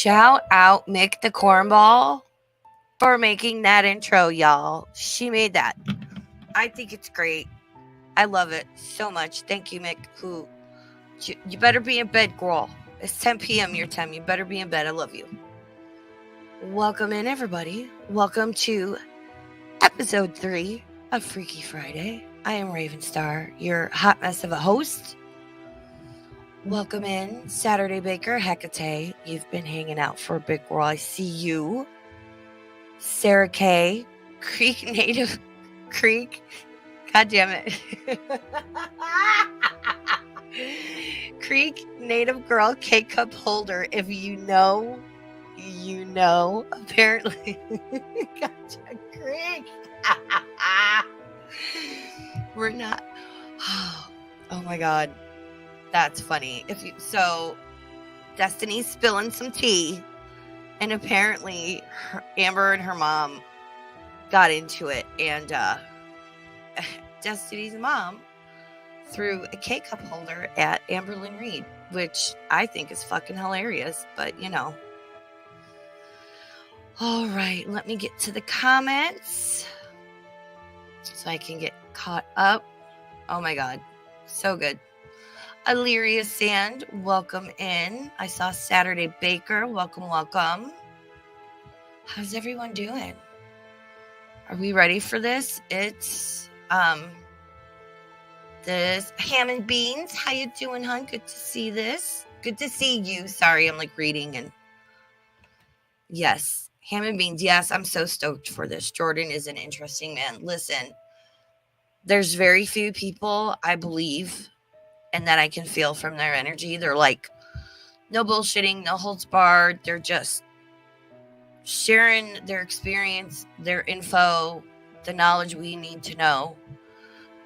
Shout out Mick the Cornball for making that intro, y'all. She made that. I think it's great. I love it so much. Thank you, Mick. You better be in bed, girl. It's 10 p.m. your time. You better be in bed. I love you. Welcome in, everybody. Welcome to episode 3 of Freaky Friday. I am Raven Star, your hot mess of a host. Welcome in, Saturday Baker, Hecate. You've been hanging out for a bit, girl. I see you. Sarah K, Creek Native Creek. God damn it. Creek Native Girl K-Cup Holder. If you know, you know. Apparently. Gotcha, Creek. We're not. Oh my God. That's funny. So Destiny's spilling some tea, and apparently Amber and her mom got into it, and Destiny's mom threw a K-cup holder at Amberlynn Reed, which I think is fucking hilarious, but you know. All right, let me get to the comments so I can get caught up. Oh my God, so good. Illyria Sand, welcome in. I saw Saturday Baker, welcome. How's everyone doing? Are we ready for this? It's this Ham and Beans. How you doing, hon? Good to see this. Good to see you. Sorry, I'm like reading and yes, Ham and Beans. Yes, I'm so stoked for this. Jordan is an interesting man. Listen, there's very few people I believe and that I can feel from their energy. They're like, no bullshitting, no holds barred. They're just sharing their experience, their info, the knowledge we need to know.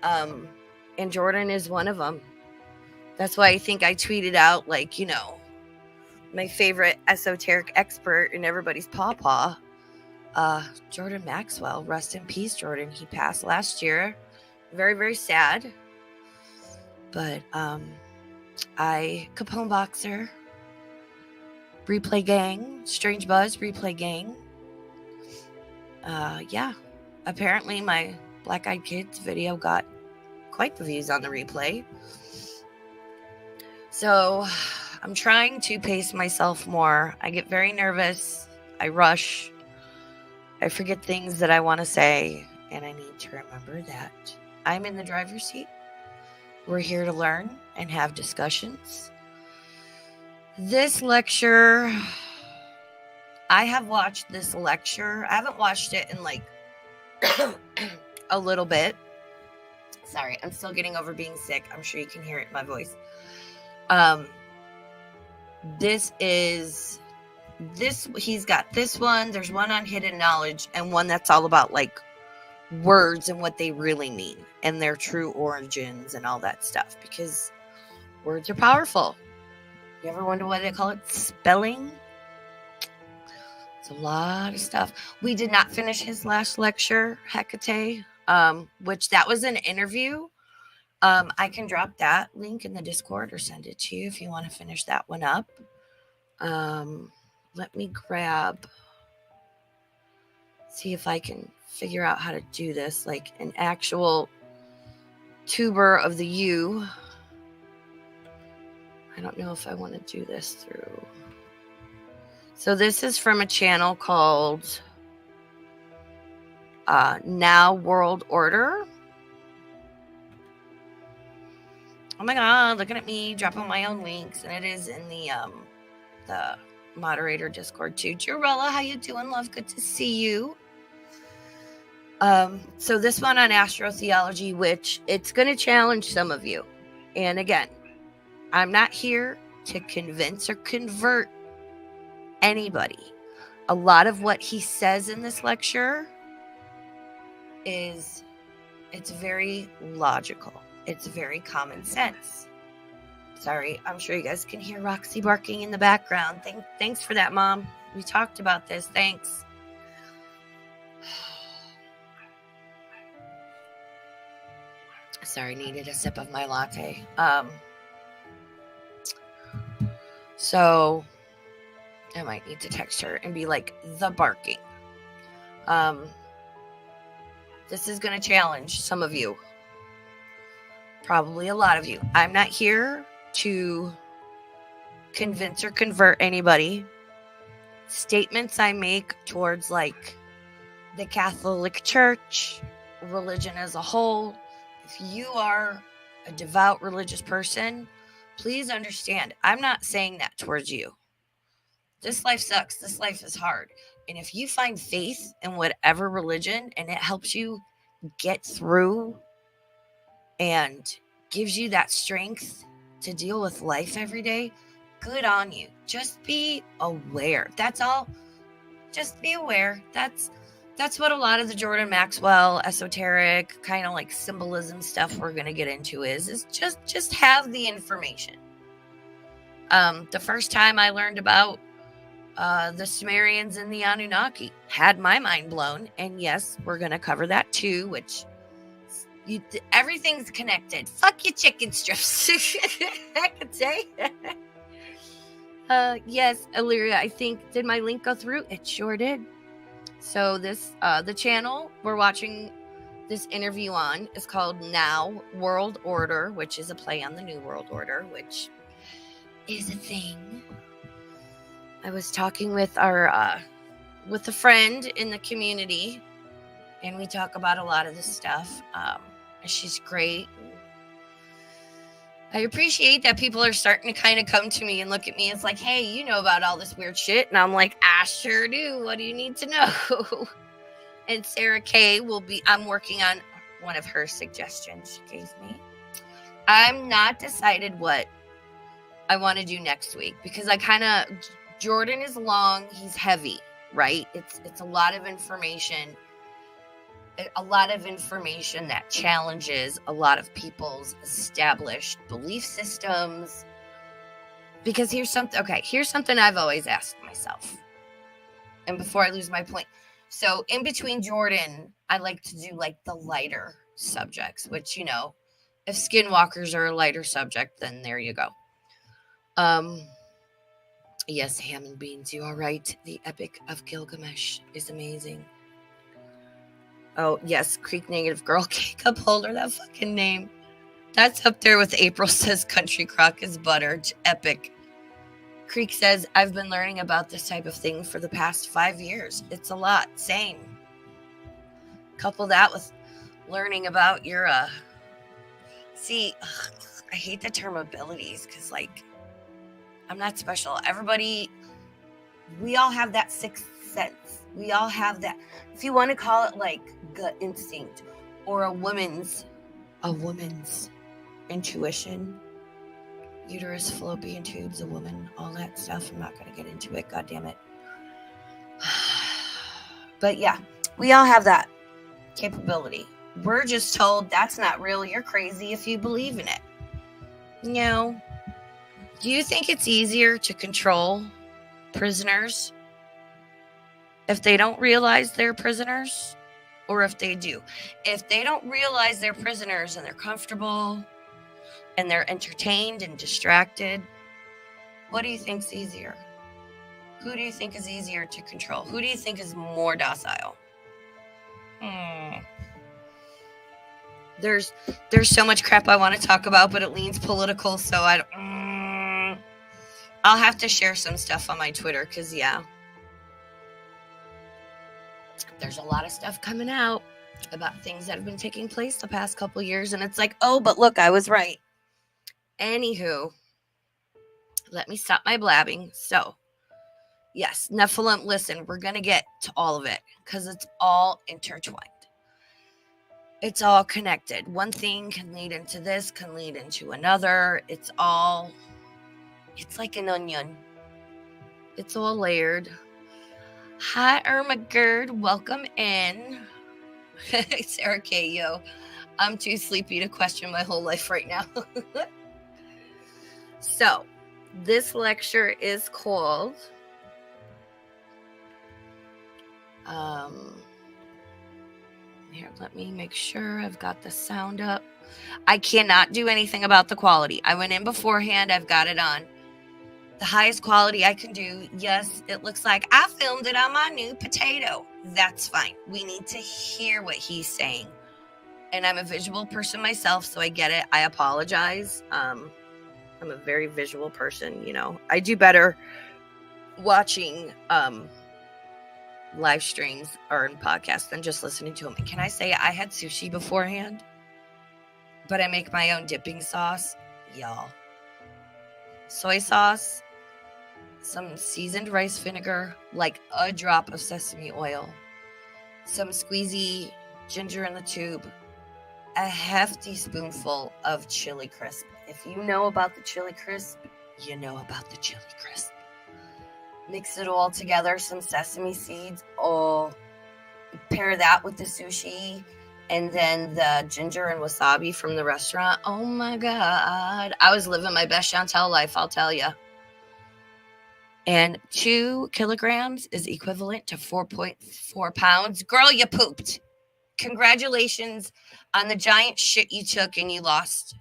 And Jordan is one of them. That's why I think I tweeted out, like, you know, my favorite esoteric expert in everybody's pawpaw, Jordan Maxwell. Rest in peace, Jordan. He passed last year. Very, very sad. But Capone Boxer, Replay Gang, Strange Buzz, Replay Gang. Yeah, apparently my Black Eyed Kids video got quite the views on the replay. So I'm trying to pace myself more. I get very nervous. I rush. I forget things that I want to say. And I need to remember that I'm in the driver's seat. We're here to learn and have discussions. This lecture, I have watched this lecture. I haven't watched it in like a little bit. Sorry, I'm still getting over being sick. I'm sure you can hear it in my voice. He's got this one. There's one on hidden knowledge and one that's all about like words and what they really mean and their true origins and all that stuff, because words are powerful. You ever wonder why they call it spelling? It's a lot of stuff. We did not finish his last lecture, Hecate, which that was an interview. I can drop that link in the Discord or send it to you if you want to finish that one up. Let me see if I can figure out how to do this, like an actual tuber of the U. I don't know if I want to do this through. So this is from a channel called Now World Order. Oh my God, looking at me dropping my own links, and it is in the moderator Discord too. Jarella, how you doing, love? Good to see you. So this one on AstroTheology, which it's going to challenge some of you. And again, I'm not here to convince or convert anybody. A lot of what he says in this lecture it's very logical. It's very common sense. Sorry, I'm sure you guys can hear Roxy barking in the background. Thanks for that, Mom. We talked about this. Thanks. Sorry, needed a sip of my latte. So I might need to text her and be like, the barking. This is going to challenge some of you. Probably a lot of you. I'm not here to convince or convert anybody. Statements I make towards like the Catholic Church, religion as a whole. If you are a devout religious person, please understand, I'm not saying that towards you. This life sucks. This life is hard. And if you find faith in whatever religion and it helps you get through and gives you that strength to deal with life every day, good on you. Just be aware. That's all. Just be aware. That's what a lot of the Jordan Maxwell esoteric kind of like symbolism stuff we're going to get into is just have the information. The first time I learned about the Sumerians and the Anunnaki had my mind blown. And yes, we're going to cover that too, which everything's connected. Fuck your chicken strips. I could say. Yes, Illyria, I think, did my link go through? It sure did. So this, the channel we're watching this interview on is called Now World Order, which is a play on the New World Order, which is a thing. I was talking with with a friend in the community, and we talk about a lot of this stuff. She's great. I appreciate that people are starting to kind of come to me and look at me. It's like, hey, you know about all this weird shit. And I'm like, I sure do. What do you need to know? And Sarah Kay I'm working on one of her suggestions she gave me. I'm not decided what I want to do next week because Jordan is long. He's heavy, right? It's a lot of information. A lot of information that challenges a lot of people's established belief systems. Because here's something I've always asked myself. And before I lose my point. So in between Jordan, I like to do like the lighter subjects, which, you know, if skinwalkers are a lighter subject, then there you go. Yes, ham and beans, you are right. The Epic of Gilgamesh is amazing. Oh, yes, Creek Negative Girl, K-Cup Holder, that fucking name. That's up there with April says Country Crock is butter. Epic. Creek says, I've been learning about this type of thing for the past 5 years. It's a lot. Same. Couple that with learning about your, I hate the term abilities because, like, I'm not special. We all have that sixth sense. We all have that. If you want to call it like gut instinct or a woman's intuition, uterus, fallopian tubes, a woman, all that stuff. I'm not going to get into it. God damn it. But yeah, we all have that capability. We're just told that's not real. You're crazy if you believe in it. No. Do you think it's easier to control prisoners if they don't realize they're prisoners, or if they do? If they don't realize they're prisoners and they're comfortable and they're entertained and distracted, what do you think's easier? Who do you think is easier to control? Who do you think is more docile? There's so much crap I want to talk about, but it leans political, so I'll have to share some stuff on my Twitter because, yeah, there's a lot of stuff coming out about things that have been taking place the past couple years, and it's like, oh, but look, I was right. Anywho, let me stop my blabbing. So, yes, Nephilim, listen, we're going to get to all of it because it's all intertwined. It's all connected. One thing can lead into this, can lead into another. It's like an onion. It's all layered. Hi, Irma Gerd. Welcome in. Sarah K. Yo. I'm too sleepy to question my whole life right now. So, this lecture is called here, let me make sure I've got the sound up. I cannot do anything about the quality. I went in beforehand. I've got it on the highest quality I can do. Yes, it looks like I filmed it on my new potato. That's fine. We need to hear what he's saying. And I'm a visual person myself, so I get it. I apologize. I'm a very visual person, you know. I do better watching live streams or in podcasts than just listening to them. And can I say I had sushi beforehand? But I make my own dipping sauce. Y'all. Soy sauce, some seasoned rice vinegar, like a drop of sesame oil, some squeezy ginger in the tube, a hefty spoonful of chili crisp. If you know about the chili crisp, you know about the chili crisp. Mix it all together, some sesame seeds. Oh, pair that with the sushi and then the ginger and wasabi from the restaurant. Oh my God. I was living my best Chantel life, I'll tell you. And 2 kilograms is equivalent to 4.4 pounds. Girl, you pooped. Congratulations on the giant shit you took and you lost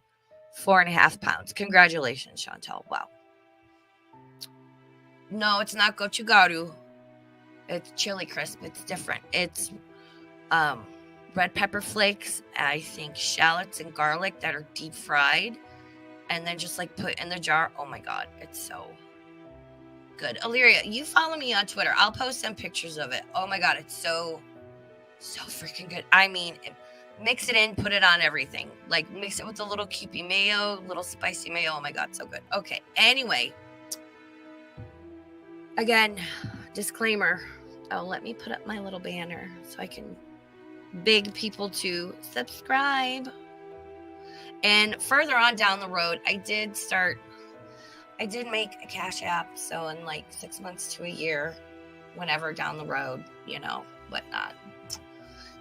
4.5 pounds. Congratulations, Chantel. Wow. No, it's not gochugaru. It's chili crisp. It's different. It's red pepper flakes, I think shallots and garlic that are deep fried and then just like put in the jar. Oh my God, it's so good. Illyria, you follow me on Twitter. I'll post some pictures of it. Oh my God, it's so freaking good. I mean, mix it in, put it on everything. Like mix it with a little Kewpie mayo, little spicy mayo. Oh my God, so good. Okay, anyway. Again, disclaimer. Oh, let me put up my little banner so I can beg people to subscribe. And further on down the road, I did make a Cash App. So in like 6 months to a year, whenever down the road, you know, whatnot.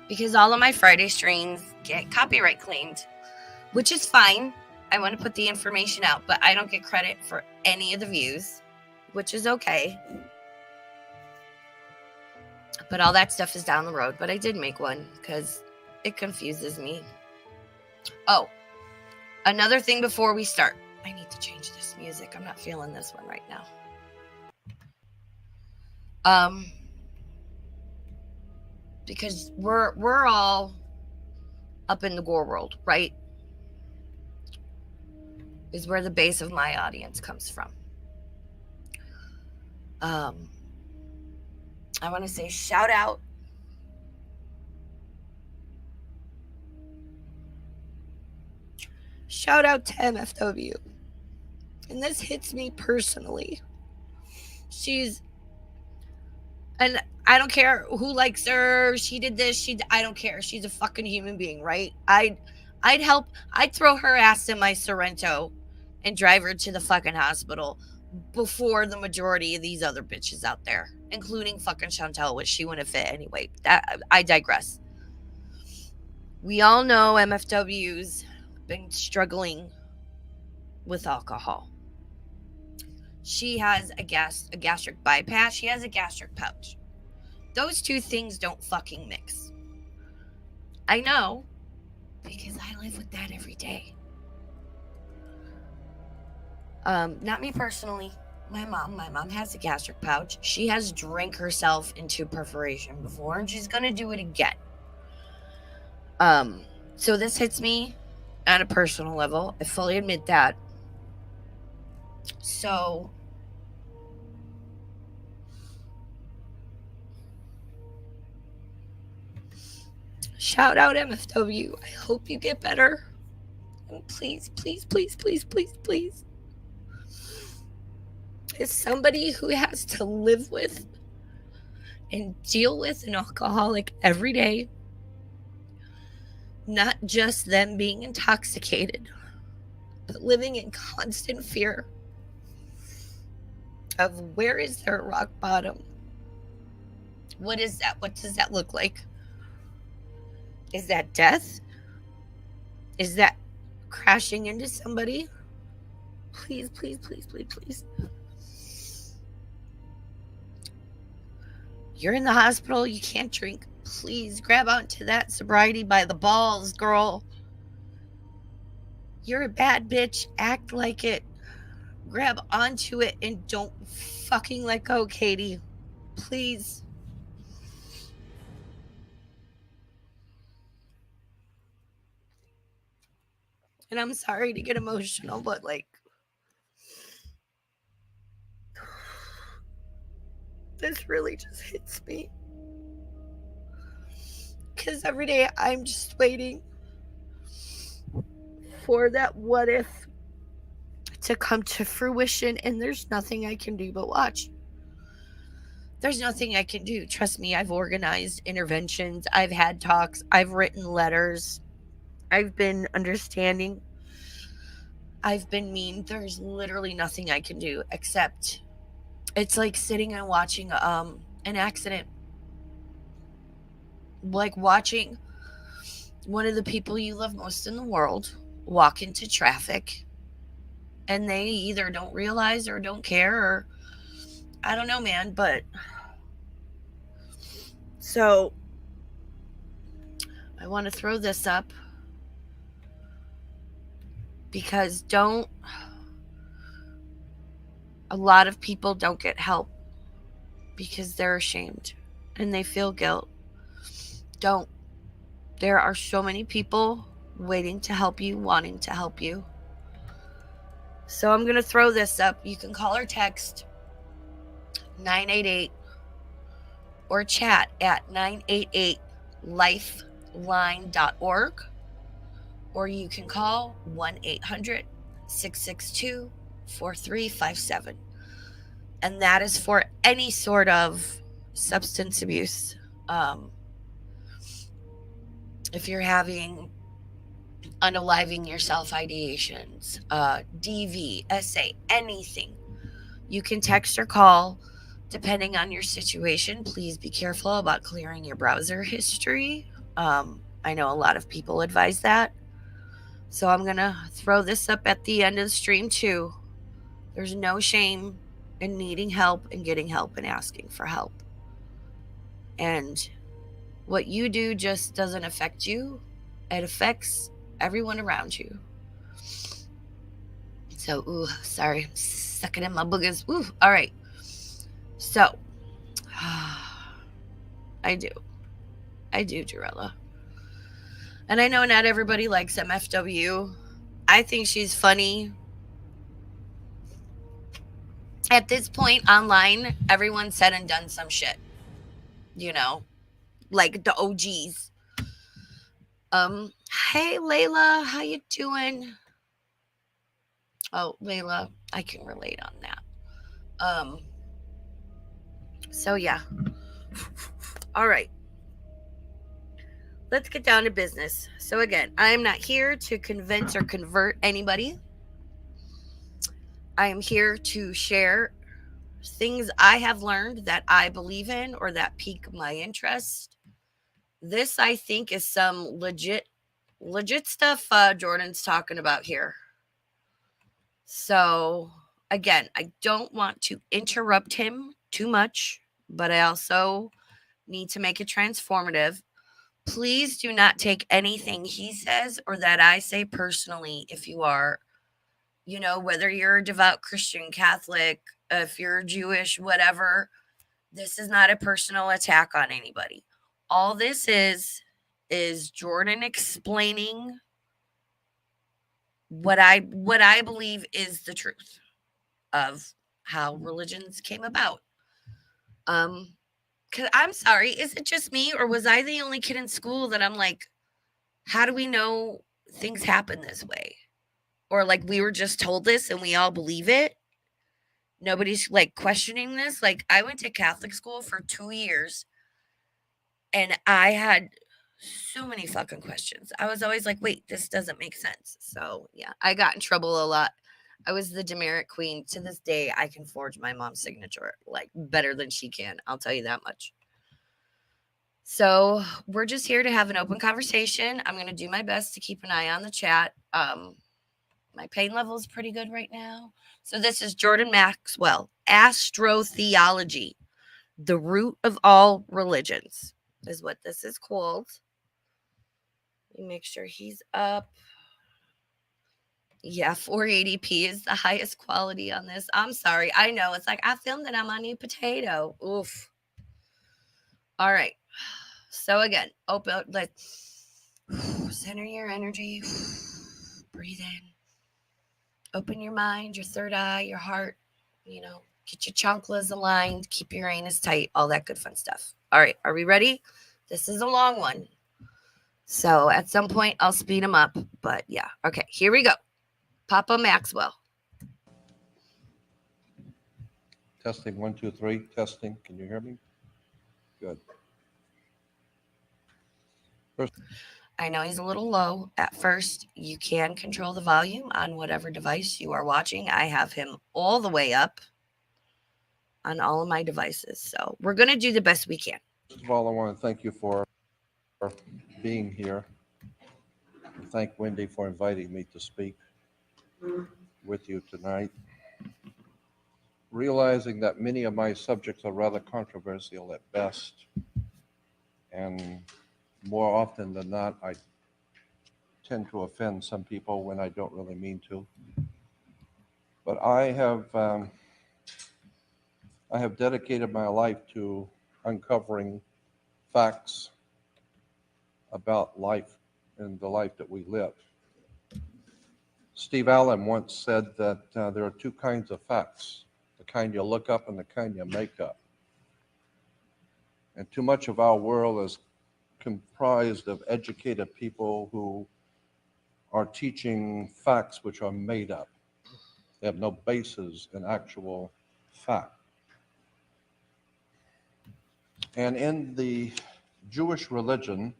Because all of my Friday streams get copyright claimed, which is fine. I want to put the information out, but I don't get credit for any of the views, which is okay. But all that stuff is down the road. But I did make one because it confuses me. Oh, another thing before we start. I need to change this music. I'm not feeling this one right now. Because we're all up in the gore world, right? Is where the base of my audience comes from. I want to say shout out to MFW. And this hits me personally. And I don't care who likes her, she did this, I don't care. She's a fucking human being, right? I'd throw her ass in my Sorrento and drive her to the fucking hospital before the majority of these other bitches out there, including fucking Chantel, which she wouldn't fit anyway. I digress. We all know MFW's been struggling with alcohol. She has a gastric bypass. She has a gastric pouch. Those two things don't fucking mix. I know, because I live with that every day. Not me personally. My mom has a gastric pouch. She has drank herself into perforation before, and she's gonna do it again. So this hits me on a personal level. I fully admit that. So shout out MFW. I hope you get better. And please, please, please, please, please, please. As somebody who has to live with and deal with an alcoholic every day, not just them being intoxicated, but living in constant fear of where is their rock bottom? What is that? What does that look like? Is that death? Is that crashing into somebody? Please, please, please, please, please. You're in the hospital, you can't drink. Please grab onto that sobriety by the balls, girl. You're a bad bitch. Act like it. Grab onto it and don't fucking let go, Katie. Please. And I'm sorry to get emotional, but like, this really just hits me. Because every day I'm just waiting for that what if to come to fruition, and there's nothing I can do but watch. There's nothing I can do. Trust me, I've organized interventions, I've had talks, I've written letters, I've been understanding, I've been mean. There's literally nothing I can do except it's like sitting and watching an accident. Like watching one of the people you love most in the world walk into traffic and they either don't realize or don't care, or I don't know, man. But so I want to throw this up because a lot of people don't get help because they're ashamed and they feel guilt. Don't. There are so many people waiting to help you, wanting to help you. So I'm going to throw this up. You can call or text 988 or chat at 988lifeline.org, or you can call 1-800-662-4357. And that is for any sort of substance abuse. If you're having unaliving yourself ideations, DV, SA, anything, you can text or call depending on your situation. Please be careful about clearing your browser history. I know a lot of people advise that. So I'm going to throw this up at the end of the stream too. There's no shame in needing help and getting help and asking for help. And what you do just doesn't affect you. It affects everyone around you. So, sorry, I'm sucking in my boogers. All right. So, I do, Jarella. And I know not everybody likes MFW. I think she's funny. At this point online, everyone said and done some shit. You know, like the OGs. Hey Layla, how you doing? Oh, Layla, I can relate on that. So yeah. All right. Let's get down to business. So again, I am not here to convince or convert anybody. I am here to share things I have learned that I believe in or that pique my interest. This, I think, is some legit stuff Jordan's talking about here. So again, I don't want to interrupt him too much, but I also need to make it transformative. Please do not take anything he says or that I say personally if you are, whether you're a devout Christian, Catholic, if you're Jewish, whatever. This is not a personal attack on anybody. All this is Jordan explaining what I believe is the truth of how religions came about. Cause I'm sorry, is it just me, or was I the only kid in school that I'm like, how do we know things happen this way? Or like we were just told this and we all believe it? Nobody's like questioning this. Like I went to Catholic school for 2 years and I had so many fucking questions. I was always like, wait, this doesn't make sense. So yeah, I got in trouble a lot. I was the demerit queen. To this day, I can forge my mom's signature like better than she can. I'll tell you that much. So we're just here to have an open conversation. I'm going to do my best to keep an eye on the chat. My pain level is pretty good right now. So this is Jordan Maxwell, AstroTheology, the root of all religions is what this is called. Let me make sure he's up. Yeah, 480p is the highest quality on this. I'm sorry. I know. It's like I filmed it on my new potato. Oof. All right. So again, open, let's center your energy. Breathe in. Open your mind, your third eye, your heart. Get your chakras aligned. Keep your anus tight. All that good fun stuff. All right. Are we ready? This is a long one. So at some point, I'll speed them up. But yeah. Okay. Here we go. Papa Maxwell. Testing 1, 2, 3. Testing. Can you hear me? Good. First, I know he's a little low at first. You can control the volume on whatever device you are watching. I have him all the way up on all of my devices. So we're going to do the best we can. first of all, I want to thank you for being here. And thank Wendy for inviting me to speak with you tonight. Realizing that many of my subjects are rather controversial at best, and more often than not, I tend to offend some people when I don't really mean to. But I have dedicated my life to uncovering facts about life and the life that we live. Steve Allen once said that there are two kinds of facts, the kind you look up and the kind you make up. And too much of our world is comprised of educated people who are teaching facts which are made up. They have no basis in actual fact. And in the Jewish religion,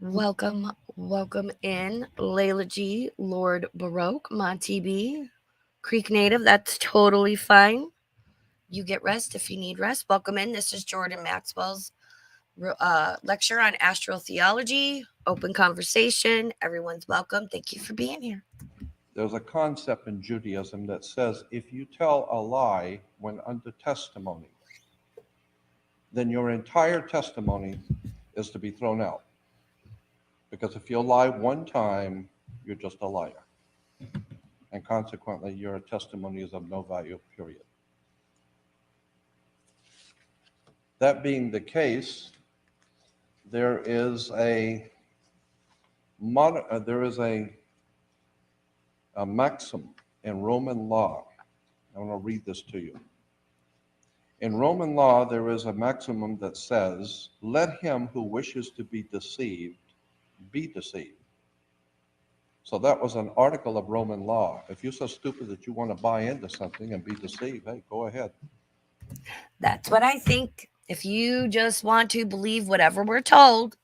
Welcome in Layla G, Lord Baroque, Monty B, Creek Native. That's totally fine. You get rest if you need rest. Welcome in. This is Jordan Maxwell's lecture on AstroTheology. Open conversation. Everyone's welcome. Thank you for being here. there's a concept in Judaism that says if you tell a lie when under testimony, then your entire testimony is to be thrown out. Because if you lie one time, you're just a liar. And consequently, your testimony is of no value, period. That being the case, there is a maxim in Roman law. I want to read this to you. In Roman law, there is a maximum that says, let him who wishes to be deceived, be deceived. So that was an article of Roman law. If you're so stupid that you want to buy into something and be deceived, hey, go ahead. That's what I think. If you just want to believe whatever we're told,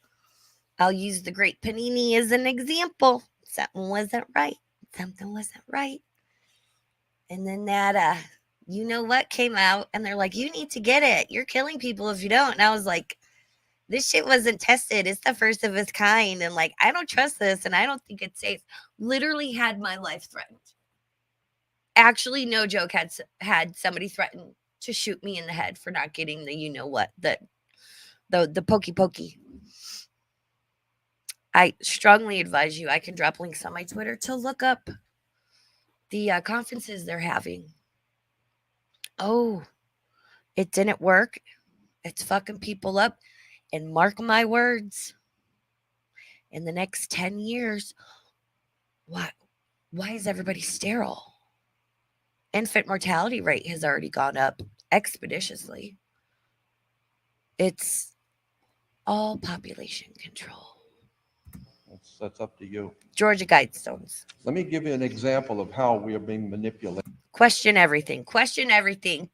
I'll use the great Panini as an example. Something wasn't right. Something wasn't right. And then that, you know what, came out, and they're like, you need to get it. You're killing people if you don't. And I was like, this shit wasn't tested. It's the first of its kind. And like, I don't trust this, and I don't think it's safe. Literally had my life threatened. Actually, no joke, had somebody threatened to shoot me in the head for not getting the you know what, the pokey. I strongly advise you, I can drop links on my Twitter to look up the conferences they're having. Oh, it didn't work. It's fucking people up. And mark my words, in the next 10 years, why is everybody sterile? Infant mortality rate has already gone up expeditiously. It's all population control. That's up to you. Georgia Guidestones. Let me give you an example of how we are being manipulated. Question everything. Question everything.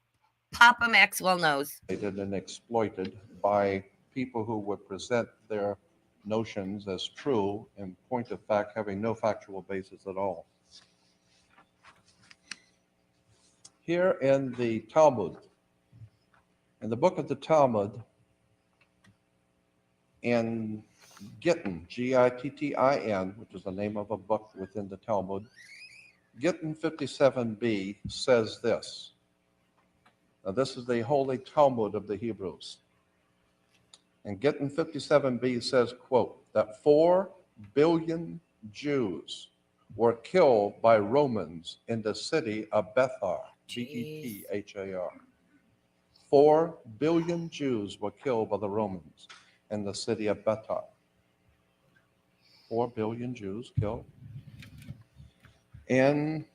Papa Maxwell knows. And exploited by people who would present their notions as true, in point of fact, having no factual basis at all. Here in the Talmud, in the book of the Talmud, in Gittin, Gittin, which is the name of a book within the Talmud, Gittin 57b says this. Now, this is the Holy Talmud of the Hebrews. And Gittin 57b says, quote, that 4 billion Jews were killed by Romans in the city of Bethar, Jeez. Bethar. 4 billion Jews were killed by the Romans in the city of Bethar. 4 billion Jews killed. In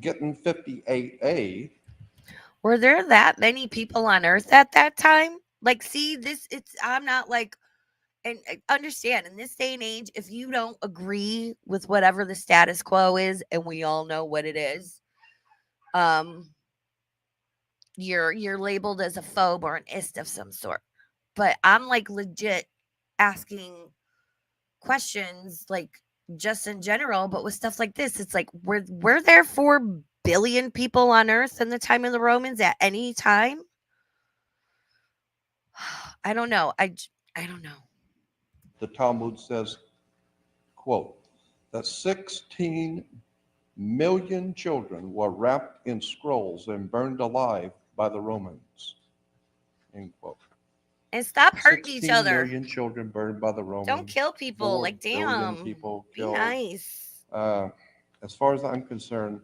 getting 58A, Were there that many people on earth at that time? Like, see, I'm not like, and understand, in this day and age, if you don't agree with whatever the status quo is, and we all know what it is, um, you're labeled as a phobe or an ist of some sort. But I'm like legit asking questions, like just in general, but with stuff like this, it's like, were there 4 billion people on earth in the time of the Romans at any time? I don't know. I don't know. the Talmud says, quote, that 16 million children were wrapped in scrolls and burned alive by the Romans, end quote. And stop hurting each 16 other. million children burned by the Romans. Don't kill people. 4 Like, billion damn. people Be killed. nice. As far as I'm concerned,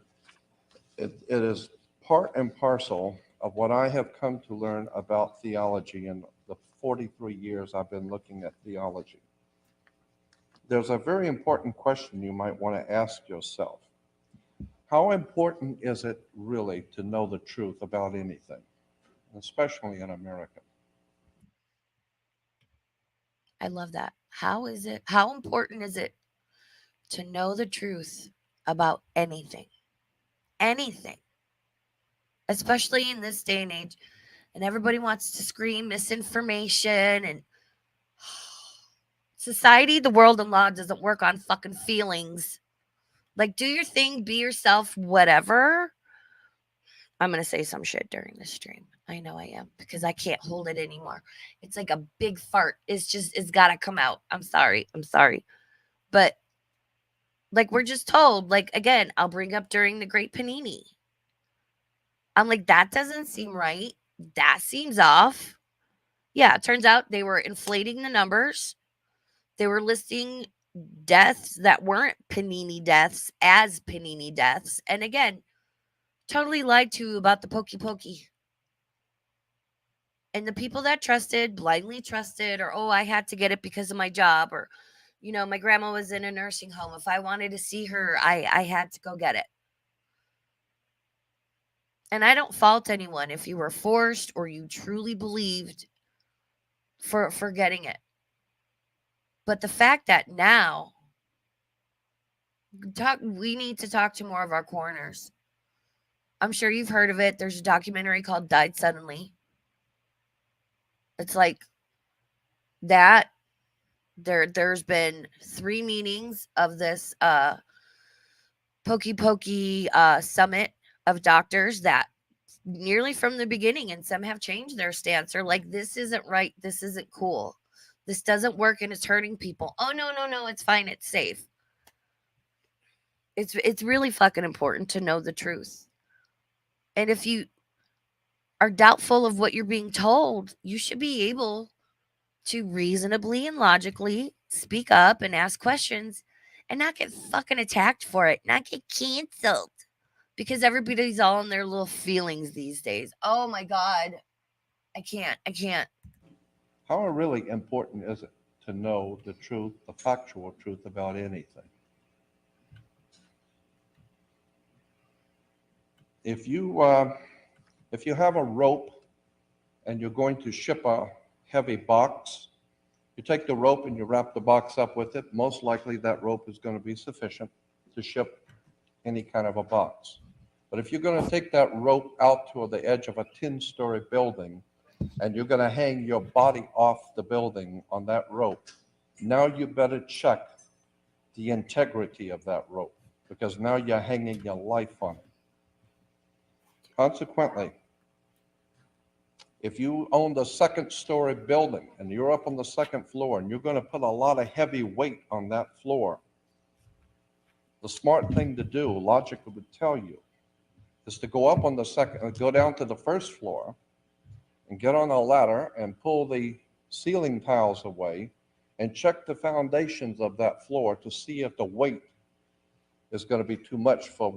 it is part and parcel of what I have come to learn about theology in the 43 years I've been looking at theology. There's a very important question you might want to ask yourself. How important is it really to know the truth about anything, especially in America? I love that. How important is it to know the truth about anything? Anything. Especially in this day and age. And everybody wants to scream misinformation and society, the world, and law doesn't work on fucking feelings. Like, do your thing, be yourself, whatever. I'm going to say some shit during this stream. I know I am because I can't hold it anymore. It's like a big fart. It's got to come out. I'm sorry. But like, we're just told, like, again, I'll bring up during the Great Panini. I'm like, that doesn't seem right. That seems off. Yeah, it turns out they were inflating the numbers. They were listing deaths that weren't Panini deaths as Panini deaths. And again, totally lied to you about the pokey pokey. And the people that trusted, blindly trusted, or, oh, I had to get it because of my job, or, my grandma was in a nursing home. If I wanted to see her, I had to go get it. And I don't fault anyone if you were forced or you truly believed for getting it. But the fact that now, we need to talk to more of our coroners. I'm sure you've heard of it. There's a documentary called Died Suddenly. It's like that. There's been 3 meetings of this pokey pokey summit of doctors that nearly from the beginning, and some have changed their stance. They're like, this isn't right. This isn't cool. This doesn't work and it's hurting people. Oh, no, it's fine. It's safe. It's really fucking important to know the truth. And if you are doubtful of what you're being told, you should be able to reasonably and logically speak up and ask questions and not get fucking attacked for it, not get canceled because everybody's all in their little feelings these days. Oh my God. I can't. How really important is it to know the truth, the factual truth about anything? If you have a rope and you're going to ship a heavy box, you take the rope and you wrap the box up with it. Most likely that rope is going to be sufficient to ship any kind of a box. But if you're going to take that rope out to the edge of a 10-story building and you're going to hang your body off the building on that rope, now you better check the integrity of that rope, because now you're hanging your life on it. Consequently, if you own the 2nd-story building and you're up on the 2nd floor and you're going to put a lot of heavy weight on that floor, the smart thing to do, logic would tell you, is to go up on the go down to the 1st floor and get on a ladder and pull the ceiling tiles away and check the foundations of that floor to see if the weight is going to be too much for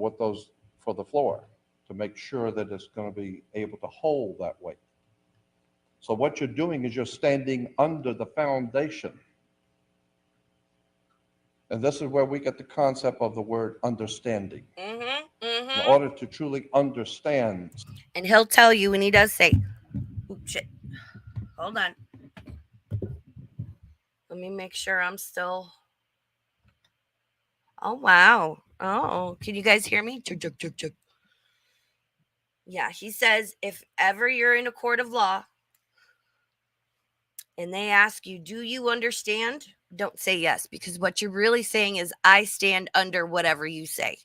the floor, to make sure that it's going to be able to hold that weight. So what you're doing is you're standing under the foundation. And this is where we get the concept of the word understanding. In order to truly understand. And he'll tell you when he does say, "Ooh, shit. Hold on. Let me make sure I'm still. Oh, wow. Oh, can you guys hear me? Chuk, chuk, chuk, chuk. Yeah, he says, if ever you're in a court of law and they ask you, do you understand? Don't say yes, because what you're really saying is, I stand under whatever you say.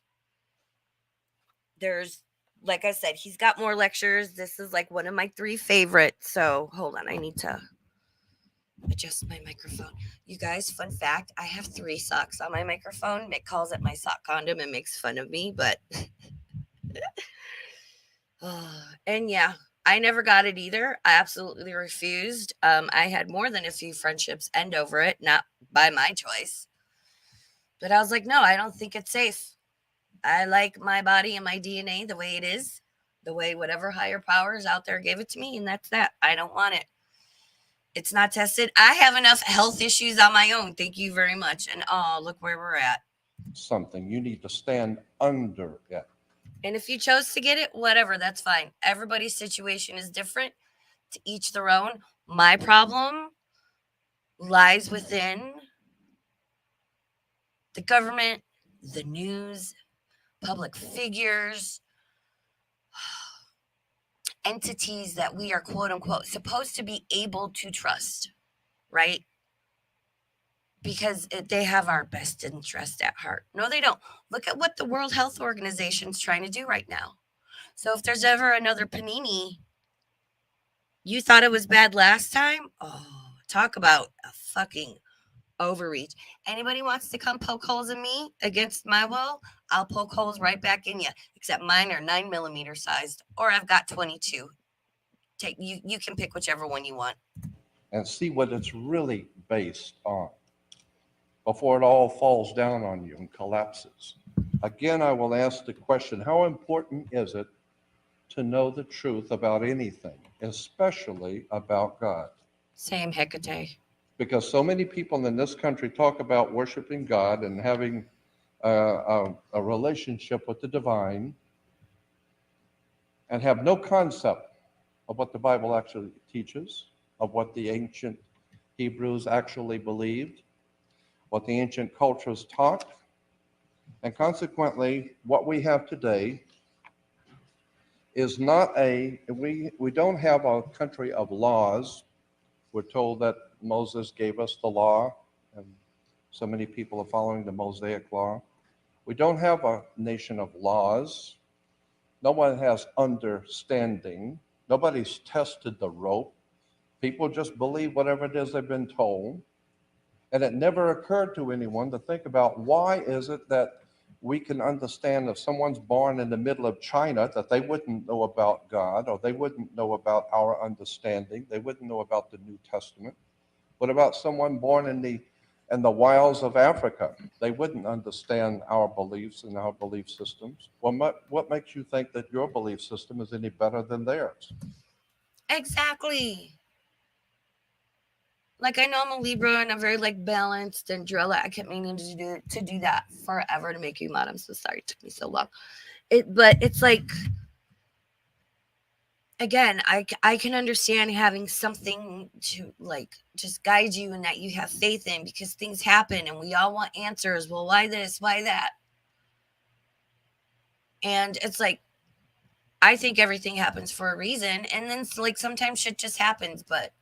There's, like I said, he's got more lectures. This is like one of my 3 favorites. So hold on, I need to adjust my microphone. You guys, fun fact, I have 3 socks on my microphone. Mick calls it my sock condom and makes fun of me, but and yeah, I never got it either. I absolutely refused. I had more than a few friendships end over it, not by my choice. But I was like, no, I don't think it's safe. I like my body and my DNA the way it is, the way whatever higher powers out there gave it to me, and that's that. I don't want it. It's not tested. I have enough health issues on my own. Thank you very much. And look where we're at. Something. You need to stand under it. And if you chose to get it, whatever, that's fine. Everybody's situation is different. To each their own. My problem lies within the government, the news, public figures, entities that we are quote unquote supposed to be able to trust, right? Because they have our best interest at heart. No, they don't. Look at what the World Health Organization is trying to do right now. So if there's ever another panini, you thought it was bad last time? Oh, talk about a fucking overreach. Anybody wants to come poke holes in me against my will, I'll poke holes right back in you. Except mine are 9mm sized, or I've got 22. Take you can pick whichever one you want. And see what it's really based on before it all falls down on you and collapses. Again, I will ask the question, how important is it to know the truth about anything, especially about God? Same Hecate. Because so many people in this country talk about worshiping God and having a relationship with the divine and have no concept of what the Bible actually teaches, of what the ancient Hebrews actually believed, what the ancient cultures taught, and consequently, what we have today is not we don't have a country of laws. We're told that Moses gave us the law, and so many people are following the Mosaic law. We don't have a nation of laws. No one has understanding. Nobody's tested the rope. People just believe whatever it is they've been told. And it never occurred to anyone to think about, why is it that we can understand if someone's born in the middle of China that they wouldn't know about God, or they wouldn't know about our understanding, they wouldn't know about the New Testament. What about someone born in the wilds of Africa? They wouldn't understand our beliefs and our belief systems. Well, what makes you think that your belief system is any better than theirs? Exactly. Like, I know I'm a Libra and I'm very like balanced and drill. I kept meaning to do that forever to make you mad. I'm so sorry it took me so long. But it's like, again, I can understand having something to like just guide you and that you have faith in, because things happen and we all want answers. Well, why this? Why that? And it's like, I think everything happens for a reason. And then it's like sometimes shit just happens, but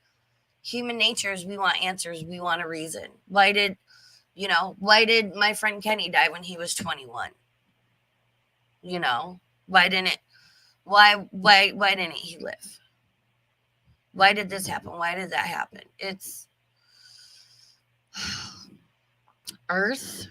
human nature is we want answers. We want a reason. Why did my friend Kenny die when he was 21? Why didn't he live? Why did this happen? Why did that happen? It's Earth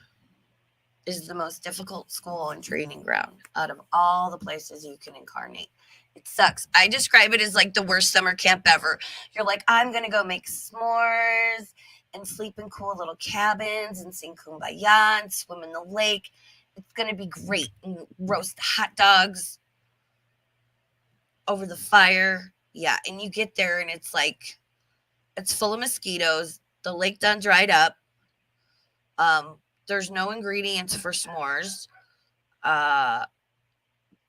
is the most difficult school and training ground out of all the places you can incarnate. It sucks. I describe it as like the worst summer camp ever. You're like, I'm going to go make s'mores and sleep in cool little cabins and sing Kumbaya and swim in the lake. It's going to be great. And roast hot dogs over the fire. Yeah. And you get there and it's like, it's full of mosquitoes. The lake done dried up. There's no ingredients for s'mores. Uh,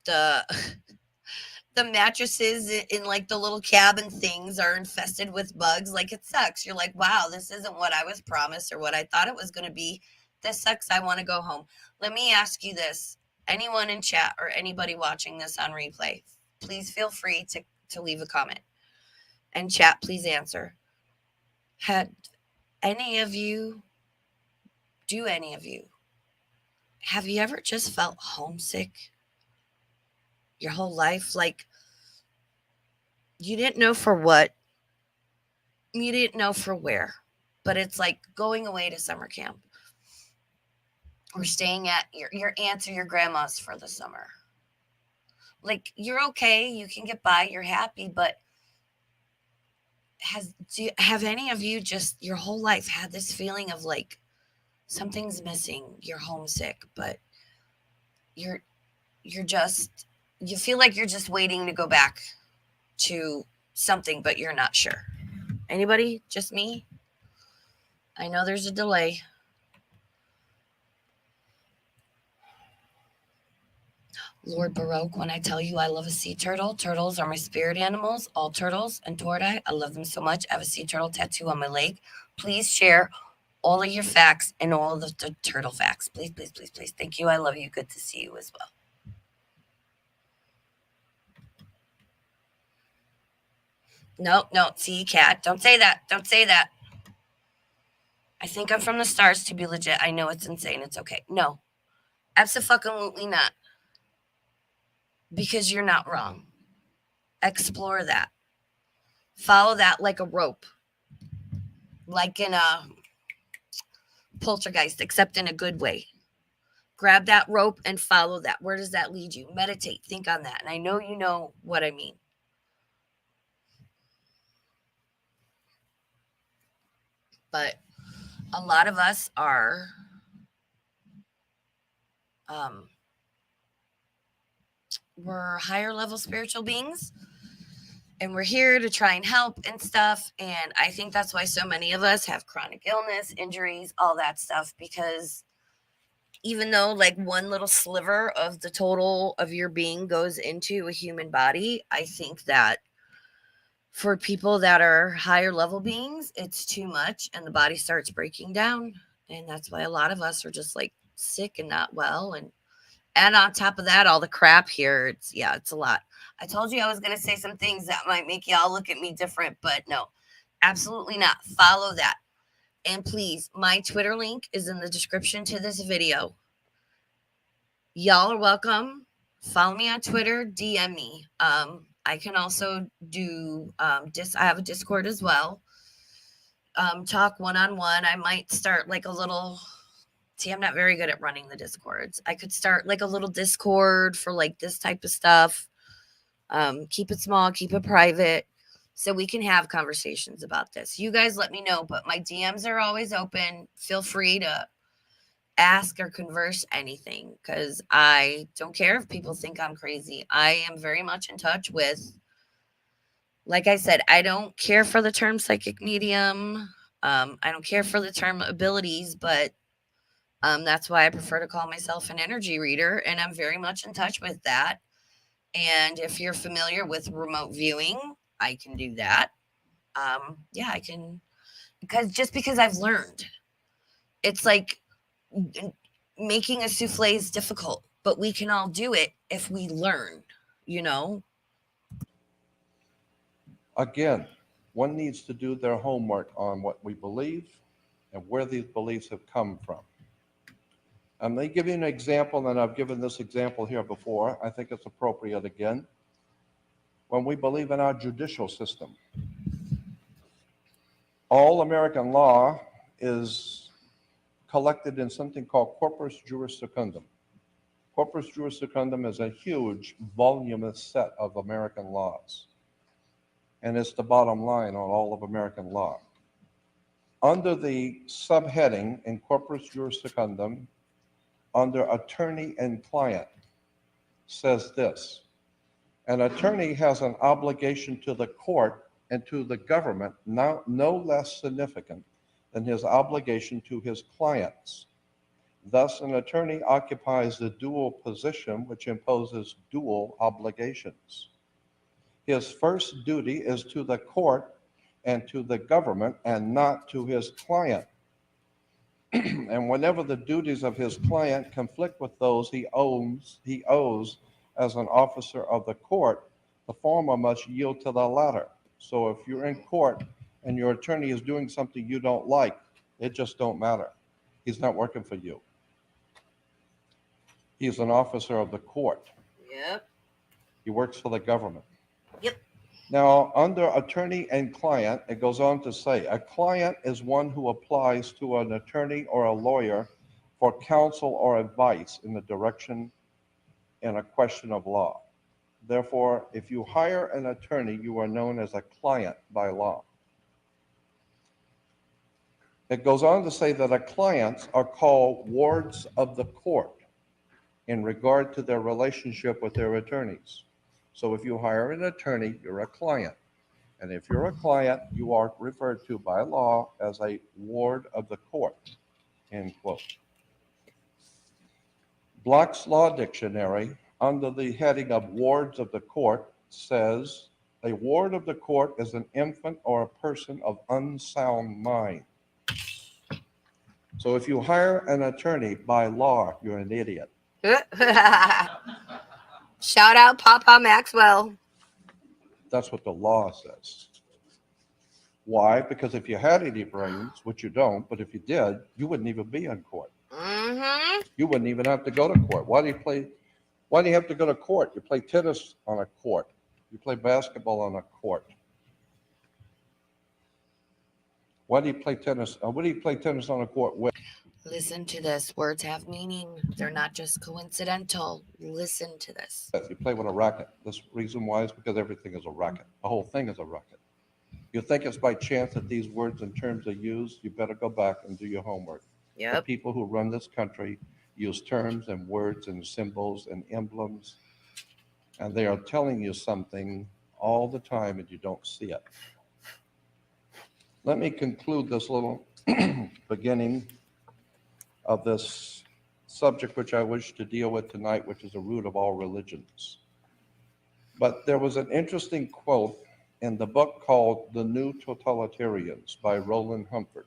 the the mattresses in like the little cabin things are infested with bugs. Like, it sucks. You're like, wow, this isn't what I was promised or what I thought it was going to be. This sucks. I want to go home. Let me ask you this. Anyone in chat or anybody watching this on replay, please feel free to leave a comment. And chat, please answer. Had any of you, do any of you, have you ever just felt homesick your whole life? Like, you didn't know for what, you didn't know for where, but it's like going away to summer camp or staying at your aunt's or your grandma's for the summer. Like, you're okay, you can get by, you're happy, but have any of you just your whole life had this feeling of like something's missing, you're homesick, but you're just, you feel like you're just waiting to go back to something, but you're not sure? Anybody? Just me? I know there's a delay. Lord Baroque, when I tell you I love a sea turtle, turtles are my spirit animals, all turtles and tortoise. I love them so much. I have a sea turtle tattoo on my leg. Please share all of your facts and all of the turtle facts. Please, please, please, please. Thank you. I love you. Good to see you as well. No, see, cat. Don't say that. Don't say that. I think I'm from the stars to be legit. I know it's insane. It's okay. No, absolutely not. Because you're not wrong. Explore that. Follow that like a rope. Like in a poltergeist, except in a good way. Grab that rope and follow that. Where does that lead you? Meditate. Think on that. And I know you know what I mean. But a lot of us are we're higher level spiritual beings, and we're here to try and help and stuff. And I think that's why so many of us have chronic illness, injuries, all that stuff, because even though like one little sliver of the total of your being goes into a human body, I think that for people that are higher level beings, it's too much and the body starts breaking down. And that's why a lot of us are just like sick and not well. And on top of that, all the crap here, it's a lot. I told you I was going to say some things that might make y'all look at me different, but no, absolutely not. Follow that. And please, my Twitter link is in the description to this video. Y'all are welcome. Follow me on Twitter, DM me. I can also do I have a Discord as well. Talk one-on-one. I might start like a little, see, I'm not very good at running the Discords. I could start like a little Discord for like this type of stuff. Keep it small, keep it private, so we can have conversations about this. You guys let me know, but my DMs are always open. Feel free to ask or converse anything, because I don't care if people think I'm crazy. I am very much in touch with, like I said, I don't care for the term psychic medium. I don't care for the term abilities, but that's why I prefer to call myself an energy reader, and I'm very much in touch with that. And if you're familiar with remote viewing, I can do that. I can, because I've learned. It's like making a souffle is difficult, but we can all do it if we learn, you know? Again, one needs to do their homework on what we believe and where these beliefs have come from. Let me give you an example, and I've given this example here before. I think it's appropriate again. When we believe in our judicial system, all American law is collected in something called corpus juris secundum. Corpus juris secundum is a huge, voluminous set of American laws, and it's the bottom line on all of American law. Under the subheading in corpus juris secundum under attorney and client says this: an attorney has an obligation to the court and to the government no less significant than his obligation to his clients. Thus, an attorney occupies the dual position which imposes dual obligations. His first duty is to the court and to the government and not to his client. And whenever the duties of his client conflict with those he owes as an officer of the court, the former must yield to the latter. So if you're in court and your attorney is doing something you don't like, it just don't matter. He's not working for you. He's an officer of the court. Yep. He works for the government. Yep. Now, under attorney and client, it goes on to say, a client is one who applies to an attorney or a lawyer for counsel or advice in the direction in a question of law. Therefore, if you hire an attorney, you are known as a client by law. It goes on to say that clients are called wards of the court in regard to their relationship with their attorneys. So if you hire an attorney, you're a client. And if you're a client, you are referred to by law as a ward of the court, end quote. Black's Law Dictionary, under the heading of wards of the court, says a ward of the court is an infant or a person of unsound mind. So if you hire an attorney by law, you're an idiot. Shout out PawPaw Maxwell. That's what the law says. Why? Because if you had any brains, which you don't, but if you did, you wouldn't even be in court. Mm-hmm. You wouldn't even have to go to court. Why do you have to go to court? You play tennis on a court. You play basketball on a court. Why do you play tennis? What do you play tennis on a court with? Listen to this. Words have meaning. They're not just coincidental. Listen to this. You play with a racket. This reason why is because everything is a racket. The whole thing is a racket. You think it's by chance that these words and terms are used? You better go back and do your homework. Yep. The people who run this country use terms and words and symbols and emblems, and they are telling you something all the time and you don't see it. Let me conclude this little beginning of this subject which I wish to deal with tonight, which is the root of all religions. But there was an interesting quote in the book called The New Totalitarians by Roland Humphord.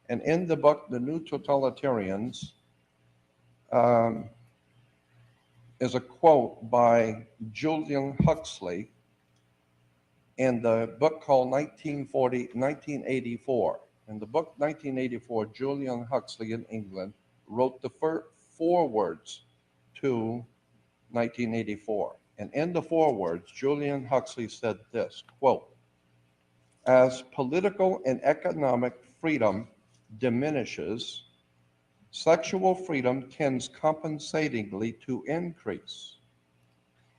And in the book, The New Totalitarians, is a quote by Julian Huxley in the book called 1984. In the book 1984, Julian Huxley in England wrote the forewords to 1984. And in the forewords, Julian Huxley said this, quote, as political and economic freedom diminishes, sexual freedom tends compensatingly to increase.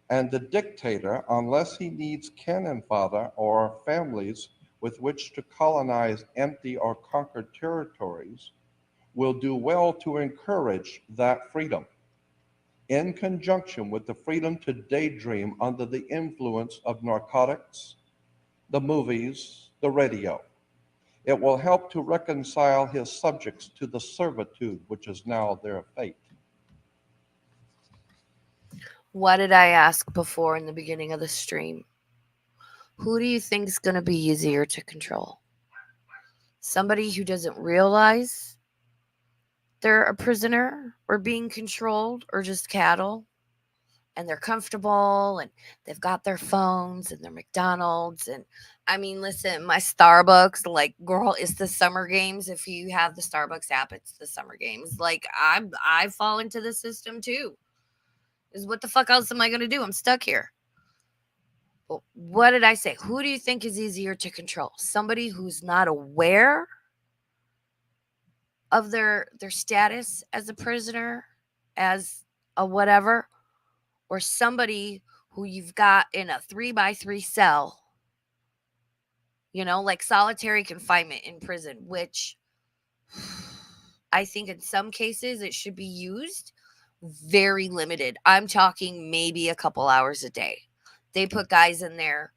And the dictator, unless he needs cannon fodder or families with which to colonize empty or conquered territories, will do well to encourage that freedom, in conjunction with the freedom to daydream under the influence of narcotics, the movies, the radio. It will help to reconcile his subjects to the servitude which is now their fate. What did I ask before in the beginning of the stream? Who do you think is going to be easier to control? Somebody who doesn't realize they're a prisoner or being controlled, or just cattle, and they're comfortable and they've got their phones and their McDonald's. And I mean, listen, my Starbucks, like, girl, it's the summer games. If you have the Starbucks app, it's the summer games. Like, I fall into the system too. Is what the fuck else am I going to do? I'm stuck here. Well, what did I say? Who do you think is easier to control? Somebody who's not aware of their status as a prisoner, as a whatever, or somebody who you've got in a 3x3 cell, like solitary confinement in prison, which I think in some cases it should be used very limited. I'm talking maybe a couple hours a day. They put guys in there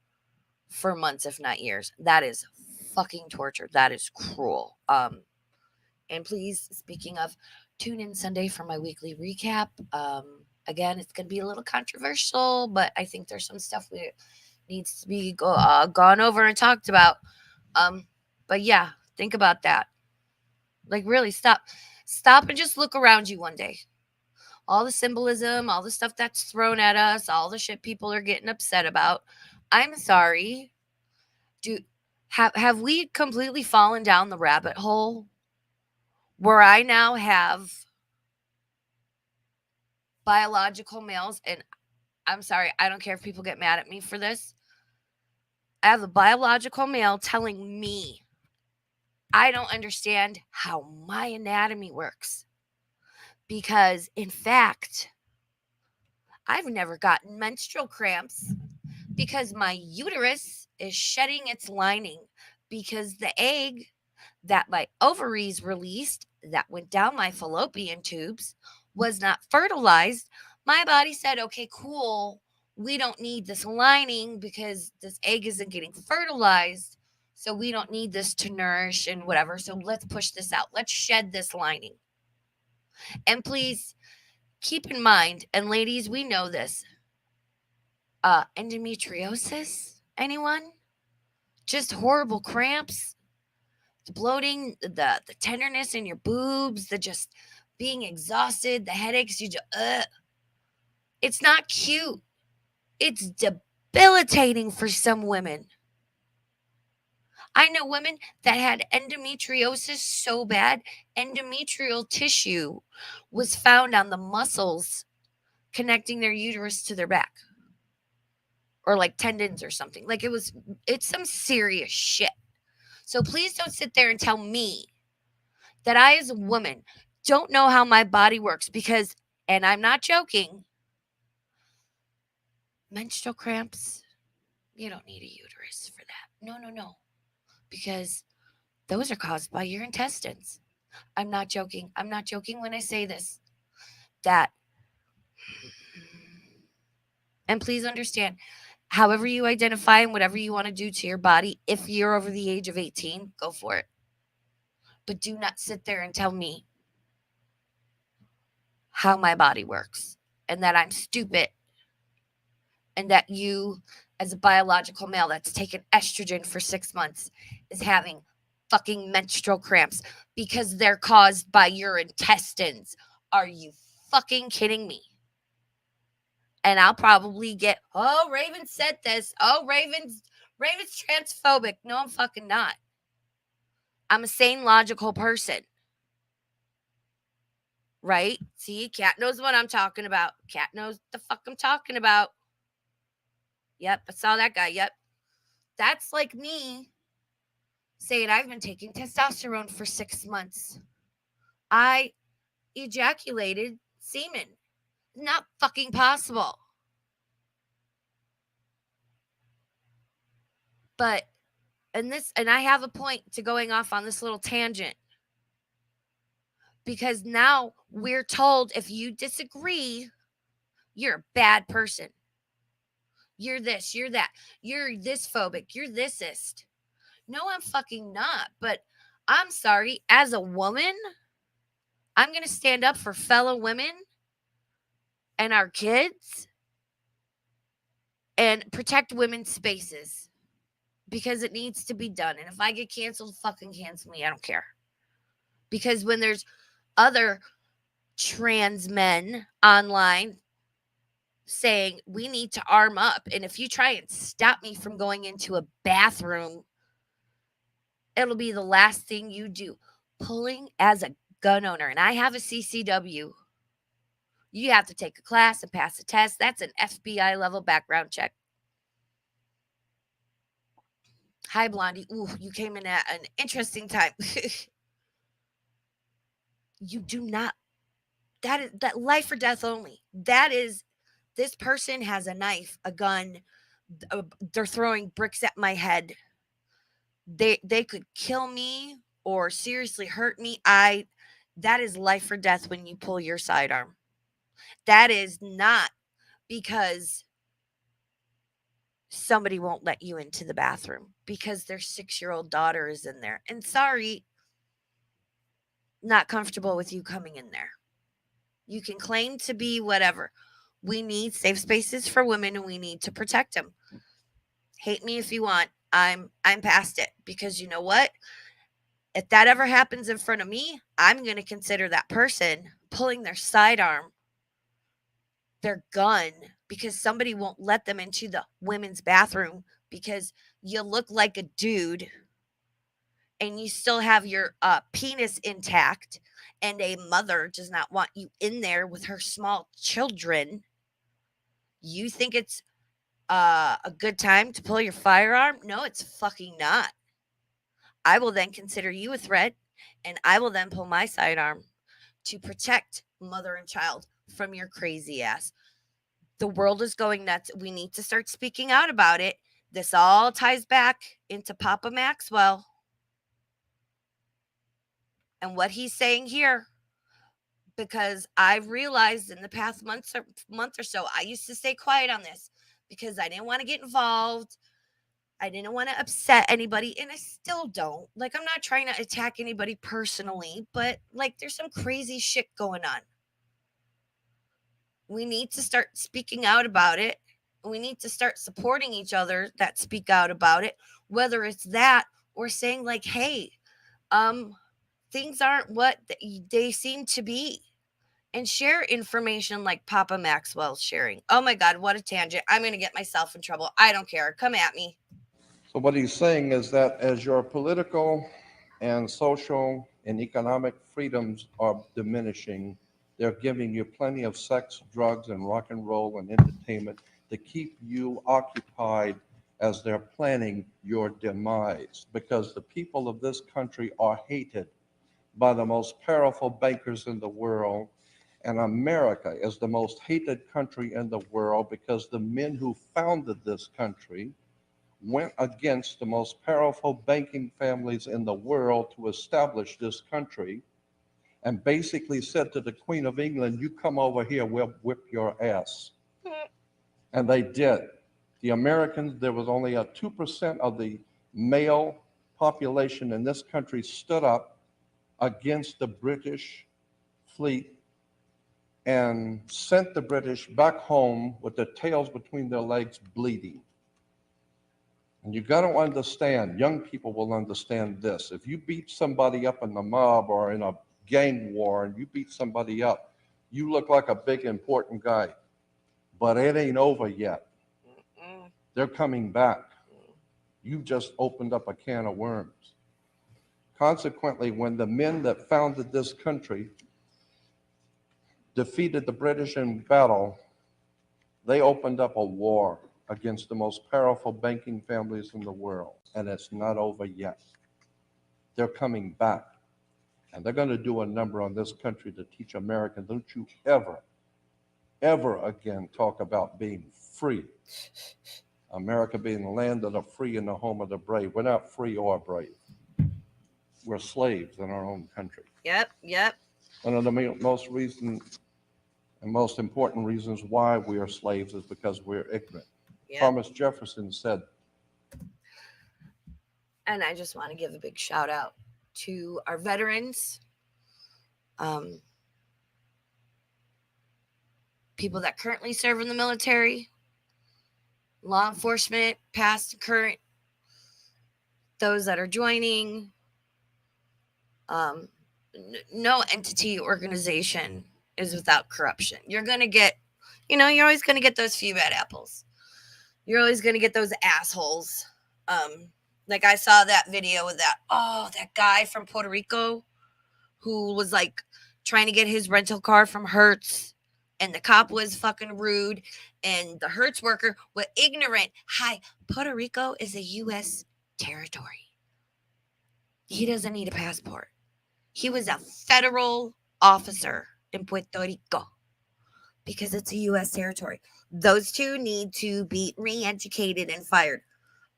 for months, if not years. That is fucking torture. That is cruel. And please, speaking of, tune in Sunday for my weekly recap. Again, it's going to be a little controversial, but I think there's some stuff we needs to be gone over and talked about. But yeah, think about that. Like, really, stop and just look around you one day. All the symbolism, all the stuff that's thrown at us, all the shit people are getting upset about. I'm sorry. Have we completely fallen down the rabbit hole where I now have biological males, and I'm sorry, I don't care if people get mad at me for this. I have a biological male telling me I don't understand how my anatomy works. Because, in fact, I've never gotten menstrual cramps because my uterus is shedding its lining because the egg that my ovaries released that went down my fallopian tubes was not fertilized. My body said, okay, cool. We don't need this lining because this egg isn't getting fertilized. So we don't need this to nourish and whatever. So let's push this out. Let's shed this lining. And please keep in mind, and ladies, we know this. Endometriosis, anyone? Just horrible cramps, the bloating, the tenderness in your boobs, the just being exhausted, the headaches, it's not cute. It's debilitating for some women. I know women that had endometriosis so bad, endometrial tissue was found on the muscles connecting their uterus to their back. Or like tendons or something. Like it's some serious shit. So please don't sit there and tell me that I, as a woman, don't know how my body works because, and I'm not joking, menstrual cramps, you don't need a uterus for that. No. Because those are caused by your intestines. I'm not joking. I'm not joking when I say this. That, and please understand, however you identify and whatever you want to do to your body, if you're over the age of 18, go for it. But do not sit there and tell me how my body works and that I'm stupid and that you, as a biological male that's taken estrogen for 6 months, is having fucking menstrual cramps because they're caused by your intestines. Are you fucking kidding me? And I'll probably get, oh, Raven said this. Oh, Raven's transphobic. No, I'm fucking not. I'm a sane, logical person. Right? See, Cat knows what I'm talking about. Cat knows the fuck I'm talking about. Yep, I saw that guy. Yep. That's like me saying I've been taking testosterone for 6 months. I ejaculated semen. Not fucking possible. But, and I have a point to going off on this little tangent. Because now we're told if you disagree, you're a bad person. You're this, you're that. You're this phobic. You're thisist. No, I'm fucking not. But I'm sorry, as a woman, I'm going to stand up for fellow women and our kids and protect women's spaces because it needs to be done. And if I get canceled, fucking cancel me. I don't care. Because when there's other trans men online saying we need to arm up, and if you try and stop me from going into a bathroom, it'll be the last thing you do. Pulling as a gun owner, and I have a CCW. You have to take a class and pass a test. That's an FBI level background check. Hi, Blondie. Ooh, you came in at an interesting time. You do not. That is that life or death only. That is, this person has a knife, a gun. They're throwing bricks at my head. They could kill me or seriously hurt me. That is life or death when you pull your sidearm. That is not because somebody won't let you into the bathroom because their 6-year-old daughter is in there. And sorry, not comfortable with you coming in there. You can claim to be whatever. We need safe spaces for women and we need to protect them. Hate me if you want. I'm past it because you know what? If that ever happens in front of me, I'm going to consider that person pulling their sidearm, their gun, because somebody won't let them into the women's bathroom because you look like a dude and you still have your penis intact, and a mother does not want you in there with her small children. You think it's a good time to pull your firearm? No, it's fucking not. I will then consider you a threat, and I will then pull my sidearm to protect mother and child from your crazy ass. The world is going nuts. We need to start speaking out about it. This all ties back into Papa Maxwell and what he's saying here. Because I've realized in the past month or so, I used to stay quiet on this because I didn't want to get involved. I didn't want to upset anybody, and I still don't. Like, I'm not trying to attack anybody personally, but like, there's some crazy shit going on. We need to start speaking out about it. We need to start supporting each other that speak out about it, whether it's that or saying like, hey, things aren't what they seem to be. And share information like Papa Maxwell's sharing. Oh my God, what a tangent. I'm going to get myself in trouble. I don't care. Come at me. So what he's saying is that as your political and social and economic freedoms are diminishing, they're giving you plenty of sex, drugs, and rock and roll and entertainment to keep you occupied as they're planning your demise. Because the people of this country are hated by the most powerful bankers in the world. And America is the most hated country in the world because the men who founded this country went against the most powerful banking families in the world to establish this country and basically said to the Queen of England, you come over here, we'll whip your ass. And they did. The Americans, there was only a 2% of the male population in this country stood up against the British fleet and sent the British back home with their tails between their legs bleeding. And you got to understand, young people will understand this. If you beat somebody up in the mob or in a gang war and you beat somebody up, you look like a big important guy. But it ain't over yet. They're coming back. You just opened up a can of worms. Consequently, when the men that founded this country defeated the British in battle, they opened up a war against the most powerful banking families in the world, and it's not over yet. They're coming back, and they're going to do a number on this country to teach Americans, don't you ever again talk about being free. America being the land of the free and the home of the brave. We're not free or brave. We're slaves in our own country. Yep. One of the most important reasons why we are slaves is because we're ignorant. Yep. Thomas Jefferson said. And I just want to give a big shout out to our veterans, people that currently serve in the military, law enforcement, past and current, those that are joining. No entity, organization is without corruption. You're going to get, you're always going to get those few bad apples. You're always going to get those assholes. Like I saw that video with that guy from Puerto Rico who was like trying to get his rental car from Hertz, and the cop was fucking rude, and the Hertz worker was ignorant. Hi, Puerto Rico is a U.S. territory. He doesn't need a passport. He was a federal officer in Puerto Rico because it's a U.S. territory. Those two need to be re-educated and fired.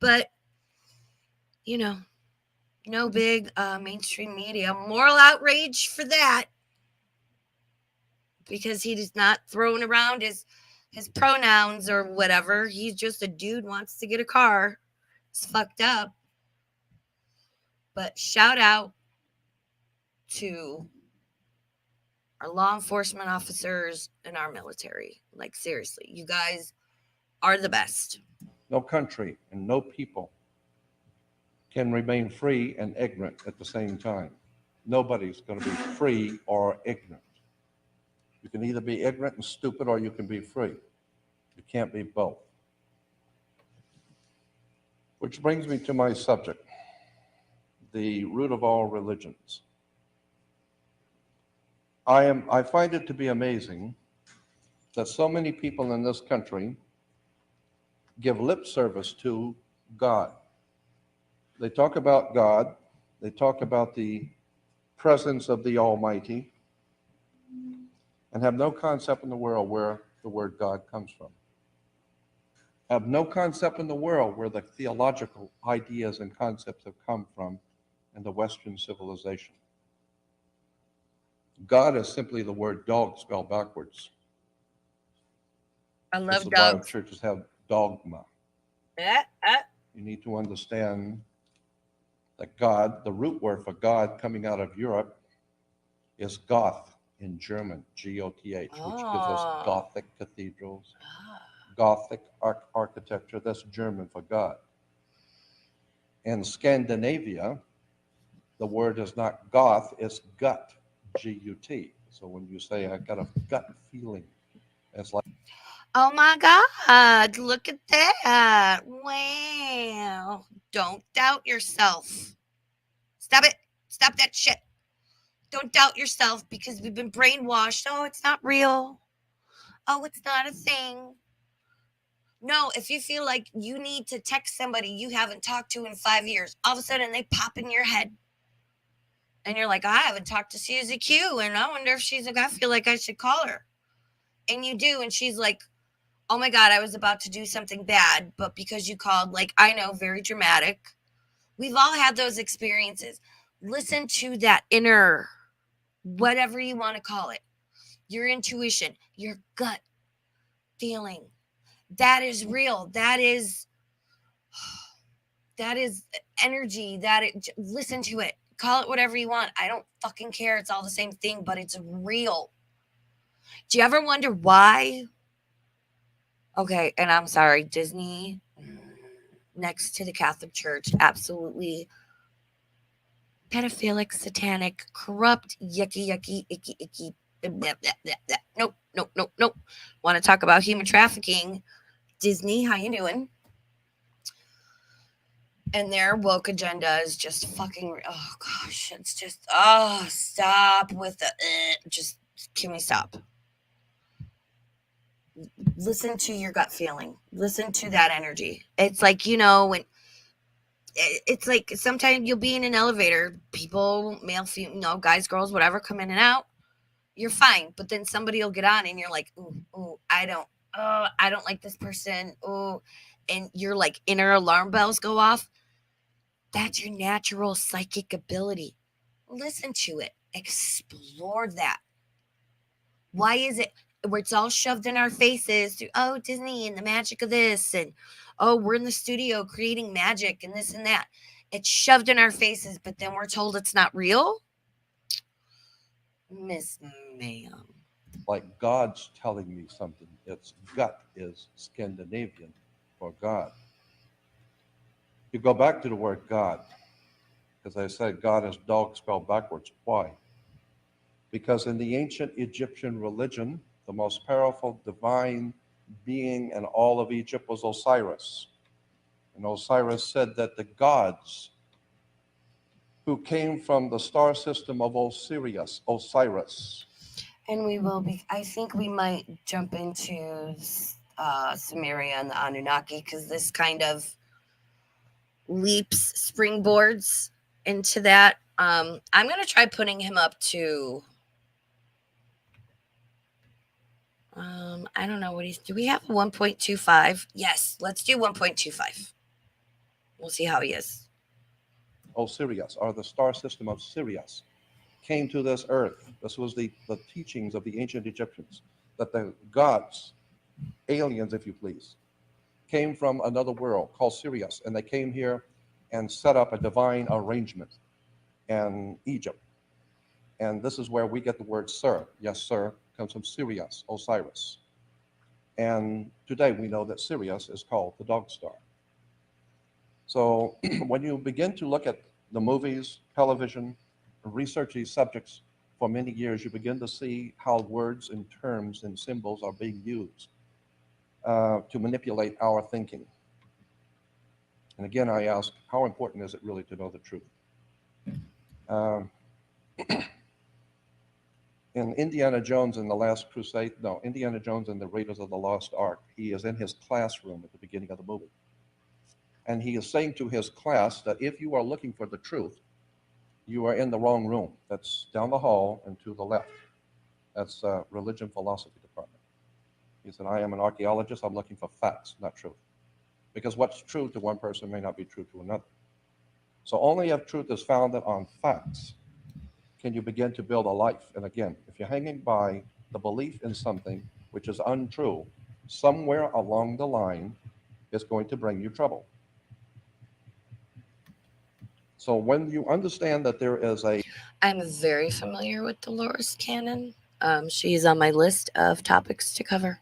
But, No big mainstream media. Moral outrage for that. Because he's not throwing around his pronouns or whatever. He's just a dude wants to get a car. It's fucked up. But shout out to our law enforcement officers and our military. Like, seriously, you guys are the best. No country and no people can remain free and ignorant at the same time. Nobody's going to be free or ignorant. You can either be ignorant and stupid or you can be free. You can't be both. Which brings me to my subject, the root of all religions. I find it to be amazing that so many people in this country give lip service to God. They talk about God, they talk about the presence of the Almighty, and have no concept in the world where the word God comes from. Have no concept in the world where the theological ideas and concepts have come from in the Western civilization. God is simply the word dog spelled backwards. I This love is why our dogs. churches have dogma. Eh, eh. You need to understand that God, the root word for God coming out of Europe, is Goth in German, G-O-T-H, which gives us Oh. Gothic cathedrals, Gothic architecture. That's German for God. In Scandinavia, the word is not Goth, it's gut, G-U-T. So when you say, I got a gut feeling, it's like, Oh my God, look at that. Wow. Don't doubt yourself. Stop it. Stop that shit. Don't doubt yourself because we've been brainwashed. Oh, it's not real. Oh, it's not a thing. No, if you feel like you need to text somebody you haven't talked to in 5 years, all of a sudden they pop in your head. And you're like, I haven't talked to Susie Q, and I wonder if she's like, I feel like I should call her. And you do, and she's like, oh my God, I was about to do something bad, but because you called, like, I know, very dramatic. We've all had those experiences. Listen to that inner, whatever you want to call it, your intuition, your gut feeling. That is real. That is energy. Listen to it. Call it whatever you want. I don't fucking care. It's all the same thing, but it's real. Do you ever wonder why? Okay, and I'm sorry, Disney next to the Catholic Church, absolutely pedophilic, satanic, corrupt, yucky, yucky, icky, icky. Blah, blah, blah, blah. Nope, nope, nope, nope. Want to talk about human trafficking? Disney, how you doing? And their woke agenda is just fucking. Oh gosh, it's just. Oh, stop with the. Just can we stop? Listen to your gut feeling. Listen to that energy. It's like, when it's like sometimes you'll be in an elevator, people, male, female, guys, girls, whatever, come in and out. You're fine, but then somebody will get on, and you're like, ooh, I don't like this person. Ooh, and your like inner alarm bells go off. That's your natural psychic ability. Listen to it. Explore that. Why is it where it's all shoved in our faces through, oh, Disney and the magic of this, and oh, we're in the studio creating magic and this and that. It's shoved in our faces, but then we're told it's not real? Miss Ma'am. like God's telling me something. Its gut is Scandinavian for God. You go back to the word God, because I said God is dog spelled backwards. Why? Because in the ancient Egyptian religion, the most powerful divine being in all of Egypt was Osiris. And Osiris said that the gods who came from the star system of Osiris. And we will be, I think we might jump into Samaria and the Anunnaki because this kind of leaps, springboards into that. I'm going to try putting him up to, I don't know what do we have 1.25? Yes, let's do 1.25. We'll see how he is. Sirius, or the star system of Sirius, came to this earth. This was the teachings of the ancient Egyptians, that the gods, aliens, if you please, came from another world called Sirius, and they came here and set up a divine arrangement in Egypt. And this is where we get the word sir. Yes, sir, comes from Sirius, Osiris. And today we know that Sirius is called the dog star. So when you begin to look at the movies, television, research these subjects for many years, you begin to see how words and terms and symbols are being used to manipulate our thinking. And again, I ask, how important is it really to know the truth? In Indiana Jones and the Last Crusade, no, Indiana Jones and the Raiders of the Lost Ark, he is in his classroom at the beginning of the movie. And he is saying to his class that if you are looking for the truth, you are in the wrong room. That's down the hall and to the left. That's religion philosophy department. He said, I am an archaeologist. I'm looking for facts, not truth. Because what's true to one person may not be true to another. So only if truth is founded on facts can you begin to build a life. And again, if you're hanging by the belief in something which is untrue, somewhere along the line, it's going to bring you trouble. So when you understand that there is I'm very familiar with Dolores Cannon. She's on my list of topics to cover.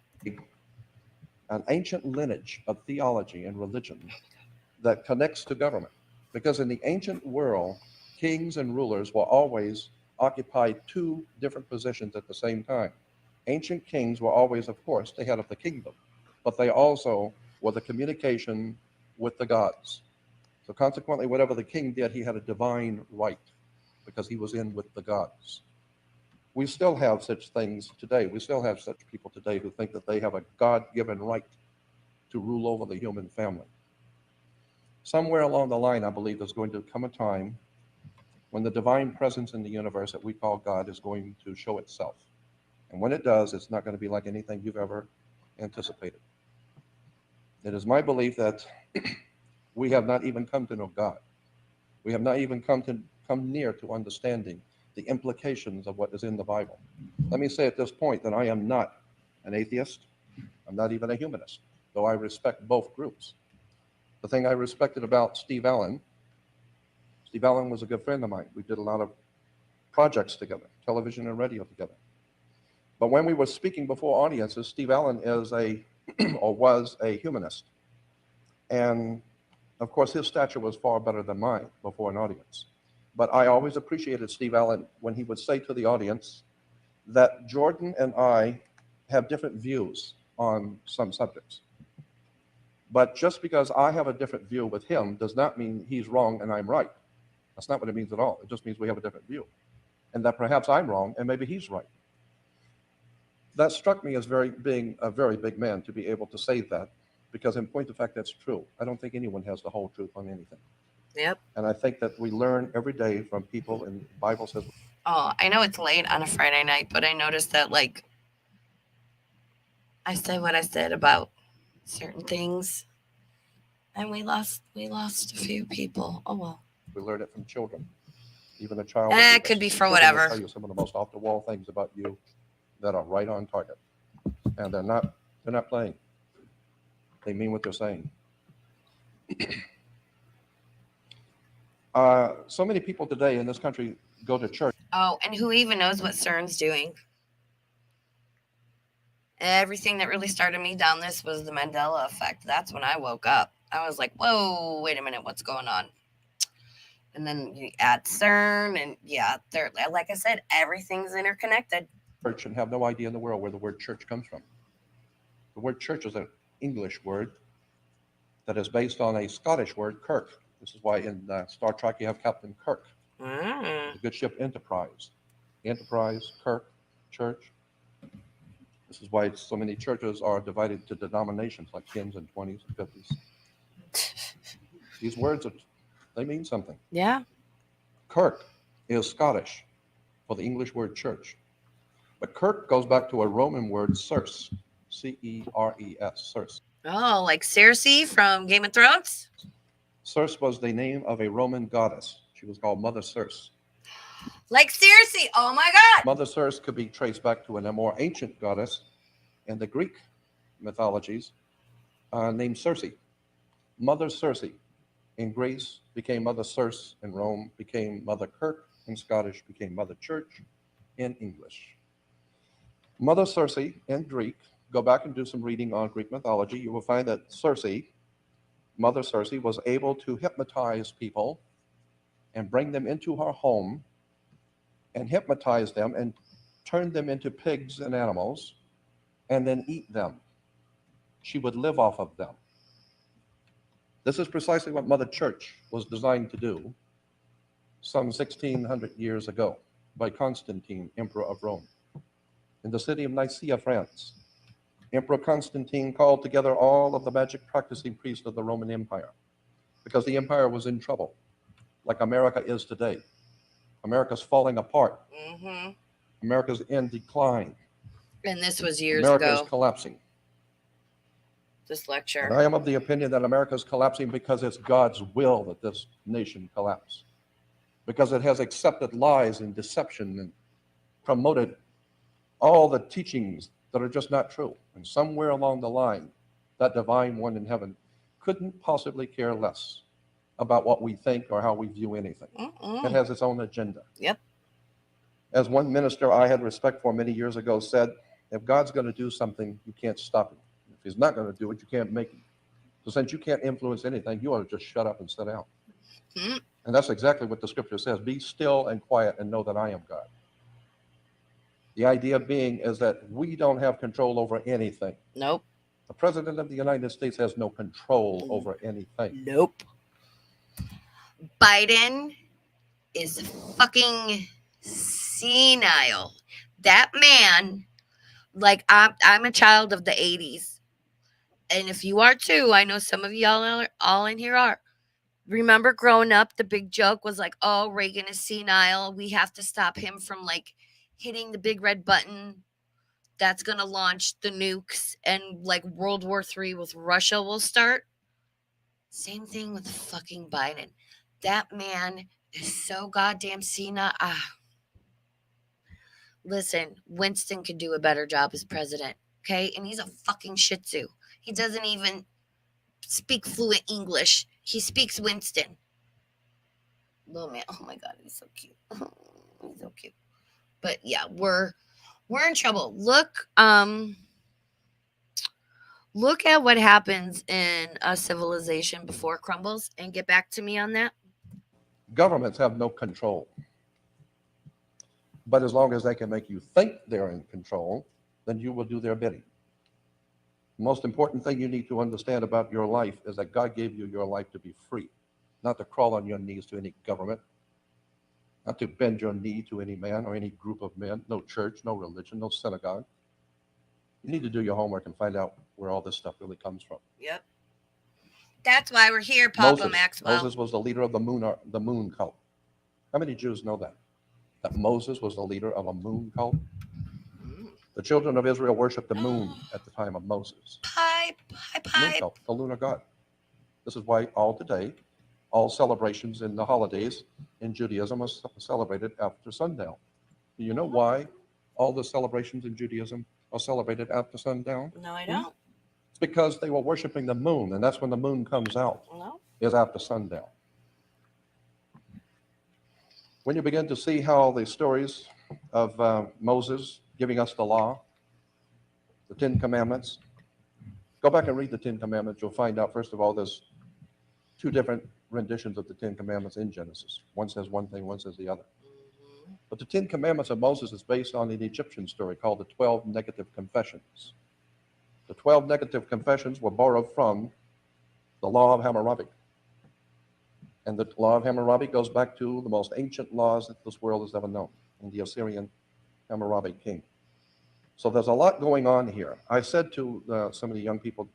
an ancient lineage of theology and religion that connects to government. Because in the ancient world, kings and rulers will always occupy two different positions at the same time. Ancient kings were always, of course, the head of the kingdom, but they also were the communication with the gods. So consequently, whatever the king did, he had a divine right because he was in with the gods. We still have such things today. We still have such people today who think that they have a God-given right to rule over the human family. Somewhere along the line, I believe there's going to come a time when the divine presence in the universe that we call God is going to show itself. And when it does, it's not going to be like anything you've ever anticipated. It is my belief that we have not even come to know God. We have not even come near to understanding the implications of what is in the Bible. Let me say at this point that I am not an atheist. I'm not even a humanist, though I respect both groups. The thing I respected about Steve Allen was a good friend of mine. We did a lot of projects together, television and radio together. But when we were speaking before audiences, Steve Allen is or was a humanist. And of course, his stature was far better than mine before an audience. But I always appreciated Steve Allen when he would say to the audience that Jordan and I have different views on some subjects. But just because I have a different view with him does not mean he's wrong and I'm right. That's not what it means at all. It just means we have a different view. And that perhaps I'm wrong and maybe he's right. That struck me as being a very big man to be able to say that, because in point of fact, that's true. I don't think anyone has the whole truth on anything. Yep. And I think that we learn every day from people, and the Bible says. Oh, I know it's late on a Friday night, but I noticed that, like, I said what I said about certain things, and we lost a few people. Oh well. We learn it from children. Even a child. It could be for children whatever. Will tell you some of the most off-the-wall things about you that are right on target, and they're not playing. They mean what they're saying. So many people today in this country go to church. Oh, and who even knows what CERN's doing? Everything that really started me down this was the Mandela effect. That's when I woke up. I was like, whoa, wait a minute, what's going on? And then you add CERN, and yeah, like I said, everything's interconnected. Church and have no idea in the world where the word church comes from. The word church is an English word that is based on a Scottish word, Kirk. This is why in Star Trek you have Captain Kirk. The good ship Enterprise. Enterprise, Kirk, church. This is why so many churches are divided to denominations like 10s and 20s and 50s. These words, they mean something. Yeah. Kirk is Scottish for the English word church. But Kirk goes back to a Roman word, Circe, C-E-R-E-S, Circe. Oh, like Cersei from Game of Thrones? Circe was the name of a Roman goddess. She was called Mother Circe. Like, seriously, oh my God. Mother Circe could be traced back to a more ancient goddess in the Greek mythologies named Circe. Mother Circe in Greece became Mother Circe in Rome, became Mother Kirk in Scottish, became Mother Church in English. Mother Circe in Greek, go back and do some reading on Greek mythology. You will find that Circe, Mother Circe, was able to hypnotize people and bring them into her home and hypnotize them and turn them into pigs and animals and then eat them. She would live off of them. This is precisely what Mother Church was designed to do some 1600 years ago by Constantine, Emperor of Rome. In the city of Nicaea, France, Emperor Constantine called together all of the magic practicing priests of the Roman Empire because the empire was in trouble, like America is today. America's falling apart. Mm-hmm. America's in decline. And this was years America ago. is collapsing. This lecture. And I am of the opinion that America is collapsing because it's God's will that this nation collapse. Because it has accepted lies and deception and promoted all the teachings that are just not true. And somewhere along the line, that divine one in heaven couldn't possibly care less about what we think or how we view anything. It has its own agenda. Yep. As one minister I had respect for many years ago said, if God's going to do something, you can't stop him. If he's not going to do it, you can't make him. So since you can't influence anything, you ought to just shut up and sit down. Mm-hmm. And that's exactly what the scripture says. Be still and quiet and know that I am God. The idea being is that we don't have control over anything. Nope. The president of the United States has no control over anything. Nope. Biden is fucking senile. That man, like, I'm a child of the 80s. And if you are too, I know some of y'all are, all in here are. Remember growing up, the big joke was like, oh, Reagan is senile. We have to stop him from, like, hitting the big red button that's going to launch the nukes and, like, World War III with Russia will start. Same thing with fucking Biden. That man is so goddamn senile. Listen, Winston could do a better job as president, okay? And he's a fucking shih tzu. He doesn't even speak fluent English. He speaks Winston. Little man, oh my God, he's so cute. He's so cute. But yeah, we're in trouble. Look at what happens in a civilization before it crumbles, and get back to me on that. Governments have no control. But as long as they can make you think they're in control, then you will do their bidding. The most important thing you need to understand about your life is that God gave you your life to be free, not to crawl on your knees to any government, not to bend your knee to any man or any group of men, no church, no religion, no synagogue. You need to do your homework and find out where all this stuff really comes from. Yep. That's why we're here, Papa Maxwell. Moses was the leader of the moon cult. How many Jews know that? That Moses was the leader of a moon cult? The children of Israel worshiped the moon at the time of Moses. Moon cult, the lunar god. This is why all celebrations in the holidays in Judaism are celebrated after sundown. Do you know why all the celebrations in Judaism are celebrated after sundown? No, I don't. It's because they were worshiping the moon, and that's when the moon comes out, is after sundown. When you begin to see how the stories of Moses giving us the law, the 10 Commandments, go back and read the 10 Commandments. You'll find out, first of all, there's 2 different renditions of the 10 Commandments in Genesis. One says one thing, one says the other. But the 10 Commandments of Moses is based on an Egyptian story called the 12 Negative Confessions. The 12 Negative Confessions were borrowed from the Law of Hammurabi. And the Law of Hammurabi goes back to the most ancient laws that this world has ever known, in the Assyrian Hammurabi king. So there's a lot going on here. I said to some of the young people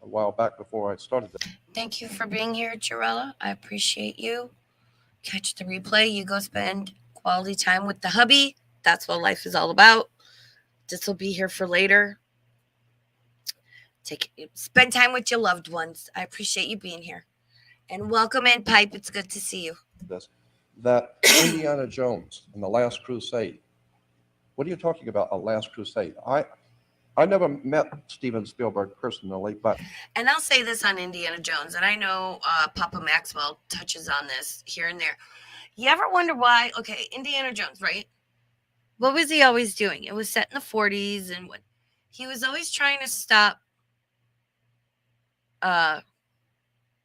a while back before I started this. Thank you for being here, Jarella. I appreciate you. Catch the replay. You go spend quality time with the hubby. That's what life is all about. This will be here for later. Spend time with your loved ones. I appreciate you being here. And welcome in, Pipe. It's good to see you. this, that Indiana Jones and the Last Crusade. What are you talking about, a Last Crusade? I never met Steven Spielberg personally, but And I'll say this on Indiana Jones, and I know Papa Maxwell touches on this here and there. You ever wonder why? Okay, Indiana Jones, right? What was he always doing? It was set in the 40s, and what he was always trying to stop uh,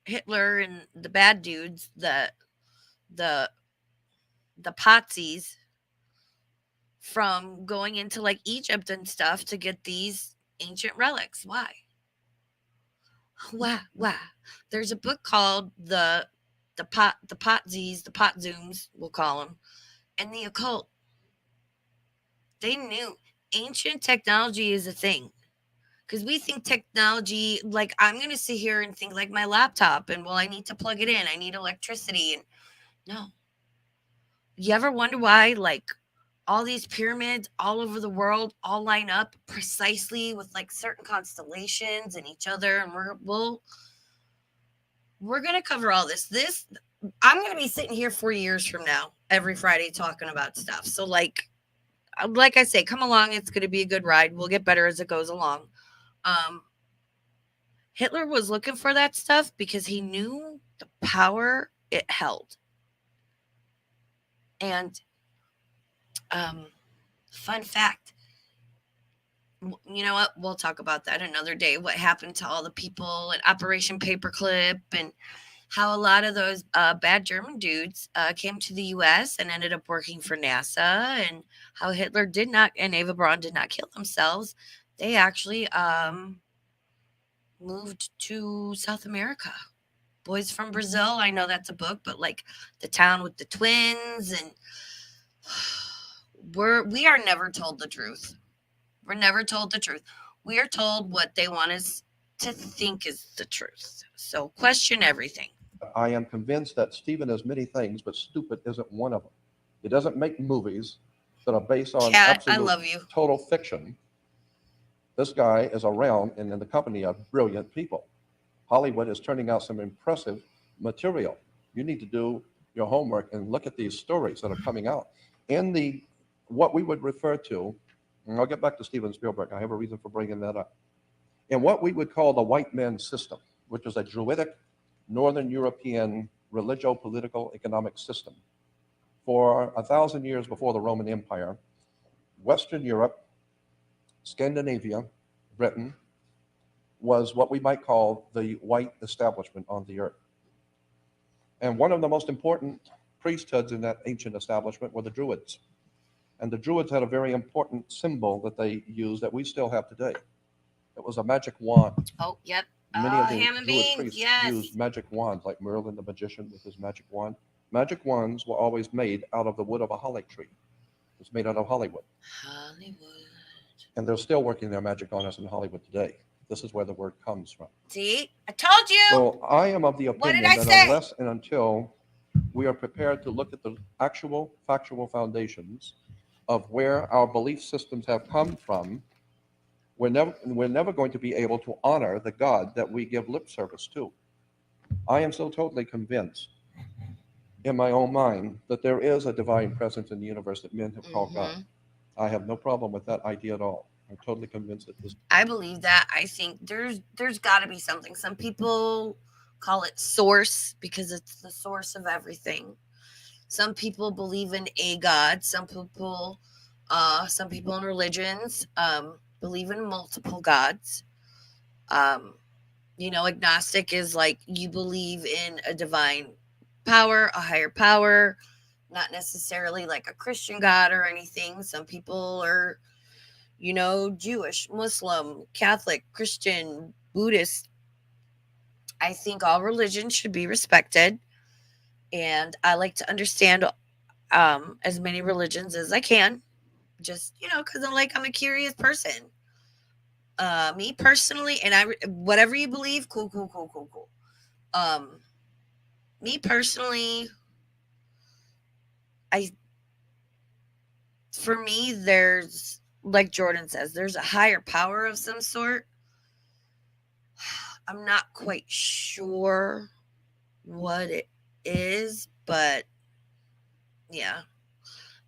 Hitler and the bad dudes, the the Patsies, from going into like Egypt and stuff to get these ancient relics. Why? Why? There's a book called the Potzies, the Pot Zooms, we'll call them, and the occult. They knew ancient technology is a thing. Because we think technology, like I'm going to sit here and think like my laptop, and well, I need to plug it in. I need electricity. And no. You ever wonder why, like, all these pyramids all over the world all line up precisely with like certain constellations and each other? And we're going to cover all this. I'm going to be sitting here 4 years from now, every Friday talking about stuff. So, like I say, come along. It's going to be a good ride. We'll get better as it goes along. Hitler was looking for that stuff because he knew the power it held. And fun fact, you know what? We'll talk about that another day. What happened to all the people at Operation Paperclip, and how a lot of those bad German dudes came to the U.S. and ended up working for NASA, and how Hitler did not, and Eva Braun did not kill themselves. They actually moved to South America. Boys from Brazil. I know that's a book, but like The Town with the Twins, and we are never told the truth. We're never told the truth. We are told what they want us to think is the truth. So question everything. I am convinced that Steven is many things, but stupid isn't one of them. He doesn't make movies that are based on Cat, I absolute love you. total fiction. This guy is around and in the company of brilliant people. Hollywood is turning out some impressive material. You need to do your homework and look at these stories that are coming out. In the what we would refer to, and I'll get back to Steven Spielberg, I have a reason for bringing that up. In what we would call the white man system, which is a Druidic, Northern European religio-political economic system. For 1,000 years before the Roman Empire, Western Europe, Scandinavia, Britain, was what we might call the white establishment on the earth. And one of the most important priesthoods in that ancient establishment were the Druids. And the Druids had a very important symbol that they used that we still have today. It was a magic wand. Oh, yep. Many of the Ham and Druid beans, priests yes. used magic wands, like Merlin the magician with his magic wand. Magic wands were always made out of the wood of a holly tree. It's made out of Hollywood. Hollywood. And they're still working their magic on us in Hollywood today. This is where the word comes from. See, I told you. So I am of the What did opinion I that say? unless and until we are prepared to look at the actual factual foundations of where our belief systems have come from, we're never going to be able to honor the God that we give lip service to. I am so totally convinced in my own mind that there is a divine presence in the universe that men have called God. I have no problem with that idea at all. I'm totally convinced that this. I believe that. I think there's got to be something. Some people call it source because it's the source of everything. Some people believe in a God. Some people in religions believe in multiple gods. Agnostic is like you believe in a divine power, a higher power, not necessarily like a Christian God or anything. Some people are, Jewish, Muslim, Catholic, Christian, Buddhist. I think all religions should be respected. And I like to understand as many religions as I can. Just, because I'm a curious person. Me personally, and whatever you believe, cool. Me personally, for me, there's, like Jordan says, there's a higher power of some sort. I'm not quite sure what it is, but yeah.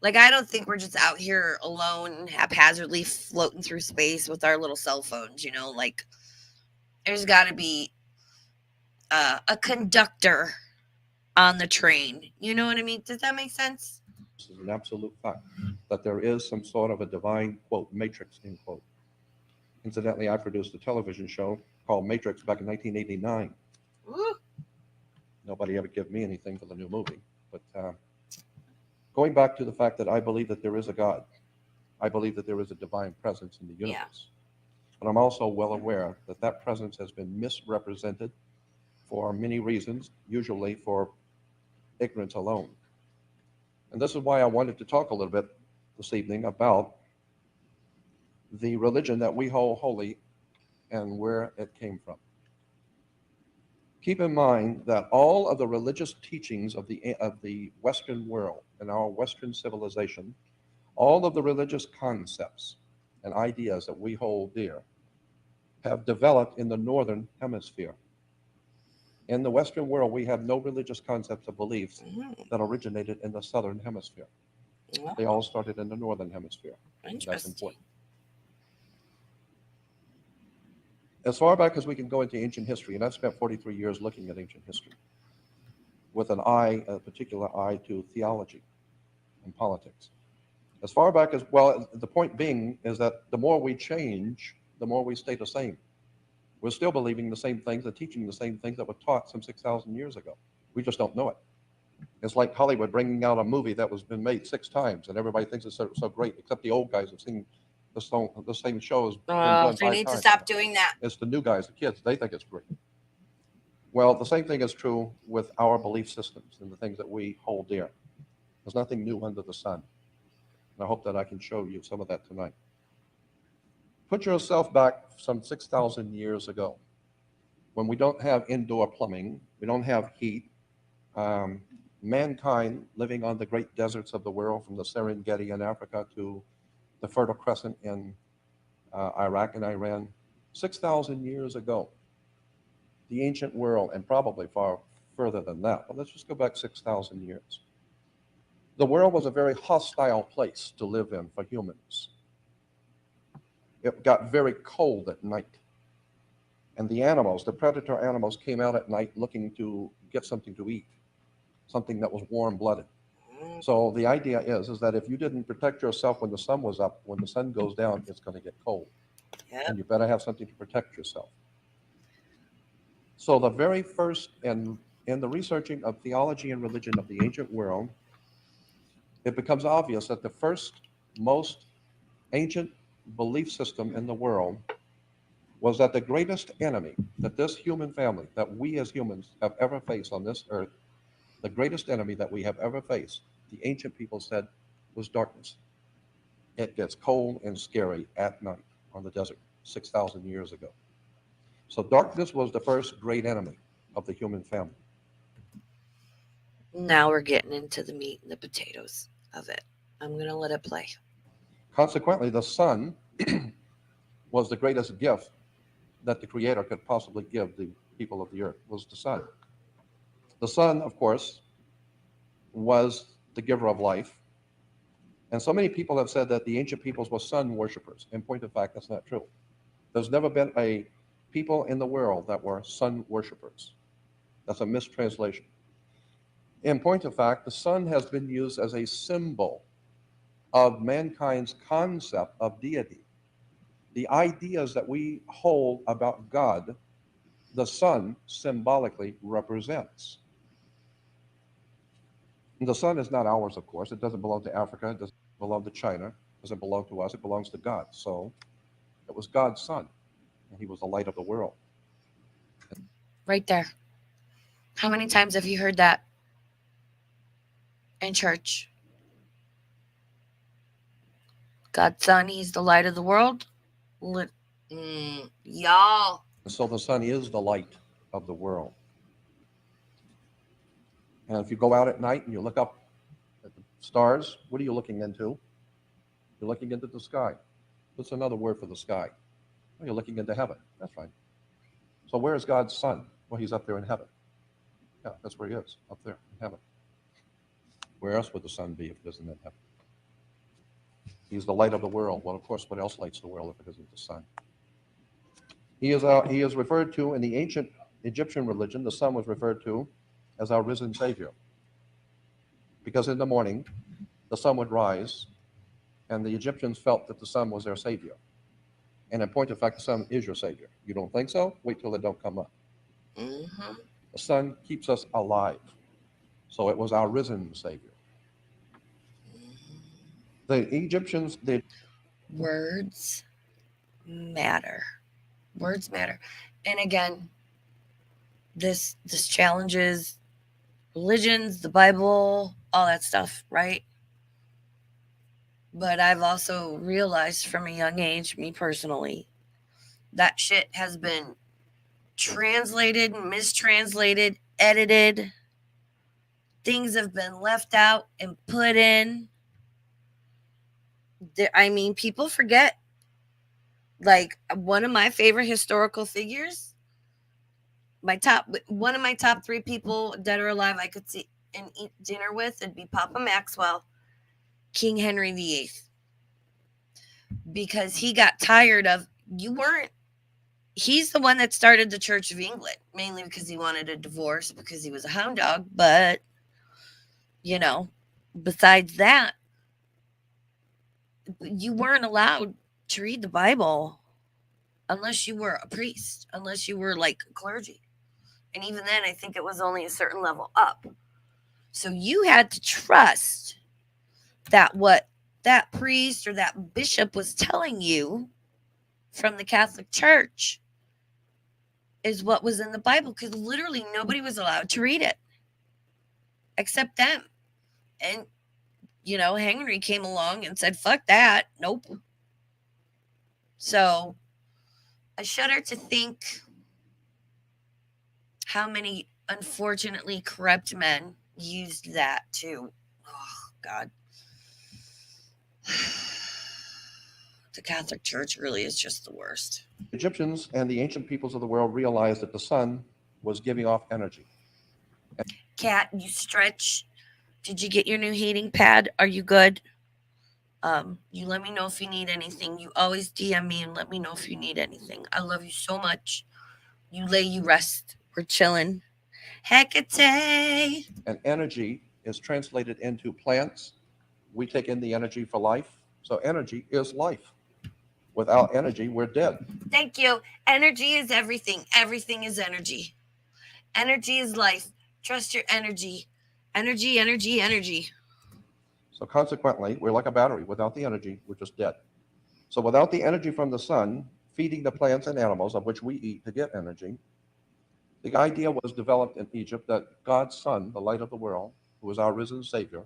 Like, I don't think we're just out here alone, haphazardly floating through space with our little cell phones, you know? Like, there's got to be a conductor on the train. You know what I mean? Does that make sense? This is an absolute fact that there is some sort of a divine, quote, matrix, end quote. Incidentally, I produced a television show called Matrix back in 1989. Woo. Nobody ever gave me anything for the new movie. But going back to the fact that I believe that there is a God, I believe that there is a divine presence in the universe. Yeah. But I'm also well aware that that presence has been misrepresented for many reasons, usually for ignorance alone. And this is why I wanted to talk a little bit this evening about the religion that we hold holy and where it came from. Keep in mind that all of the religious teachings of the Western world and our Western civilization, all of the religious concepts and ideas that we hold dear, have developed in the Northern Hemisphere. In the Western world, we have no religious concepts or beliefs that originated in the Southern Hemisphere. They all started in the Northern Hemisphere. That's important. As far back as we can go into ancient history, and I've spent 43 years looking at ancient history with an eye, a particular eye to theology and politics. As far back as, well, the point being is that the more we change, the more we stay the same. We're still believing the same things and teaching the same things that were taught some 6,000 years ago. We just don't know it. It's like Hollywood bringing out a movie that was been made 6 times, and everybody thinks it's so great, except the old guys have seen the same show has been done 5 times. They need to stop doing that. It's the new guys, the kids, they think it's great. Well, the same thing is true with our belief systems and the things that we hold dear. There's nothing new under the sun. And I hope that I can show you some of that tonight. Put yourself back some 6,000 years ago, when we don't have indoor plumbing, we don't have heat, mankind living on the great deserts of the world, from the Serengeti in Africa to the Fertile Crescent in Iraq and Iran, 6,000 years ago, the ancient world, and probably far further than that, but let's just go back 6,000 years. The world was a very hostile place to live in for humans. It got very cold at night. And the animals, the predator animals, came out at night looking to get something to eat, something that was warm-blooded. So the idea is that if you didn't protect yourself when the sun was up, when the sun goes down, it's going to get cold. Yep. And you better have something to protect yourself. So the very first, in the researching of theology and religion of the ancient world, it becomes obvious that the first most ancient belief system in the world was that the greatest enemy that this human family, that we as humans have ever faced on this earth, the greatest enemy that we have ever faced, the ancient people said, was darkness. It gets cold and scary at night on the desert 6,000 years ago. So darkness was the first great enemy of the human family. Now we're getting into the meat and the potatoes of it. I'm going to let it play. Consequently, the sun was the greatest gift that the Creator could possibly give the people of the earth, was the sun. The sun, of course, was the giver of life. And so many people have said that the ancient peoples were sun worshippers. In point of fact, that's not true. There's never been a people in the world that were sun worshippers. That's a mistranslation. In point of fact, the sun has been used as a symbol of mankind's concept of deity. The ideas that we hold about God, the sun symbolically represents. And the sun is not ours, of course. It doesn't belong to Africa. It doesn't belong to China. It doesn't belong to us. It belongs to God. So it was God's sun, and he was the light of the world. Right there. How many times have you heard that in church? God's son, he's the light of the world. Y'all. So the sun is the light of the world. And if you go out at night and you look up at the stars, what are you looking into? You're looking into the sky. What's another word for the sky? Well, you're looking into heaven. That's fine. So where is God's sun? Well, he's up there in heaven. Yeah, that's where he is, up there in heaven. Where else would the sun be if it isn't in heaven? He's the light of the world. Well, of course, what else lights the world if it isn't the sun? He is referred to in the ancient Egyptian religion. The sun was referred to as our risen Savior, because in the morning the sun would rise, and the Egyptians felt that the sun was their Savior. And in point of fact, the sun is your Savior. You don't think so? Wait till it don't come up. Mm-hmm. The sun keeps us alive, so it was our risen Savior. The Egyptians, Words matter. Words matter. And again, this challenges religions, the Bible, all that stuff, right? But I've also realized from a young age, me personally, that shit has been translated, mistranslated, edited. Things have been left out and put in. I mean, people forget. Like, one of my favorite historical figures, one of my top 3 people, dead or alive, I could see and eat dinner with, would be Papa Maxwell, King Henry VIII, because he got tired of, he's the one that started the Church of England, mainly because he wanted a divorce because he was a hound dog. But, besides that, you weren't allowed to read the Bible unless you were a priest, unless you were like clergy. And even then, I think it was only a certain level up. So you had to trust that what that priest or that bishop was telling you from the Catholic Church is what was in the Bible, because literally nobody was allowed to read it except them. And, Henry came along and said, fuck that. Nope. So I shudder to think how many unfortunately corrupt men used that to, oh God. The Catholic Church really is just the worst. Egyptians and the ancient peoples of the world realized that the sun was giving off energy. Kat, you stretch. Did you get your new heating pad? Are you good? You let me know if you need anything. You always DM me and let me know if you need anything. I love you so much. You lay, you rest. We're chilling. Hecate. And energy is translated into plants. We take in the energy for life. So energy is life. Without energy, we're dead. Thank you. Energy is everything. Everything is energy. Energy is life. Trust your energy. Energy, energy, energy. So consequently, we're like a battery. Without the energy, we're just dead. So without the energy from the sun, feeding the plants and animals of which we eat to get energy, the idea was developed in Egypt that God's Son, the light of the world, who is our risen Savior,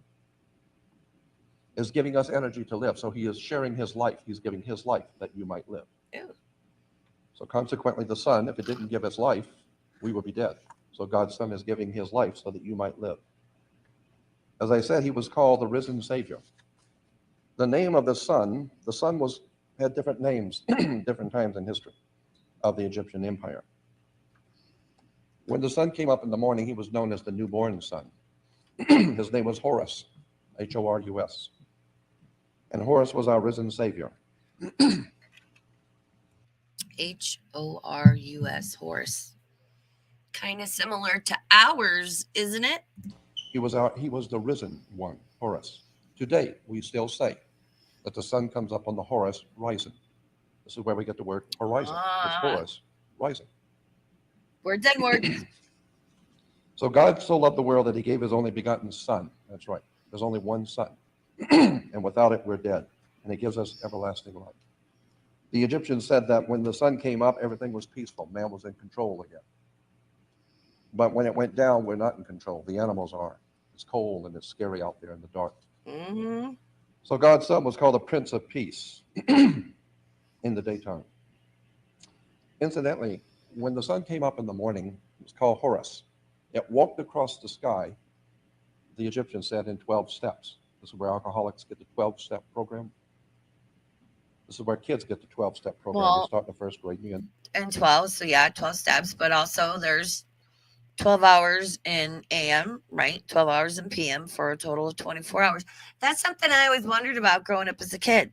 is giving us energy to live. So he is sharing his life. He's giving his life that you might live. Ew. So consequently, the sun, if it didn't give its life, we would be dead. So God's Son is giving his life so that you might live. As I said, he was called the risen Savior. The name of the sun had different names, different times in history of the Egyptian Empire. When the sun came up in the morning, he was known as the newborn sun. His name was Horus, Horus. And Horus was our risen Savior. Horus, horse. Kind of similar to ours, isn't it? He was the risen one, Horus. Today, we still say that the sun comes up on the Horus rising. This is where we get the word horizon. It's Horus rising. Words and words. So God so loved the world that he gave his only begotten Son. That's right. There's only one Son. And without it, we're dead. And he gives us everlasting life. The Egyptians said that when the sun came up, everything was peaceful. Man was in control again. But when it went down, we're not in control. The animals are. It's cold and it's scary out there in the dark. Mm-hmm. So God's Son was called the Prince of Peace in the daytime. Incidentally, when the sun came up in the morning, it was called Horus. It walked across the sky, the Egyptians said, in 12 steps. This is where alcoholics get the 12-step program. This is where kids get the 12-step program. They start in the first grade. And 12, so yeah, 12 steps. But also there's 12 hours in AM, right? 12 hours in PM for a total of 24 hours. That's something I always wondered about growing up as a kid.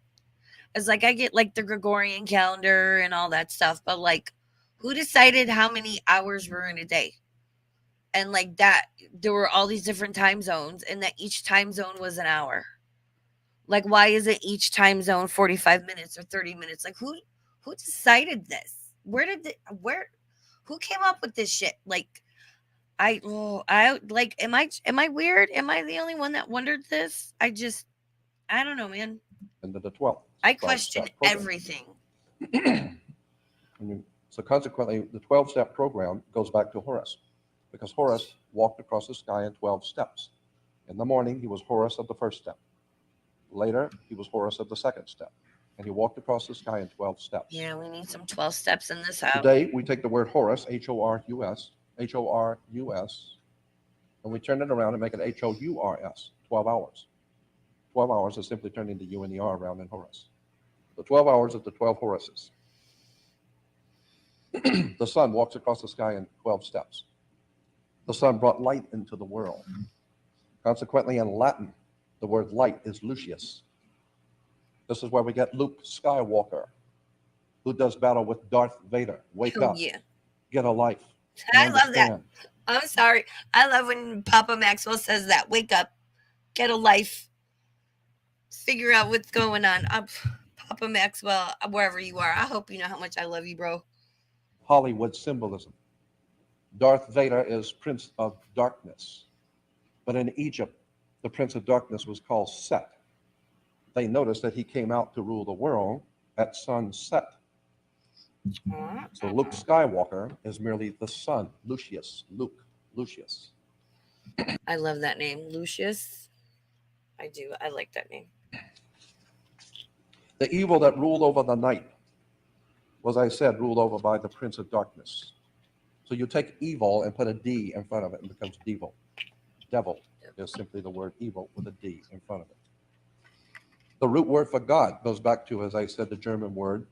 It's like I get like the Gregorian calendar and all that stuff, but like who decided how many hours were in a day? And like that, there were all these different time zones, and that each time zone was an hour. Like, why isn't each time zone 45 minutes or 30 minutes? Like, who decided this? Where who came up with this shit? Like, I like, am I weird? Am I the only one that wondered this? I don't know, man. Into the 12th. I question everything. So consequently, the 12-step program goes back to Horus, because Horus walked across the sky in 12 steps. In the morning, he was Horus of the first step. Later, he was Horus of the second step. And he walked across the sky in 12 steps. Yeah, we need some 12 steps in this house. Today, we take the word Horus, H-O-R-U-S, and we turn it around and make it H-O-U-R-S, 12 hours. 12 hours is simply turning the U and the R around in Horus. The 12 hours of the 12 Horuses. The sun walks across the sky in 12 steps. The sun brought light into the world. Consequently, in Latin, the word light is Lucius. This is where we get Luke Skywalker, who does battle with Darth Vader. Wake up. Yeah. Get a life. I love that. I'm sorry. I love when Papa Maxwell says that. Wake up. Get a life. Figure out what's going on. Papa Maxwell, wherever you are, I hope you know how much I love you, bro. Hollywood symbolism. Darth Vader is Prince of Darkness. But in Egypt, the Prince of Darkness was called Set. They noticed that he came out to rule the world at sunset. So Luke Skywalker is merely the sun, Lucius, Lucius. I love that name, Lucius. I do. I like that name. The evil that ruled over the night was, I said, ruled over by the Prince of Darkness. So you take evil and put a D in front of it and it becomes devil. Devil is simply the word evil with a D in front of it. The root word for God goes back to, as I said, the German word,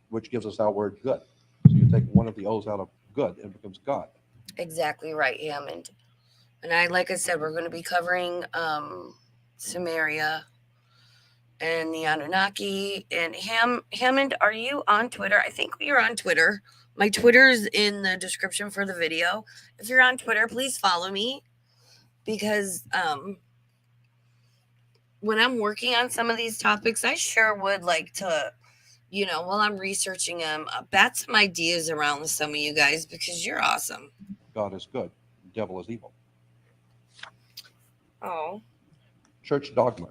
which gives us our word good. So you take one of the O's out of good and it becomes God. Exactly right, Hammond. And like I said, we're going to be covering Samaria and the Anunnaki. And Hammond, are you on Twitter? I think you're on Twitter. My Twitter is in the description for the video. If you're on Twitter, please follow me, because when I'm working on some of these topics, I sure would like to, while I'm researching them, bat some ideas around with some of you guys, because you're awesome. God is good. The devil is evil. Oh. Church dogma.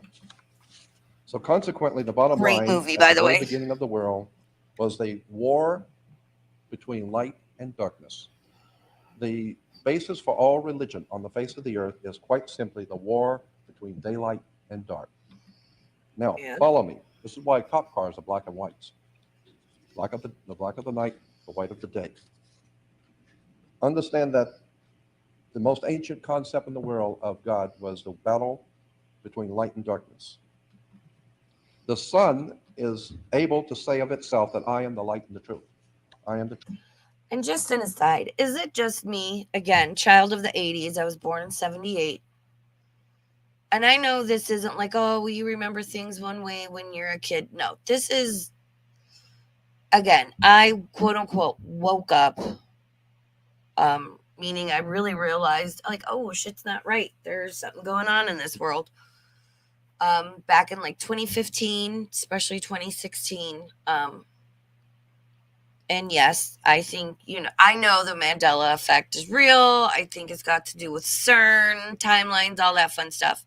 So consequently, the bottom Great line movie, at by the the very way. beginning of the world was the war between light and darkness. The basis for all religion on the face of the earth is quite simply the war between daylight and dark. Now, follow me. This is why cop cars are black and whites. The black of the night, the white of the day. Understand that the most ancient concept in the world of God was the battle between light and darkness. The sun is able to say of itself that I am the light and the truth. I am the truth. And just an aside, is it just me, again, child of the 80s, I was born in 78, and I know this isn't like, oh, well, you remember things one way when you're a kid. No, this is, again, I quote unquote woke up, meaning I really realized, like, oh, shit's not right. There's something going on in this world. Back in like 2015, especially 2016. And yes, I think, I know the Mandela effect is real. I think it's got to do with CERN, timelines, all that fun stuff.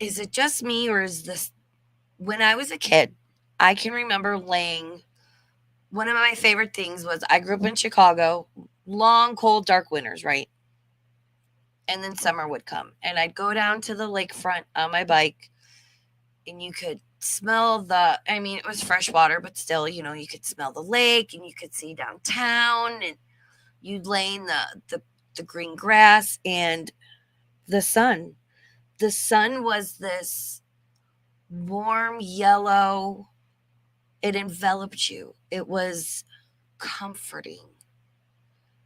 Is it just me, or is this, when I was a kid, I can remember one of my favorite things was, I grew up in Chicago, long, cold, dark winters, right? And then summer would come, and I'd go down to the lakefront on my bike, and you could smell it was fresh water, but still, you could smell the lake, and you could see downtown, and you'd lay in the green grass, and the sun was this warm yellow. It enveloped you. It was comforting.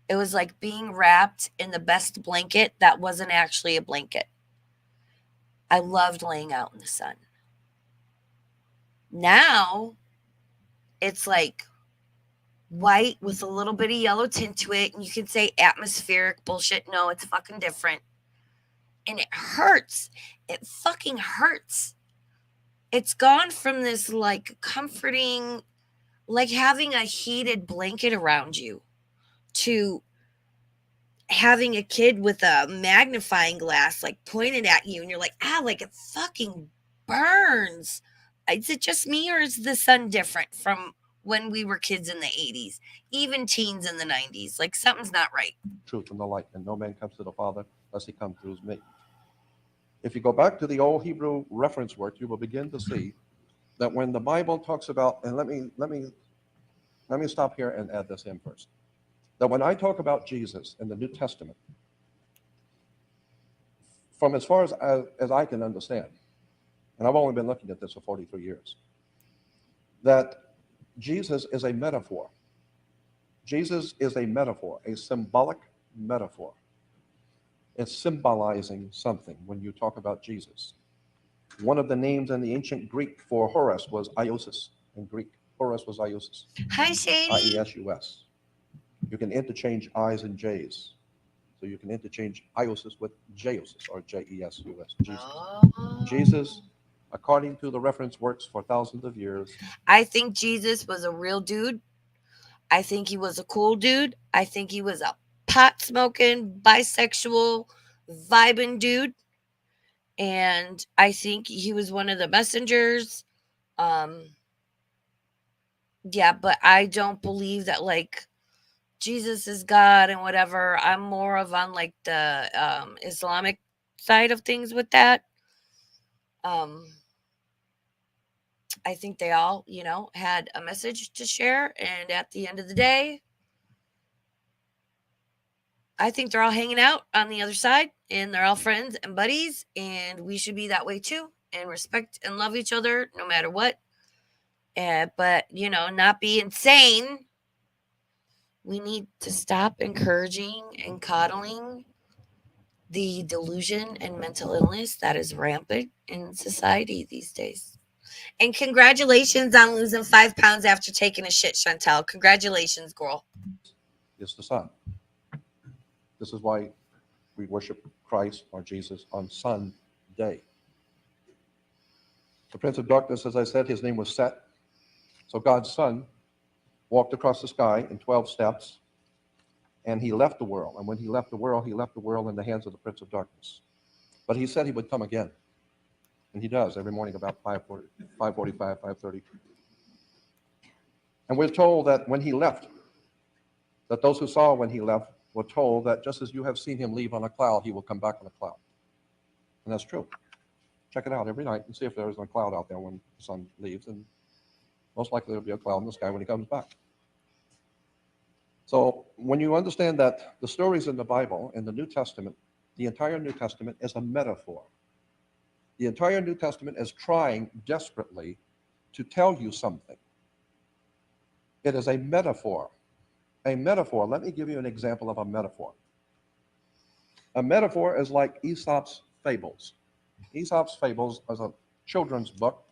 It was like being wrapped in the best blanket that wasn't actually a blanket. I loved laying out in the sun. Now it's like white with a little bit of yellow tint to it. And you can say atmospheric bullshit. No, it's fucking different. And it hurts. It fucking hurts. It's gone from this like comforting, like having a heated blanket around you, to having a kid with a magnifying glass like pointed at you and you're like, like it fucking burns. Is it just me, or is the sun different from when we were kids in the 80s, even teens in the 90s? Like something's not right. Truth and the light, and no man comes to the Father unless he comes through me. If you go back to the old Hebrew reference work, you will begin to see that when the Bible talks about, and let me stop here and add this in first. That when I talk about Jesus in the New Testament, from as far as I can understand, and I've only been looking at this for 43 years, that Jesus is a metaphor. Jesus is a metaphor, a symbolic metaphor. It's symbolizing something when you talk about Jesus. One of the names in the ancient Greek for Horus was Iosis in Greek. Horus was Iosis. Hi, Shady. I-E-S-U-S. You can interchange I's and J's. So you can interchange Iosis with Jeosis or J-E-S-U-S. Jesus. Jesus, according to the reference works for thousands of years. I think Jesus was a real dude. I think he was a cool dude. I think he was a pot smoking, bisexual, vibing dude. And I think he was one of the messengers. Yeah, but I don't believe that like Jesus is God and whatever. I'm more of on like the Islamic side of things with that. I think they all, had a message to share. And at the end of the day, I think they're all hanging out on the other side and they're all friends and buddies. And we should be that way too, and respect and love each other no matter what. But, not be insane. We need to stop encouraging and coddling the delusion and mental illness that is rampant in society these days. And congratulations on losing 5 pounds after taking a shit, Chantel. Congratulations, girl. Is the sun. This is why we worship Christ or Jesus on Sunday. The Prince of Darkness, as I said, his name was Set. So God's Son walked across the sky in 12 steps, and he left the world. And when he left the world in the hands of the Prince of Darkness. But he said he would come again. And he does every morning about 5:40, 5:45, 5:30. And we're told that when he left, that those who saw when he left were told that just as you have seen him leave on a cloud, he will come back on a cloud. And that's true. Check it out every night and see if there isn't a cloud out there when the sun leaves. And most likely there'll be a cloud in the sky when he comes back. So when you understand that the stories in the Bible, in the New Testament, the entire New Testament is a metaphor. The entire New Testament is trying desperately to tell you something. It is a metaphor. A metaphor, let me give you an example of a metaphor. A metaphor is like Aesop's Fables. Aesop's Fables is a children's book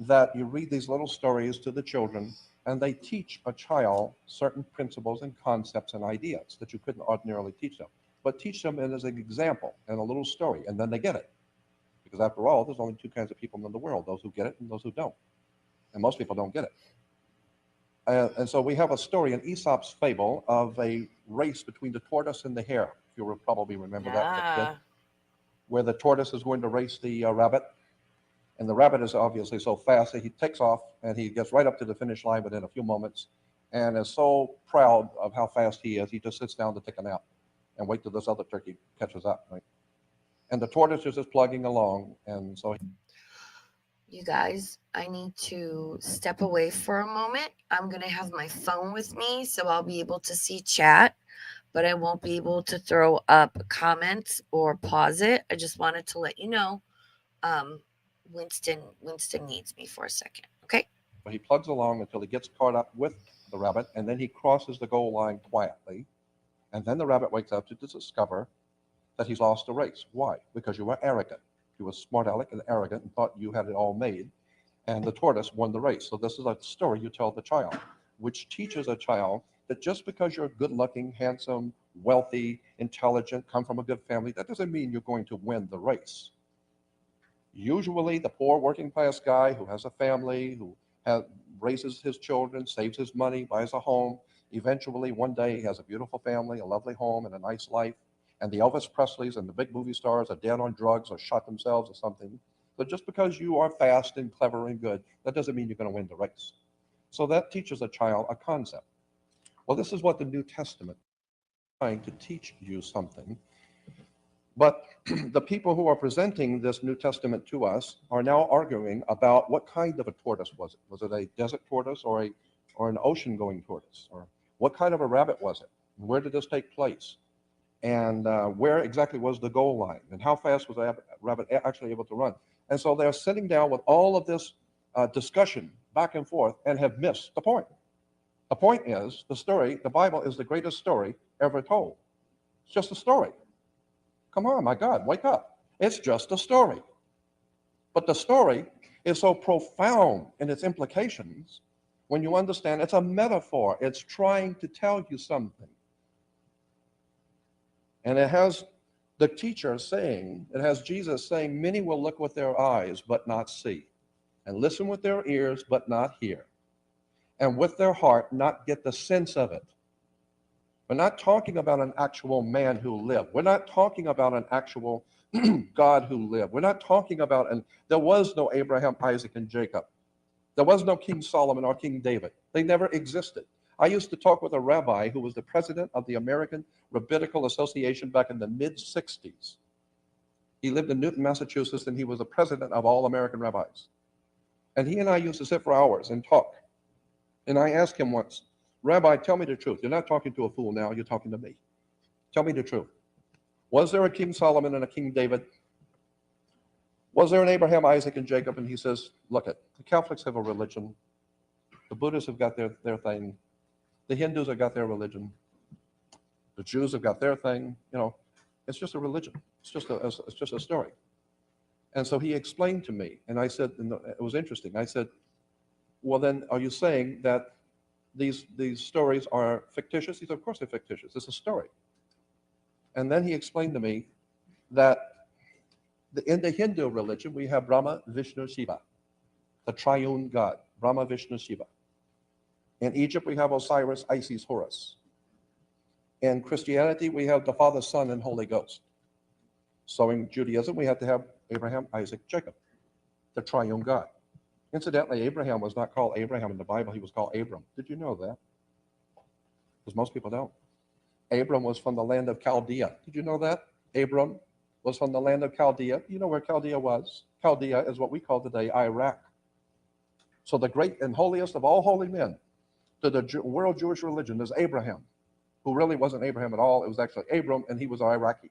that you read these little stories to the children, and they teach a child certain principles and concepts and ideas that you couldn't ordinarily teach them, but teach them as an example and a little story, and then they get it. Because after all, there's only two kinds of people in the world, those who get it and those who don't. And most people don't get it. And so we have a story in Aesop's Fable of a race between the tortoise and the hare. You'll probably remember that, kid, where the tortoise is going to race the rabbit. And the rabbit is obviously so fast that he takes off and he gets right up to the finish line within a few moments and is so proud of how fast he is, he just sits down to take a nap and wait till this other turkey catches up, right? And the tortoise is just plugging along. And so you guys, I need to step away for a moment. I'm going to have my phone with me, so I'll be able to see chat, but I won't be able to throw up comments or pause it. I just wanted to let you know Winston needs me for a second. Okay? But he plugs along until he gets caught up with the rabbit, and then he crosses the goal line quietly. And then the rabbit wakes up to discover that he's lost the race. Why? Because you were arrogant. You were smart aleck and arrogant and thought you had it all made. And the tortoise won the race. So this is a story you tell the child, which teaches a child that just because you're good-looking, handsome, wealthy, intelligent, come from a good family, that doesn't mean you're going to win the race. Usually the poor working class guy who has a family, who raises his children, saves his money, buys a home, eventually one day he has a beautiful family, a lovely home, and a nice life. And the Elvis Presleys and the big movie stars are dead on drugs or shot themselves or something. But just because you are fast and clever and good, that doesn't mean you're going to win the race. So that teaches a child a concept. Well, this is what the New Testament is trying to teach you something. But the people who are presenting this New Testament to us are now arguing about what kind of a tortoise was it. Was it a desert tortoise or an ocean-going tortoise? Or what kind of a rabbit was it? And where did this take place? And where exactly was the goal line? And how fast was the rabbit actually able to run? And so they're sitting down with all of this discussion back and forth and have missed the point. The point is, the story, the Bible is the greatest story ever told. It's just a story. Come on, my God, wake up. It's just a story. But the story is so profound in its implications when you understand it's a metaphor. It's trying to tell you something. And it has the teacher saying, it has Jesus saying, many will look with their eyes but not see, and listen with their ears but not hear, and with their heart not get the sense of it. We're not talking about an actual man who lived. We're not talking about an actual God who lived. We're not talking about, and there was no Abraham, Isaac, and Jacob. There was no King Solomon or King David. They never existed. I used to talk with a rabbi who was the president of the American Rabbinical Association back in the mid-60s. He lived in Newton, Massachusetts, and he was the president of all American rabbis. And he and I used to sit for hours and talk. And I asked him once, Rabbi, tell me the truth. You're not talking to a fool now, you're talking to me. Tell me the truth. Was there a King Solomon and a King David? Was there an Abraham, Isaac, and Jacob? And he says, look, the Catholics have a religion. The Buddhists have got their thing. The Hindus have got their religion. The Jews have got their thing. You know, it's just a religion. It's just a story. And so he explained to me, and I said, and it was interesting. I said, well, then are you saying that these stories are fictitious? He said, of course they're fictitious. It's a story. And then he explained to me that in the Hindu religion, we have Brahma, Vishnu, Shiva, the triune God, Brahma, Vishnu, Shiva. In Egypt, we have Osiris, Isis, Horus. In Christianity, we have the Father, Son, and Holy Ghost. So in Judaism, we have to have Abraham, Isaac, Jacob, the triune God. Incidentally, Abraham was not called Abraham in the Bible. He was called Abram. Did you know that? Because most people don't. Abram was from the land of Chaldea. Did you know that? Abram was from the land of Chaldea. You know where Chaldea was? Chaldea is what we call today Iraq. So the great and holiest of all holy men to the world Jewish religion is Abraham, who really wasn't Abraham at all. It was actually Abram, and he was Iraqi.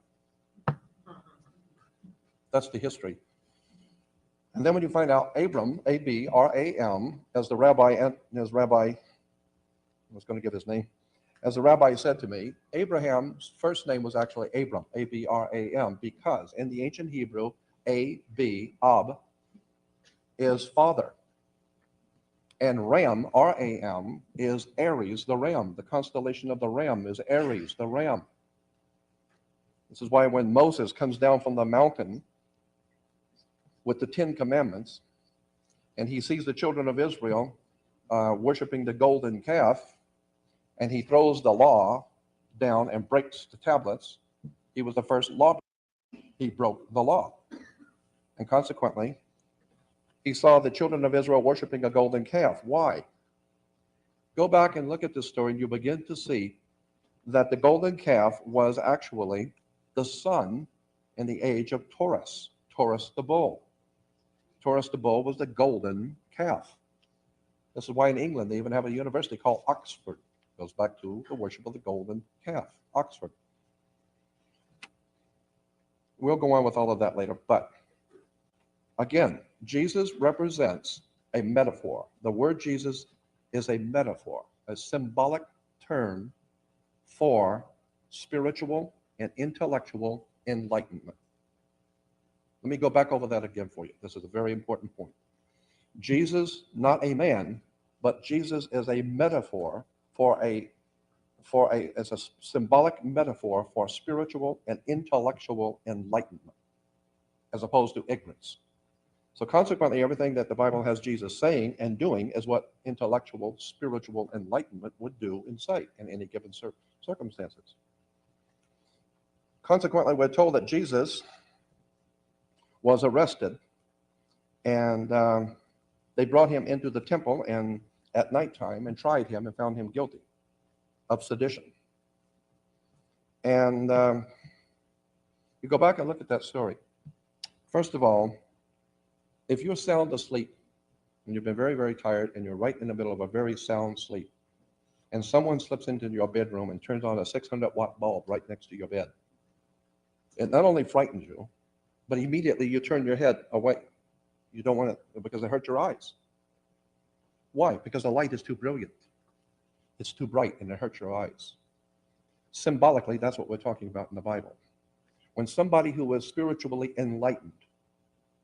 That's the history. And then when you find out Abram, A-B-R-A-M, as the rabbi, I was going to give his name, as the rabbi said to me, Abraham's first name was actually Abram, A-B-R-A-M, because in the ancient Hebrew, A-B, Ab, is father. And Ram, R-A-M, is Aries, the ram. The constellation of the ram is Aries, the ram. This is why when Moses comes down from the mountain with the 10 Commandments, and he sees the children of Israel worshiping the golden calf, and he throws the law down and breaks the tablets, he was the first law. He broke the law. And consequently, he saw the children of Israel worshiping a golden calf. Why? Go back and look at this story, and you begin to see that the golden calf was actually the sun in the age of Taurus, Taurus the bull. Taurus the bull was the golden calf. This is why in England they even have a university called Oxford. It goes back to the worship of the golden calf, Oxford. We'll go on with all of that later, but again, Jesus represents a metaphor. The word Jesus is a metaphor, a symbolic term for spiritual and intellectual enlightenment. Let me go back over that again for you. This is a very important point. Jesus, not a man, but Jesus is a metaphor as a symbolic metaphor for spiritual and intellectual enlightenment, as opposed to ignorance. So consequently, everything that the Bible has Jesus saying and doing is what intellectual, spiritual enlightenment would do in sight in any given circumstances. Consequently, we're told that Jesus was arrested, and they brought him into the temple and at nighttime and tried him and found him guilty of sedition. And you go back and look at that story. First of all, if you're sound asleep and you've been very, very tired and you're right in the middle of a very sound sleep, and someone slips into your bedroom and turns on a 600-watt bulb right next to your bed, it not only frightens you, but immediately you turn your head away. You don't want it because it hurts your eyes. Why? Because the light is too brilliant. It's too bright and it hurts your eyes. Symbolically, that's what we're talking about in the Bible. When somebody who is spiritually enlightened,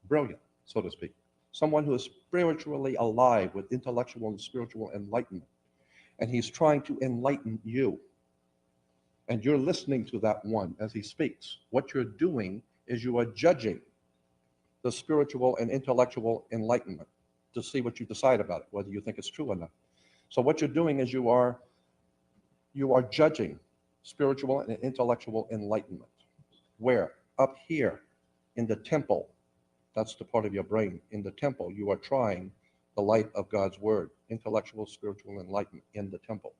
brilliant, so to speak, someone who is spiritually alive with intellectual and spiritual enlightenment, and he's trying to enlighten you, and you're listening to that one as he speaks, what you're doing is you are judging the spiritual and intellectual enlightenment to see what you decide about it, whether you think it's true or not. So what you're doing is you are judging spiritual and intellectual enlightenment. Where? Up here in the temple. That's the part of your brain. In the temple, you are trying the light of God's word, intellectual, spiritual enlightenment in the temple.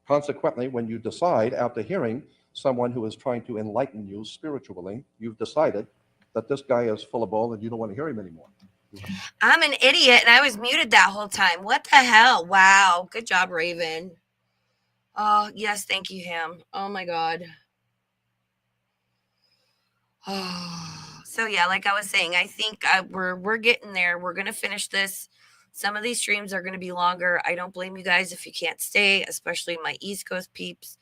Consequently, when you decide after hearing someone who is trying to enlighten you spiritually, you've decided that this guy is full of bull and you don't want to hear him anymore. I'm an idiot and I was muted that whole time. What the hell? Wow. Good job, Raven. Oh, yes. Thank you, Ham. Oh, my God. Oh, so yeah, like I was saying, I think we're getting there. We're gonna finish this. Some of these streams are gonna be longer. I don't blame you guys if you can't stay, especially my East Coast peeps,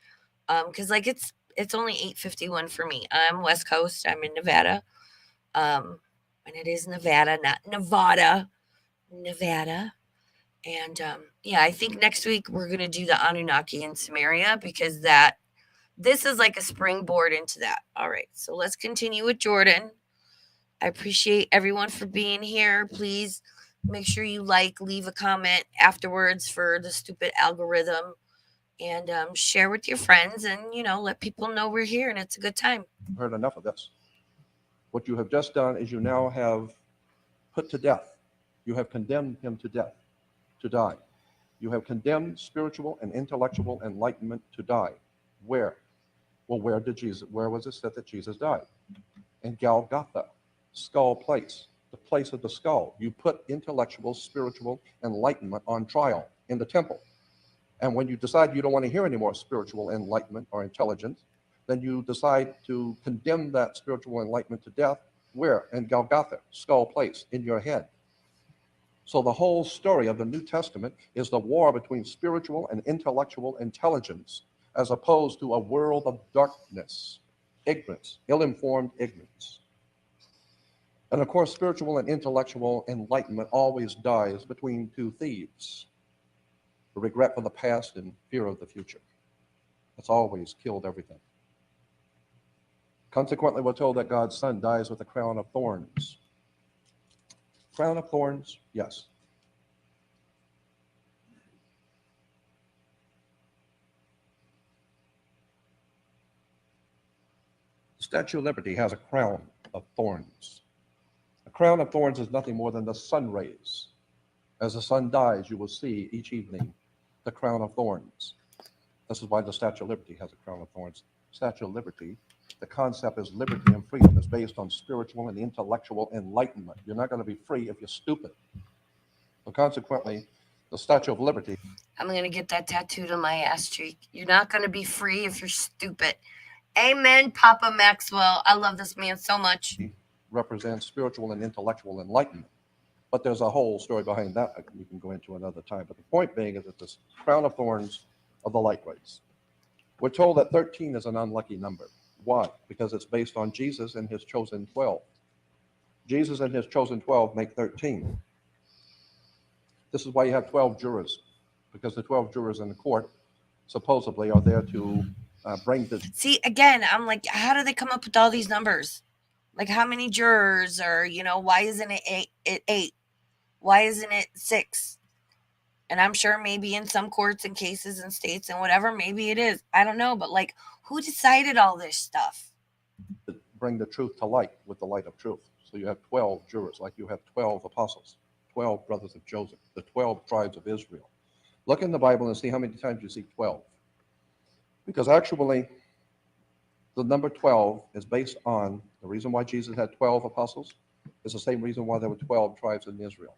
because like it's only 8:51 for me. I'm West Coast. I'm in Nevada, and it is Nevada, not Nevada, Nevada. And yeah, I think next week we're gonna do the Anunnaki in Samaria because this is like a springboard into that. All right, so let's continue with Jordan. I appreciate everyone for being here. Please make sure you leave a comment afterwards for the stupid algorithm, and share with your friends, and let people know we're here and it's a good time. I've heard enough of this. What you have just done is you now have put to death. You have condemned him to death, to die. You have condemned spiritual and intellectual enlightenment to die. Where? Well, where was it said that Jesus died? In Golgotha, skull place, the place of the skull. You put intellectual, spiritual enlightenment on trial in the temple. And when you decide you don't want to hear any more spiritual enlightenment or intelligence, then you decide to condemn that spiritual enlightenment to death. Where? In Golgotha, skull place, in your head. So the whole story of the New Testament is the war between spiritual and intellectual intelligence, as opposed to a world of darkness, ignorance, ill-informed ignorance. And of course, spiritual and intellectual enlightenment always dies between two thieves: regret for the past and fear of the future. It's always killed everything. Consequently, we're told that God's Son dies with a crown of thorns. Crown of thorns, yes. The Statue of Liberty has a crown of thorns. A crown of thorns is nothing more than the sun rays. As the sun dies, you will see each evening the crown of thorns. This is why the Statue of Liberty has a crown of thorns. Statue of Liberty, the concept is liberty and freedom is based on spiritual and intellectual enlightenment. You're not going to be free if you're stupid. So consequently, the Statue of Liberty. I'm going to get that tattooed on my ass cheek. You're not going to be free if you're stupid. Amen, Papa Maxwell. I love this man so much. Represents spiritual and intellectual enlightenment. But there's a whole story behind that we can go into another time. But the point being is that this crown of thorns of the light rays. We're told that 13 is an unlucky number. Why? Because it's based on Jesus and his chosen 12. Jesus and his chosen 12 make 13. This is why you have 12 jurors, because the 12 jurors in the court supposedly are there to bring the... See, again, I'm like, how do they come up with all these numbers? Like, how many jurors? Or, why isn't it eight? Why isn't it 6? And I'm sure maybe in some courts and cases and states and whatever, maybe it is. I don't know. But, like, who decided all this stuff? Bring the truth to light with the light of truth. So you have 12 jurors, like you have 12 apostles, 12 brothers of Joseph, the 12 tribes of Israel. Look in the Bible and see how many times you see 12. Because actually, the number 12 is based on the reason why Jesus had 12 apostles. It's the same reason why there were 12 tribes in Israel.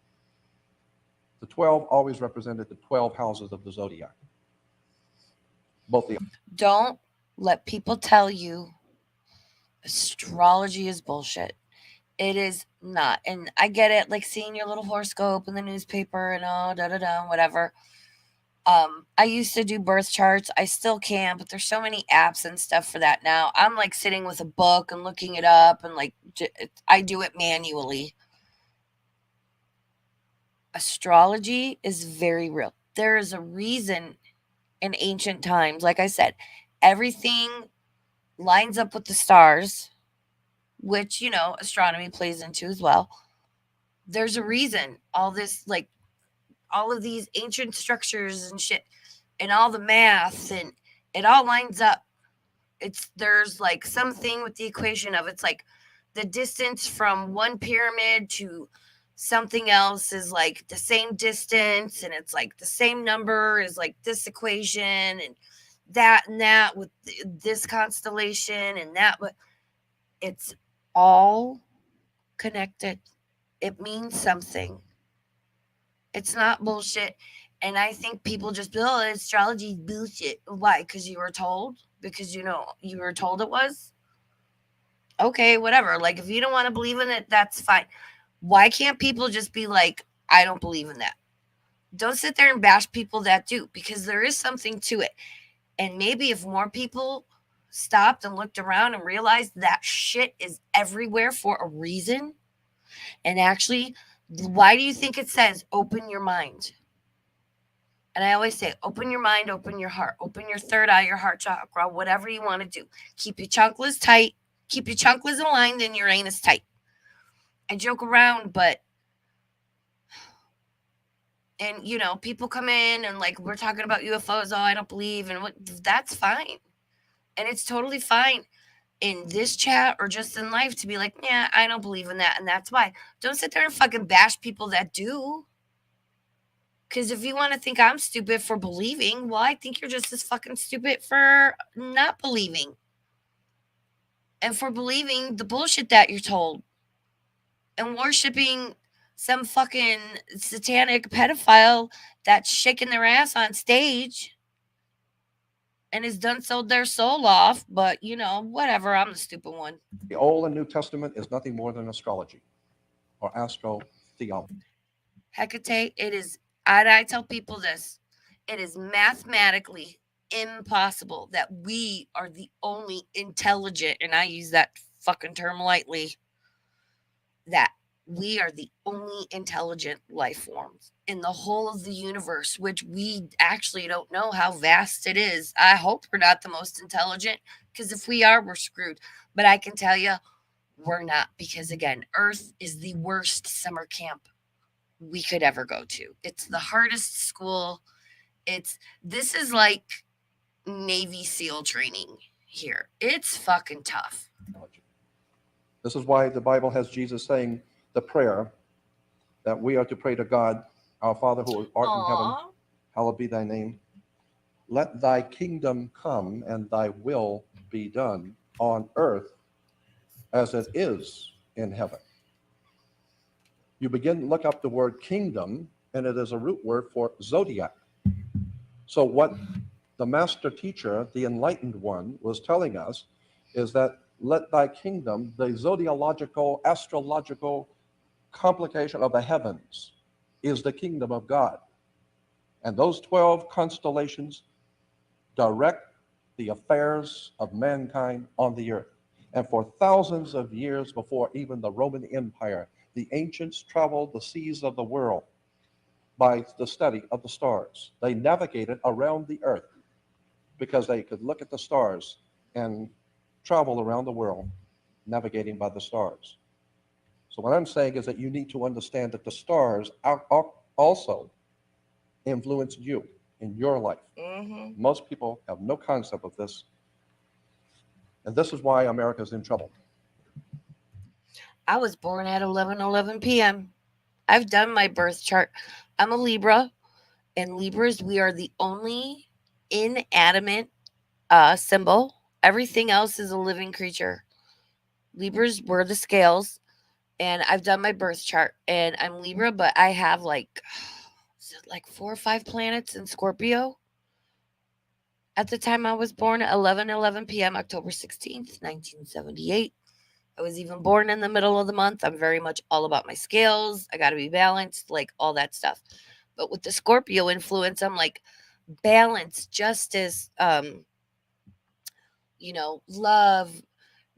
The 12 always represented the 12 houses of the zodiac. Don't let people tell you astrology is bullshit. It is not. And I get it, like seeing your little horoscope in the newspaper and whatever. I used to do birth charts. I still can, but there's so many apps and stuff for that now. I'm like sitting with a book and looking it up, and like I do it manually. Astrology is very real. There is a reason in ancient times, like I said, everything lines up with the stars, which, astronomy plays into as well. There's a reason all this, like, all of these ancient structures and shit and all the math, and it all lines up. There's like something with the equation of it's like the distance from one pyramid to something else is like the same distance, and it's like the same number is like this equation, and that with this constellation and that, but it's all connected. It means something. It's not bullshit. And I think people just be, astrology is bullshit. Why? Because you were told? Because, you were told it was? Okay, whatever. Like, if you don't want to believe in it, that's fine. Why can't people just be like, I don't believe in that? Don't sit there and bash people that do, because there is something to it. And maybe if more people stopped and looked around and realized that shit is everywhere for a reason, and actually, why do you think it says open your mind? And I always say, open your mind, open your heart, open your third eye, your heart chakra, whatever you want to do. Keep your chakras tight. Keep your chakras aligned and your anus tight. I joke around, but, and, people come in and, like, we're talking about UFOs. Oh, I don't believe. And that's fine. And it's totally fine in this chat or just in life to be like, yeah, I don't believe in that. And that's why. Don't sit there and fucking bash people that do. Because if you want to think I'm stupid for believing, well, I think you're just as fucking stupid for not believing. And for believing the bullshit that you're told. And worshiping some fucking satanic pedophile that's shaking their ass on stage and has done sold their soul off. But whatever. I'm the stupid one. The Old and New Testament is nothing more than astrology or AstroTheology. Hecate, it is. I tell people this: it is mathematically impossible that we are the only intelligent, and I use that fucking term lightly, that we are the only intelligent life forms in the whole of the universe, which we actually don't know how vast it is. I hope we're not the most intelligent, because if we are, we're screwed. But I can tell you, we're not, because again, Earth is the worst summer camp we could ever go to. It's the hardest school. This is like Navy SEAL training here. It's fucking tough. This is why the Bible has Jesus saying the prayer that we are to pray to God, our Father who art in heaven, hallowed be thy name. Let thy kingdom come and thy will be done on earth as it is in heaven. You begin to look up the word kingdom, and it is a root word for zodiac. So what the master teacher, the enlightened one, was telling us is that let thy kingdom, the zodiological, astrological complication of the heavens, is the kingdom of God. And those 12 constellations direct the affairs of mankind on the earth. And for thousands of years before even the Roman Empire, the ancients traveled the seas of the world by the study of the stars. They navigated around the earth because they could look at the stars and travel around the world navigating by the stars. So what I'm saying is that you need to understand that the stars also influence you in your life. Mm-hmm. Most people have no concept of this. And this is why America's in trouble. I was born at 11:11 p.m. I've done my birth chart. I'm a Libra, and Libras, we are the only inanimate symbol. Everything else is a living creature. Libras were the scales, and I've done my birth chart, and I'm Libra, but I have like, is it like 4 or 5 planets in Scorpio? At the time I was born, 11:11 p.m., October 16th, 1978. I was even born in the middle of the month. I'm very much all about my scales. I got to be balanced, like all that stuff. But with the Scorpio influence, I'm like balance, justice, love,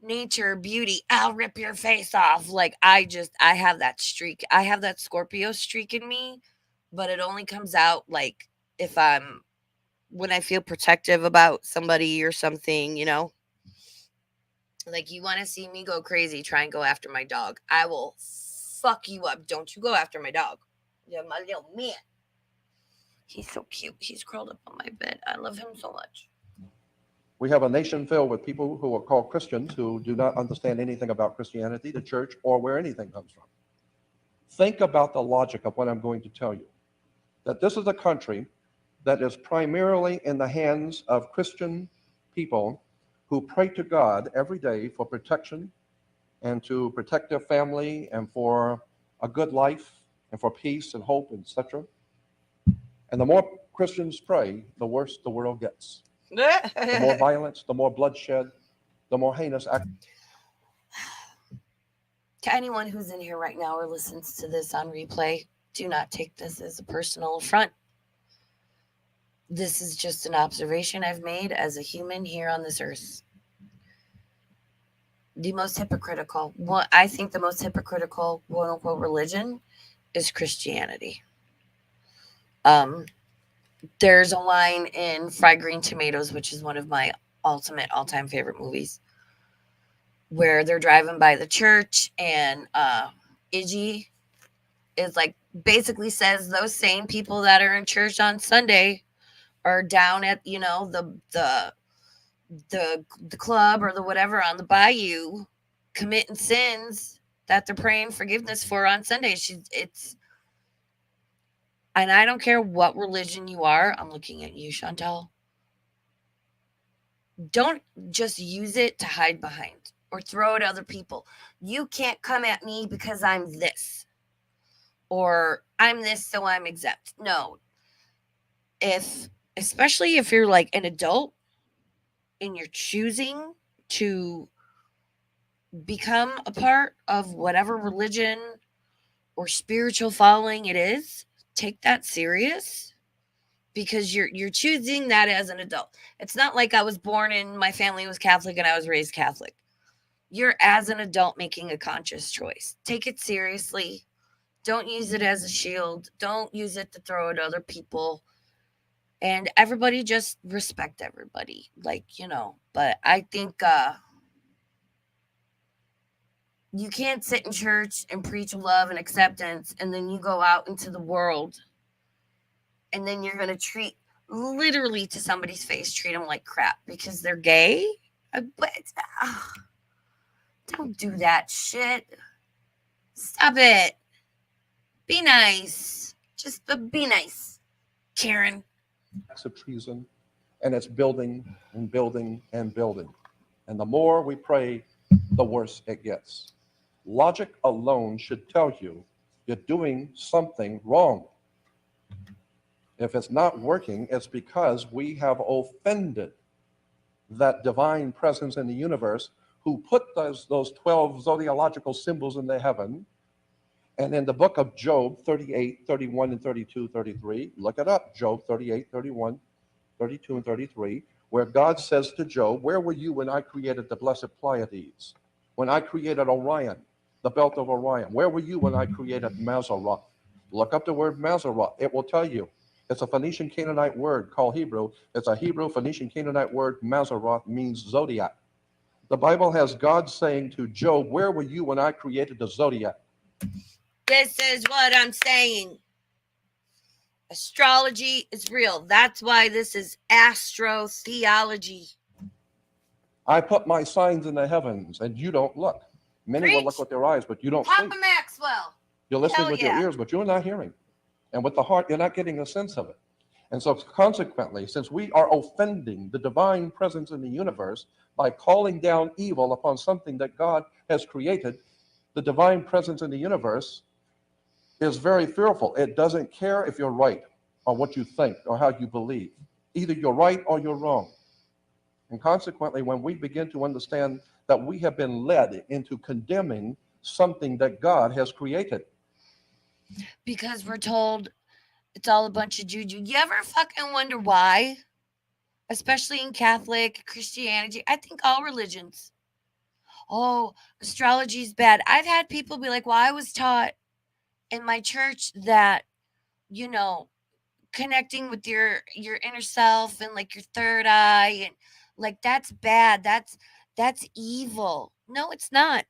nature, beauty. I'll rip your face off. Like I have that streak. I have that Scorpio streak in me, but it only comes out like if when I feel protective about somebody or something, Like you want to see me go crazy, try and go after my dog. I will fuck you up. Don't you go after my dog. You're my little man. He's so cute. He's curled up on my bed. I love him so much. We have a nation filled with people who are called Christians who do not understand anything about Christianity, the church, or where anything comes from. Think about the logic of what I'm going to tell you. That this is a country that is primarily in the hands of Christian people who pray to God every day for protection and to protect their family and for a good life and for peace and hope, etc. And the more Christians pray, the worse the world gets. The more violence, the more bloodshed, the more heinous acts. To anyone who's in here right now or listens to this on replay, do not take this as a personal affront. This is just an observation I've made as a human here on this earth. The most hypocritical, I think the most hypocritical, quote unquote, religion is Christianity. There's a line in Fried Green Tomatoes, which is one of my ultimate all-time favorite movies, where they're driving by the church and Iggy is like basically says those same people that are in church on Sunday are down at the club or the whatever on the bayou committing sins that they're praying forgiveness for on Sunday. And I don't care what religion you are. I'm looking at you, Chantal. Don't just use it to hide behind or throw at other people. You can't come at me because I'm this. or I'm this, so I'm exempt. No. Especially if you're like an adult and you're choosing to become a part of whatever religion or spiritual following it is, take that serious because you're choosing that as an adult. It's not like I was born and my family was Catholic and I was raised Catholic. You're as an adult making a conscious choice. Take it seriously. Don't use it as a shield. Don't use it to throw at other people. And everybody just respect everybody. But I think you can't sit in church and preach love and acceptance and then you go out into the world and then you're going to literally to somebody's face, treat them like crap because they're gay. But don't do that shit. Stop it. Be nice. Just be nice, Karen. Acts of treason, and it's building and building and building. And the more we pray, the worse it gets. Logic alone should tell you you're doing something wrong. If it's not working, it's because we have offended that divine presence in the universe who put those 12 zodiological symbols in the heaven. And in the book of Job 38, 31, and 32, 33, look it up, Job 38, 31, 32, and 33, where God says to Job, where were you when I created the blessed Pleiades? When I created Orion, the belt of Orion? Where were you when I created Mazzaroth? Look up the word Mazzaroth. It will tell you. It's a Phoenician Canaanite word called Hebrew. It's a Hebrew Phoenician Canaanite word. Mazzaroth means zodiac. The Bible has God saying to Job, where were you when I created the zodiac? This is what I'm saying. Astrology is real. That's why this is AstroTheology. I put my signs in the heavens and you don't look. Many will look with their eyes, but you don't see. Papa Maxwell. You're listening with your ears, but you're not hearing. And with the heart, you're not getting a sense of it. And so consequently, since we are offending the divine presence in the universe by calling down evil upon something that God has created, the divine presence in the universe is very fearful. It doesn't care if you're right or what you think or how you believe. Either you're right or you're wrong. And consequently, when we begin to understand that we have been led into condemning something that God has created. Because we're told it's all a bunch of juju. You ever fucking wonder why? Especially in Catholic, Christianity, I think all religions. Oh, astrology's bad. I've had people be like, well, I was taught in my church that, connecting with your inner self and like your third eye and like that's bad. That's evil. No, it's not.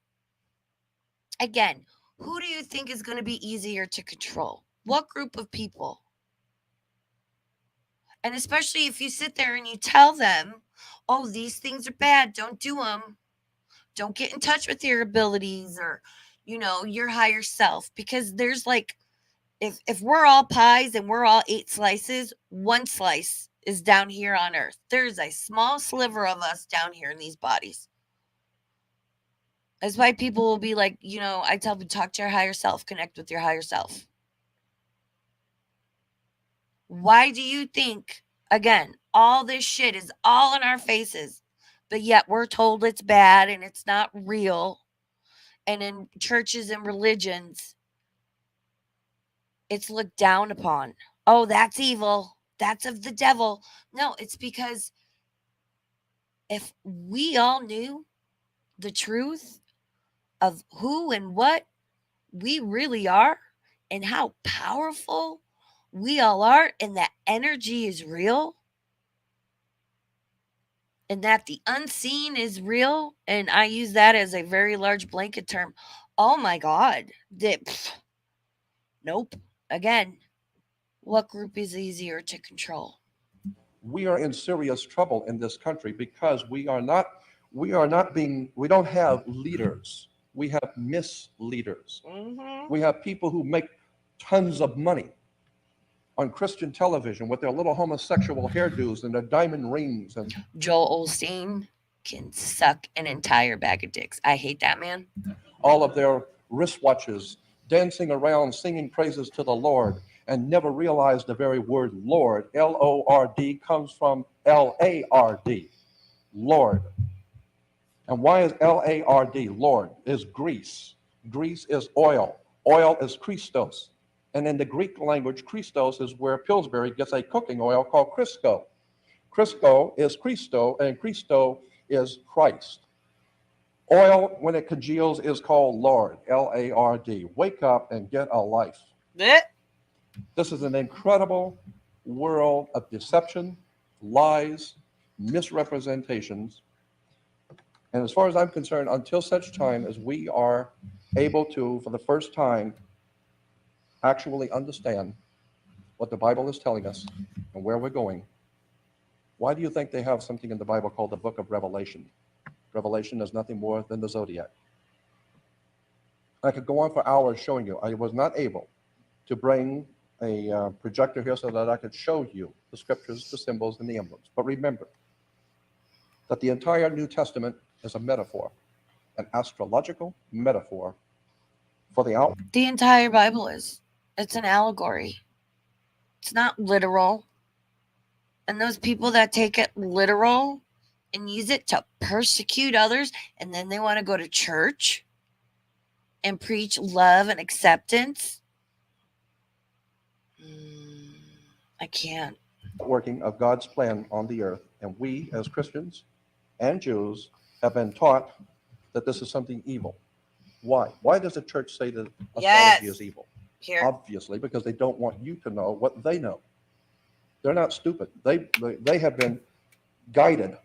Again, who do you think is going to be easier to control? What group of people? And especially if you sit there and you tell them, oh, these things are bad, don't do them. Don't get in touch with your abilities or, your higher self. Because there's like, if we're all pies and we're all 8 slices, 1 slice is down here on earth. There's a small sliver of us down here in these bodies. That's why people will be like, I tell them, talk to your higher self, connect with your higher self. Why do you think, again, all this shit is all in our faces, but yet we're told it's bad and it's not real? And in churches and religions, it's looked down upon. Oh, that's evil. That's of the devil. No, it's because if we all knew the truth of who and what we really are and how powerful we all are and that energy is real and that the unseen is real, and I use that as a very large blanket term. Oh my God. Nope. Again, what group is easier to control? We are in serious trouble in this country because we don't have leaders. We have misleaders. Mm-hmm. We have people who make tons of money on Christian television with their little homosexual hairdos and their diamond rings. And Joel Osteen can suck an entire bag of dicks. I hate that man. All of their wristwatches dancing around singing praises to the Lord, and never realize the very word Lord, Lord, comes from Lard, Lord. And why is Lard? Lord is grease. Grease is oil. Oil is Christos. And in the Greek language, Christos is where Pillsbury gets a cooking oil called Crisco. Crisco is Christo, and Christo is Christ. Oil, when it congeals, is called Lord, Lard. Wake up and get a life. This is an incredible world of deception, lies, misrepresentations. And as far as I'm concerned, until such time as we are able to, for the first time, actually understand what the Bible is telling us and where we're going, why do you think they have something in the Bible called the book of Revelation? Revelation is nothing more than the zodiac. I could go on for hours showing you. I was not able to bring a projector here so that I could show you the scriptures, the symbols, and the emblems. But remember that the entire New Testament is a metaphor, an astrological metaphor for the out. The entire Bible is. It's an allegory. It's not literal. And those people that take it literal and use it to persecute others, and then they want to go to church and preach love and acceptance. I can't. Working of God's plan on the earth, and we as Christians and Jews have been taught that this is something evil. Why? Why does the church say that astrology is evil? Here. Obviously, because they don't want you to know what they know. They're not stupid. They have been guided.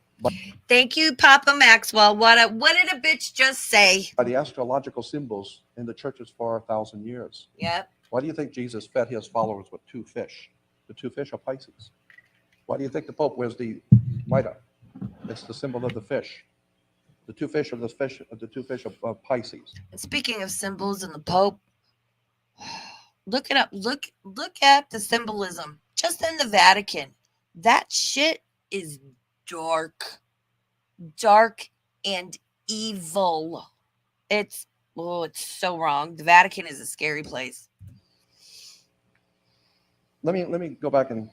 Thank you, Papa Maxwell. What did a bitch just say? By the astrological symbols in the churches for 1,000 years. Yep. Why do you think Jesus fed his followers with 2 fish? The 2 fish are Pisces. Why do you think the Pope wears the mitre? It's the symbol of the fish. The 2 fish are the 2 fish of Pisces. And speaking of symbols and the Pope, look it up. Look at the symbolism just in the Vatican. That shit is dark and evil. It's so wrong. The Vatican is a scary place. Let me go back and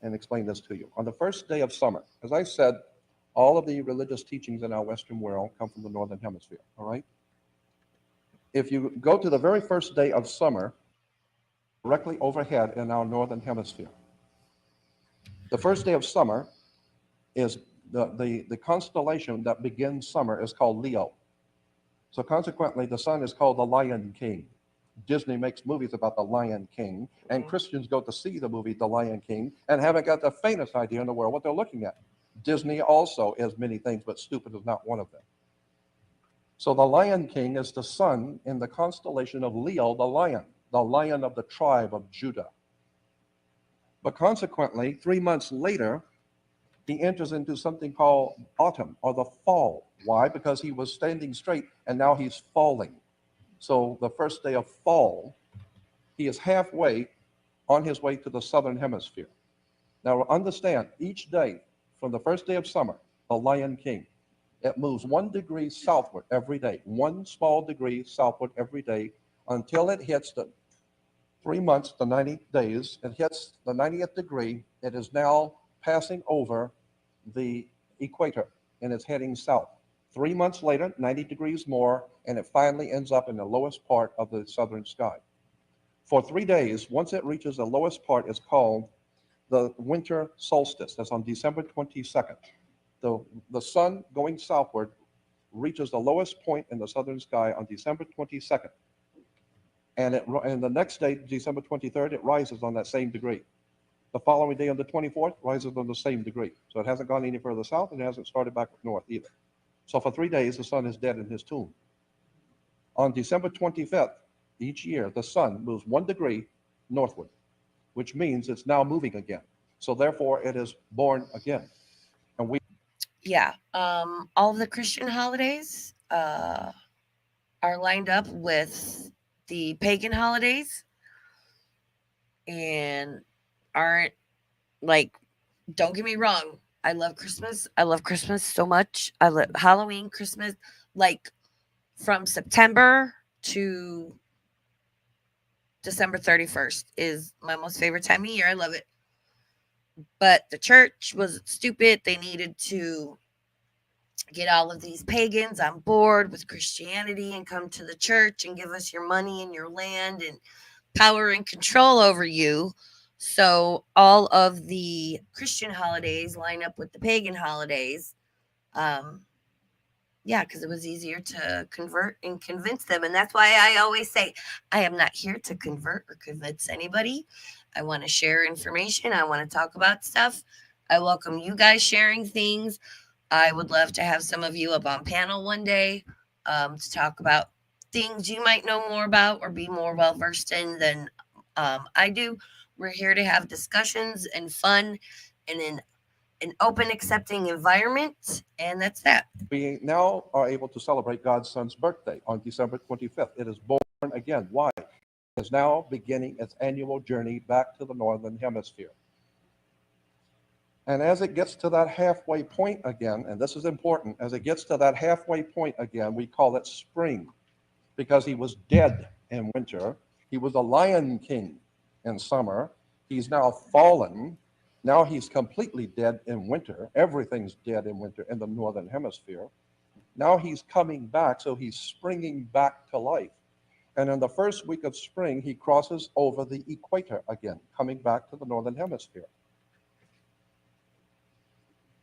explain this to you. On the first day of summer, as I said, all of the religious teachings in our Western world come from the Northern Hemisphere, all right? If you go to the very first day of summer, directly overhead in our Northern Hemisphere, the first day of summer is the constellation that begins summer is called Leo. So consequently, the sun is called the Lion King. Disney makes movies about the Lion King, and Christians go to see the movie The Lion King and haven't got the faintest idea in the world what they're looking at. Disney also is many things, but stupid is not one of them. So the Lion King is the sun in the constellation of Leo, the lion of the tribe of Judah. But consequently, 3 months later, he enters into something called autumn or the fall. Why? Because he was standing straight and now he's falling. So the first day of fall, he is halfway on his way to the southern hemisphere. Now understand, each day from the first day of summer, the Lion King, it moves 1 degree southward every day, 1 small degree southward every day until it hits the 3 months, the 90 days. It hits the 90th degree. It is now passing over the equator and it's heading south. 3 months later, 90 degrees more, and it finally ends up in the lowest part of the southern sky. For 3 days, once it reaches the lowest part, it's called the winter solstice. That's on December 22nd. The sun going southward reaches the lowest point in the southern sky on December 22nd. And the next day, December 23rd, it rises on that same degree. The following day on the 24th, rises on the same degree. So it hasn't gone any further south and it hasn't started back north either. So for 3 days, the sun is dead in his tomb. On December 25th, each year, the sun moves 1 degree northward, which means it's now moving again. So therefore, it is born again. And all of the Christian holidays are lined up with the pagan holidays and aren't like, don't get me wrong, I love Christmas. I love Christmas so much. I love Halloween, Christmas, like from September to December 31st is my most favorite time of year. I love it. But the church was stupid. They needed to get all of these pagans on board with Christianity and come to the church and give us your money and your land and power and control over you. So all of the Christian holidays line up with the pagan holidays. Um, yeah, because it was easier to convert and convince them. And that's why I always say, I am not here to convert or convince anybody. I want to share information. I want to talk about stuff. I welcome you guys sharing things. I would love to have some of you up on panel one day to talk about things you might know more about or be more well versed in than I do. We're here to have discussions and fun and in an open, accepting environment, and that's that. We now are able to celebrate God's Son's birthday on December 25th. It is born again. Why? It is now beginning its annual journey back to the northern hemisphere. And as it gets to that halfway point again, and this is important, as it gets to that halfway point again, we call it spring, because he was dead in winter. He was a lion king in summer. He's now fallen. Now he's completely dead in winter. Everything's dead in winter in the northern hemisphere. Now he's coming back, so he's springing back to life. And in the first week of spring, he crosses over the equator again, coming back to the northern hemisphere.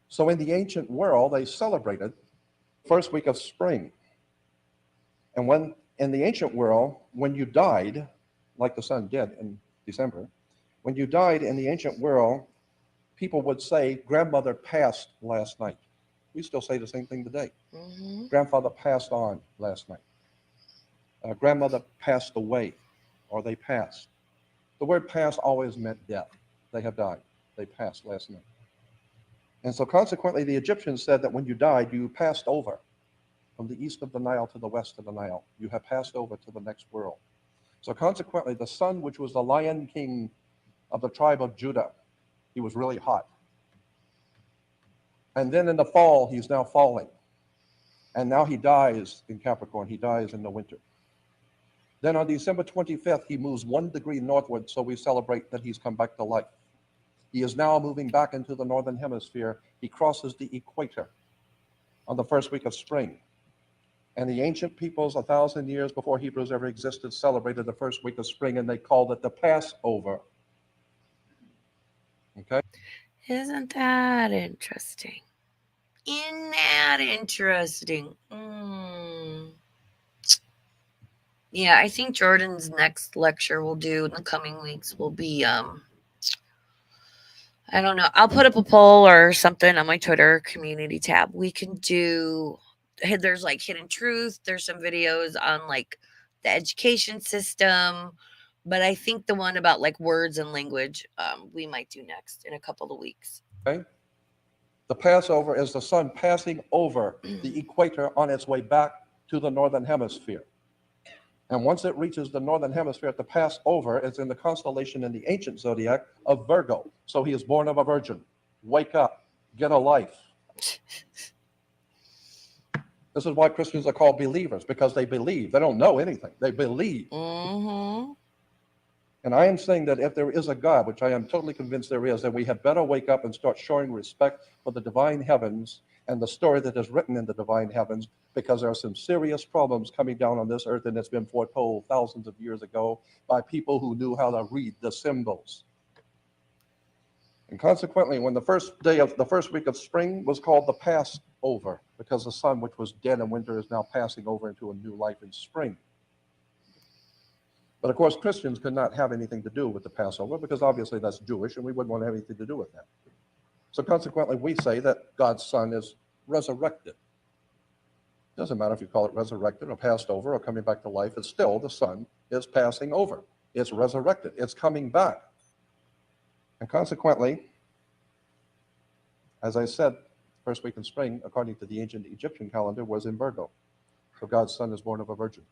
So in the ancient world, they celebrated first week of spring. And when in the ancient world, when you died, like the sun did in December, when you died in the ancient world, people would say, grandmother passed last night. We still say the same thing today. Mm-hmm. Grandfather passed on last night. Grandmother passed away, or they passed. The word pass always meant death. They have died. They passed last night. And so consequently, the Egyptians said that when you died, you passed over from the east of the Nile to the west of the Nile. You have passed over to the next world. So consequently, the sun, which was the lion king of the tribe of Judah, he was really hot. And then in the fall, he's now falling. And now he dies in Capricorn. He dies in the winter. Then on December 25th, he moves 1 degree northward, so we celebrate that he's come back to life. He is now moving back into the northern hemisphere. He crosses the equator on the first week of spring. And the ancient peoples, 1,000 years before Hebrews ever existed, celebrated the first week of spring, and they called it the Passover. Okay? Isn't that interesting? Isn't that interesting? Yeah, I think Jordan's next lecture we'll do in the coming weeks will be I don't know. I'll put up a poll or something on my Twitter community tab. We can do there's like hidden truth, there's some videos on like the education system, but I think the one about like words and language we might do next in a couple of weeks. Okay? The Passover is the sun passing over the equator on its way back to the northern hemisphere. And once it reaches the northern hemisphere to pass over, it's in the constellation in the ancient zodiac of Virgo. So he is born of a virgin. Wake up, get a life. This is why Christians are called believers, because they believe. They don't know anything. They believe. Mm-hmm. And I am saying that if there is a God, which I am totally convinced there is, then we had better wake up and start showing respect for the divine heavens and the story that is written in the divine heavens, because there are some serious problems coming down on this earth, and it's been foretold thousands of years ago by people who knew how to read the symbols. And consequently, when the first day of the first week of spring was called the Passover, because the sun, which was dead in winter, is now passing over into a new life in spring. But of course, Christians could not have anything to do with the Passover, because obviously that's Jewish, and we wouldn't want to have anything to do with that. So consequently, we say that God's Son is resurrected. Doesn't matter if you call it resurrected or passed over or coming back to life, it's still the Son is passing over. It's resurrected. It's coming back. And consequently, as I said, first week in spring, according to the ancient Egyptian calendar, was in Virgo. So God's Son is born of a virgin.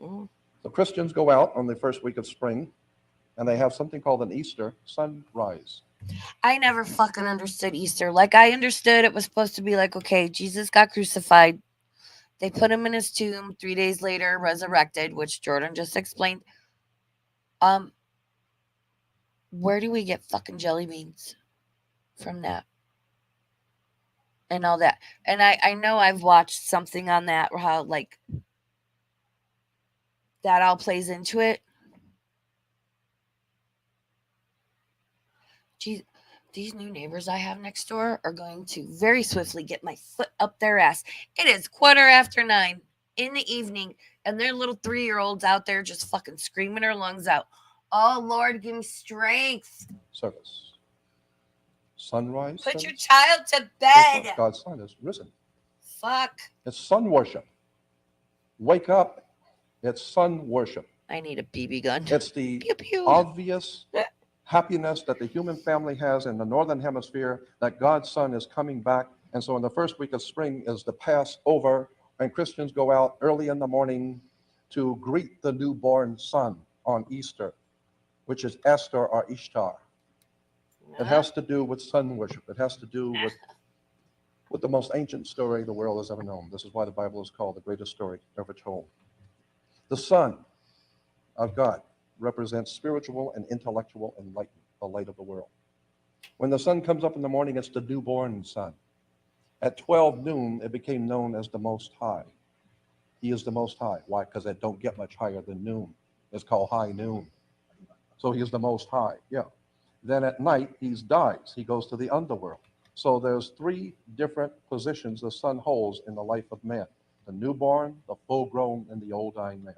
Mm-hmm. So Christians go out on the first week of spring, and they have something called an Easter sunrise. I never fucking understood Easter. Like, I understood it was supposed to be like, okay, Jesus got crucified. They put him in his tomb 3 days later, resurrected, which Jordan just explained. Um, where do we get fucking jelly beans from that and all that? And I know I've watched something on that, or how like that all plays into it. Geez, these new neighbors I have next door are going to very swiftly get my foot up their ass. It is 9:15 in the evening, and their little 3-year-olds out there just fucking screaming their lungs out. Oh, Lord, give me strength. Service. Sunrise. Put your service. child to Guess bed. what? God's Son is risen. Fuck. It's sun worship. Wake up. It's sun worship. I need a BB gun. It's the Pew pew. obvious happiness that the human family has in the northern hemisphere that God's Son is coming back. And so in the first week of spring is the Passover, and Christians go out early in the morning to greet the newborn son on Easter, which is Esther or Ishtar. It has to do with sun worship. It has to do with the most ancient story the world has ever known. This is why the Bible is called the greatest story ever told. The Son of God represents spiritual and intellectual enlightenment, the light of the world. When the sun comes up in the morning, it's the newborn son. At 12 noon, it became known as the Most High. He is the Most High. Why? Because it don't get much higher than noon. It's called high noon. So he is the Most High. Yeah. Then at night, he dies. He goes to the underworld. So there's 3 different positions the Son holds in the life of man: the newborn, the full-grown, and the old-dying man.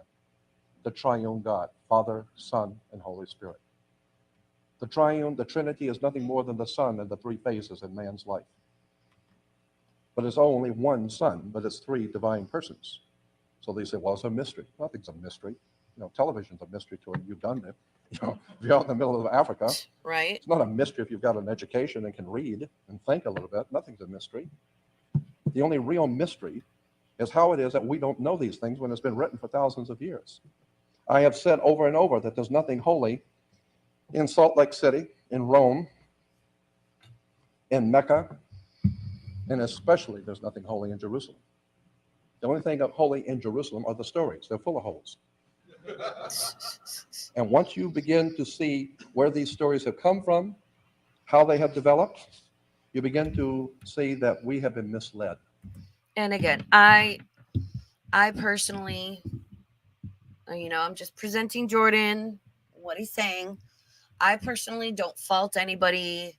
The triune God, Father, Son, and Holy Spirit. The Trinity is nothing more than the Son and the 3 phases in man's life. But it's only one Son, but it's 3 divine persons. So they say, well, it's a mystery. Nothing's a mystery. Television's a mystery to a Uganda. If you're out in the middle of Africa, right? It's not a mystery if you've got an education and can read and think a little bit. Nothing's a mystery. The only real mystery is how it is that we don't know these things when it's been written for thousands of years. I have said over and over that there's nothing holy in Salt Lake City, in Rome, in Mecca, and especially there's nothing holy in Jerusalem. The only thing holy in Jerusalem are the stories. They're full of holes. And once you begin to see where these stories have come from, how they have developed, you begin to see that we have been misled. And again, I personally, I'm just presenting Jordan what he's saying. I personally don't fault anybody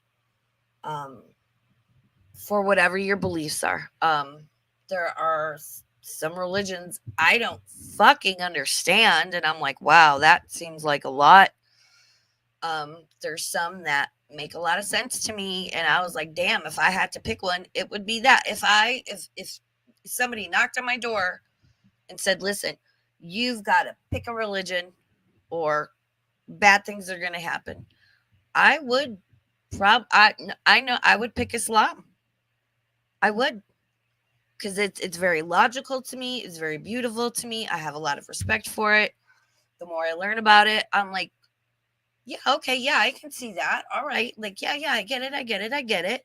for whatever your beliefs are. There are some religions I don't fucking understand, and I'm like, wow, that seems like a lot. There's some that make a lot of sense to me, and I was like, damn, if I had to pick one, it would be that. If somebody knocked on my door and said, listen, you've got to pick a religion or bad things are going to happen, I would I know I would pick Islam. I would, because it's very logical to me. It's very beautiful to me. I have a lot of respect for it. The more I learn about it, I'm like, yeah, okay, yeah, I can see that. All right, like, yeah, I get it.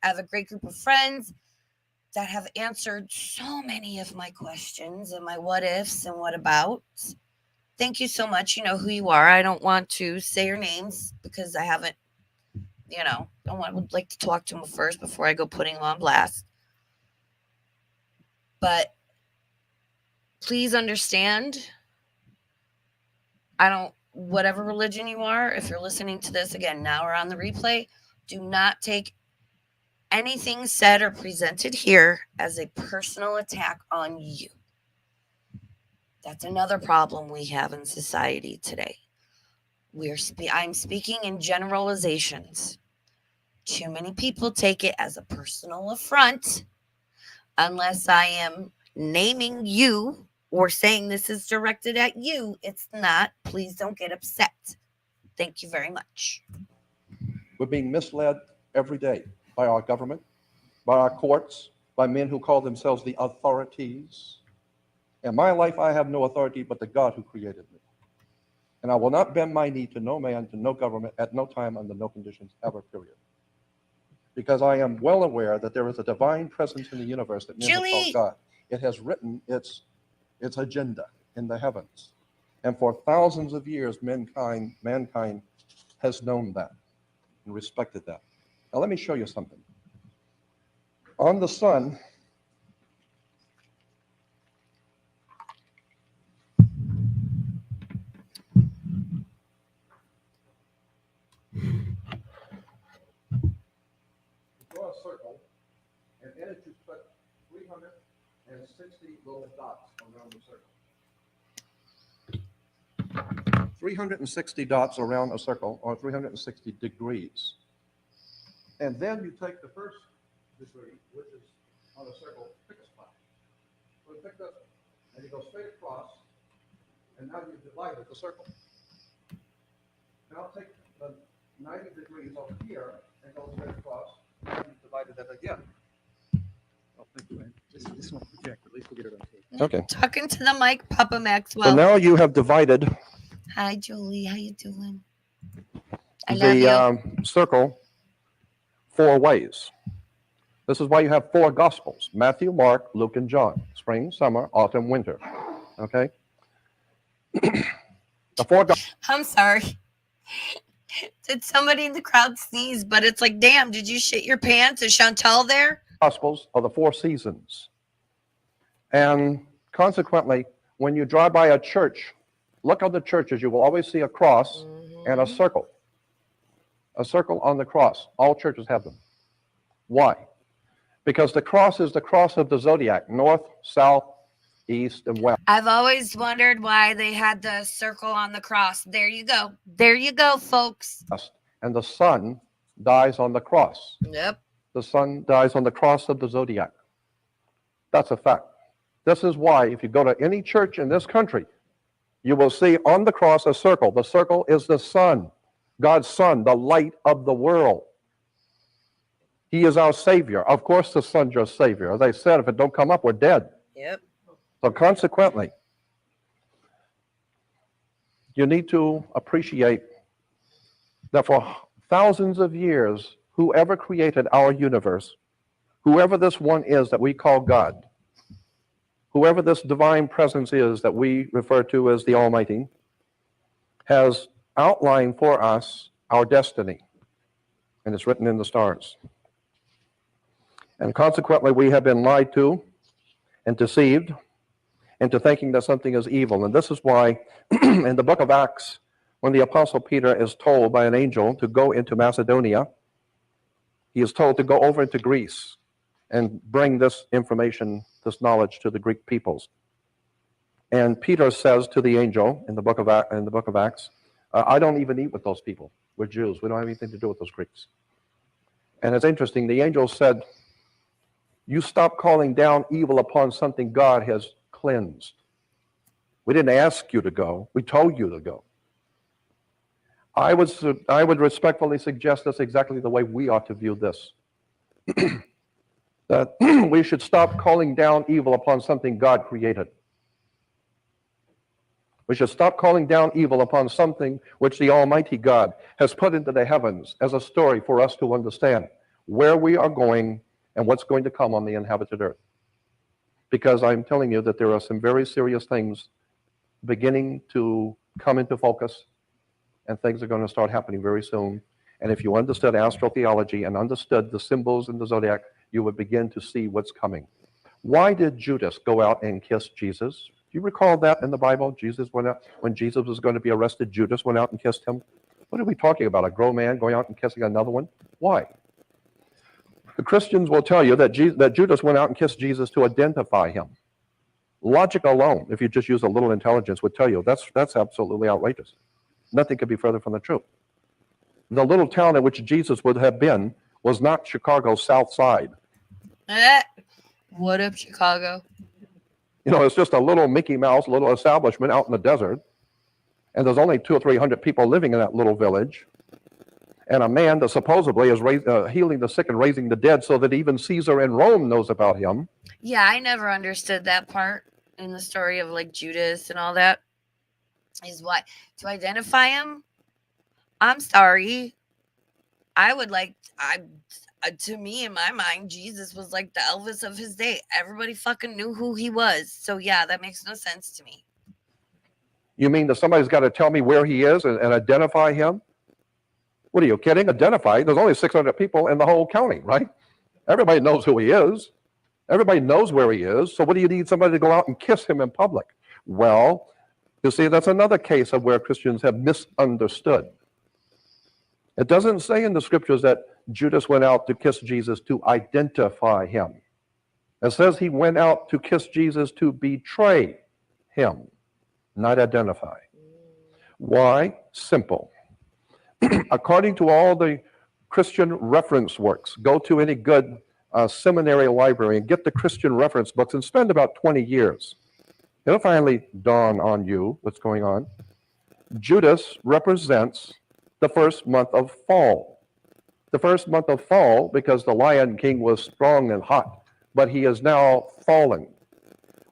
I have a great group of friends that have answered so many of my questions and my what ifs and what abouts. Thank you so much. You know who you are. I don't want to say your names because I haven't, I would like to talk to them first before I go putting them on blast. But please understand, whatever religion you are, if you're listening to this again now or on the replay, do not take anything said or presented here as a personal attack on you. That's another problem we have in society today. I'm speaking in generalizations. Too many people take it as a personal affront unless I am naming you or saying this is directed at you. It's not. Please don't get upset. Thank you very much. We're being misled every day by our government, by our courts, by men who call themselves the authorities. In my life, I have no authority but the God who created me. And I will not bend my knee to no man, to no government, at no time, under no conditions, ever, period. Because I am well aware that there is a divine presence in the universe that men have called God. It has written its agenda in the heavens. And for thousands of years, mankind has known that and respected that. Now let me show you something. On the sun, draw a circle, and in it you put 360 little dots around the circle. 360 dots around a circle, or 360 degrees. And then you take the first degree, which is on a circle, pick a spot. So you pick this one, and you go straight across, and now you've divided the circle. Now take the 90 degrees over here and go straight across, and you've divided it again. Oh, thank you, man. This won't project, but at least we'll get it on tape. Okay. Talking to the mic, Papa Maxwell. So now you have divided Hi, Julie. How you doing? I love you. the circle 4 ways. This is why you have 4 Gospels: Matthew, Mark, Luke, and John. Spring, summer, autumn, winter. Okay? The 4 I'm sorry. Did somebody in the crowd sneeze? But it's like, damn, did you shit your pants? Is Chantel there? Gospels are the 4 seasons. And consequently, when you drive by a church, look at the churches, you will always see a cross and a circle. A circle on the cross. All churches have them. Why? Because the cross is the cross of the zodiac: north, south, east, and west. I've always wondered why they had the circle on the cross. There you go. There you go, folks. And the sun dies on the cross. Yep. The sun dies on the cross of the zodiac. That's a fact. This is why if you go to any church in this country, you will see on the cross a circle. The circle is the sun, God's Son, the light of the world. He is our Savior. Of course, the Son's your Savior. As I said, if it don't come up, we're dead. Yep. So consequently, you need to appreciate that for thousands of years, whoever created our universe, whoever this one is that we call God, whoever this divine presence is that we refer to as the Almighty, has outlined for us our destiny. And it's written in the stars. And consequently, we have been lied to and deceived into thinking that something is evil. And this is why in the book of Acts, when the Apostle Peter is told by an angel to go into Macedonia, he is told to go over into Greece and bring this information, this knowledge to the Greek peoples. And Peter says to the angel in the book of Acts, I don't even eat with those people. We're Jews. We don't have anything to do with those Greeks. And it's interesting. The angel said, you stop calling down evil upon something God has cleansed. We didn't ask you to go. We told you to go. I would respectfully suggest that's exactly the way we ought to view this. That we should stop calling down evil upon something God created. We should stop calling down evil upon something which the Almighty God has put into the heavens as a story for us to understand where we are going and what's going to come on the inhabited earth. Because I'm telling you that there are some very serious things beginning to come into focus, and things are going to start happening very soon. And if you understood astrotheology and understood the symbols in the zodiac, you would begin to see what's coming. Why did Judas go out and kiss Jesus? Do you recall that in the Bible? Jesus went out, when Jesus was going to be arrested, Judas went out and kissed him. What are we talking about? A grown man going out and kissing another one? Why? The Christians will tell you that Judas went out and kissed Jesus to identify him. Logic alone, if you just use a little intelligence, would tell you that's absolutely outrageous. Nothing could be further from the truth. The little town in which Jesus would have been was not Chicago's South Side. What up, Chicago? You know, it's just a little Mickey Mouse, little establishment out in the desert. And there's only 200 or 300 people living in that little village. And a man that supposedly is healing the sick and raising the dead, so that even Caesar in Rome knows about him. Yeah, I never understood that part in the story of like Judas and all that. Is what to identify him? I'm sorry. I would like to me in my mind, Jesus was like the Elvis of his day. Everybody fucking knew who he was. So yeah, that makes no sense to me. You mean that somebody's got to tell me where he is and identify him? What are you kidding? Identify? There's only 600 people in the whole county, right? Everybody knows who he is. Everybody knows where he is. So what do you need somebody to go out and kiss him in public? Well, you see, that's another case of where Christians have misunderstood. It doesn't say in the scriptures that Judas went out to kiss Jesus to identify him. It says he went out to kiss Jesus to betray him, not identify. Why? Simple. According to all the Christian reference works, go to any good seminary library and get the Christian reference books and spend about 20 years. It'll finally dawn on you what's going on. Judas represents the first month of fall. The first month of fall because the Lion King was strong and hot, but he is now fallen.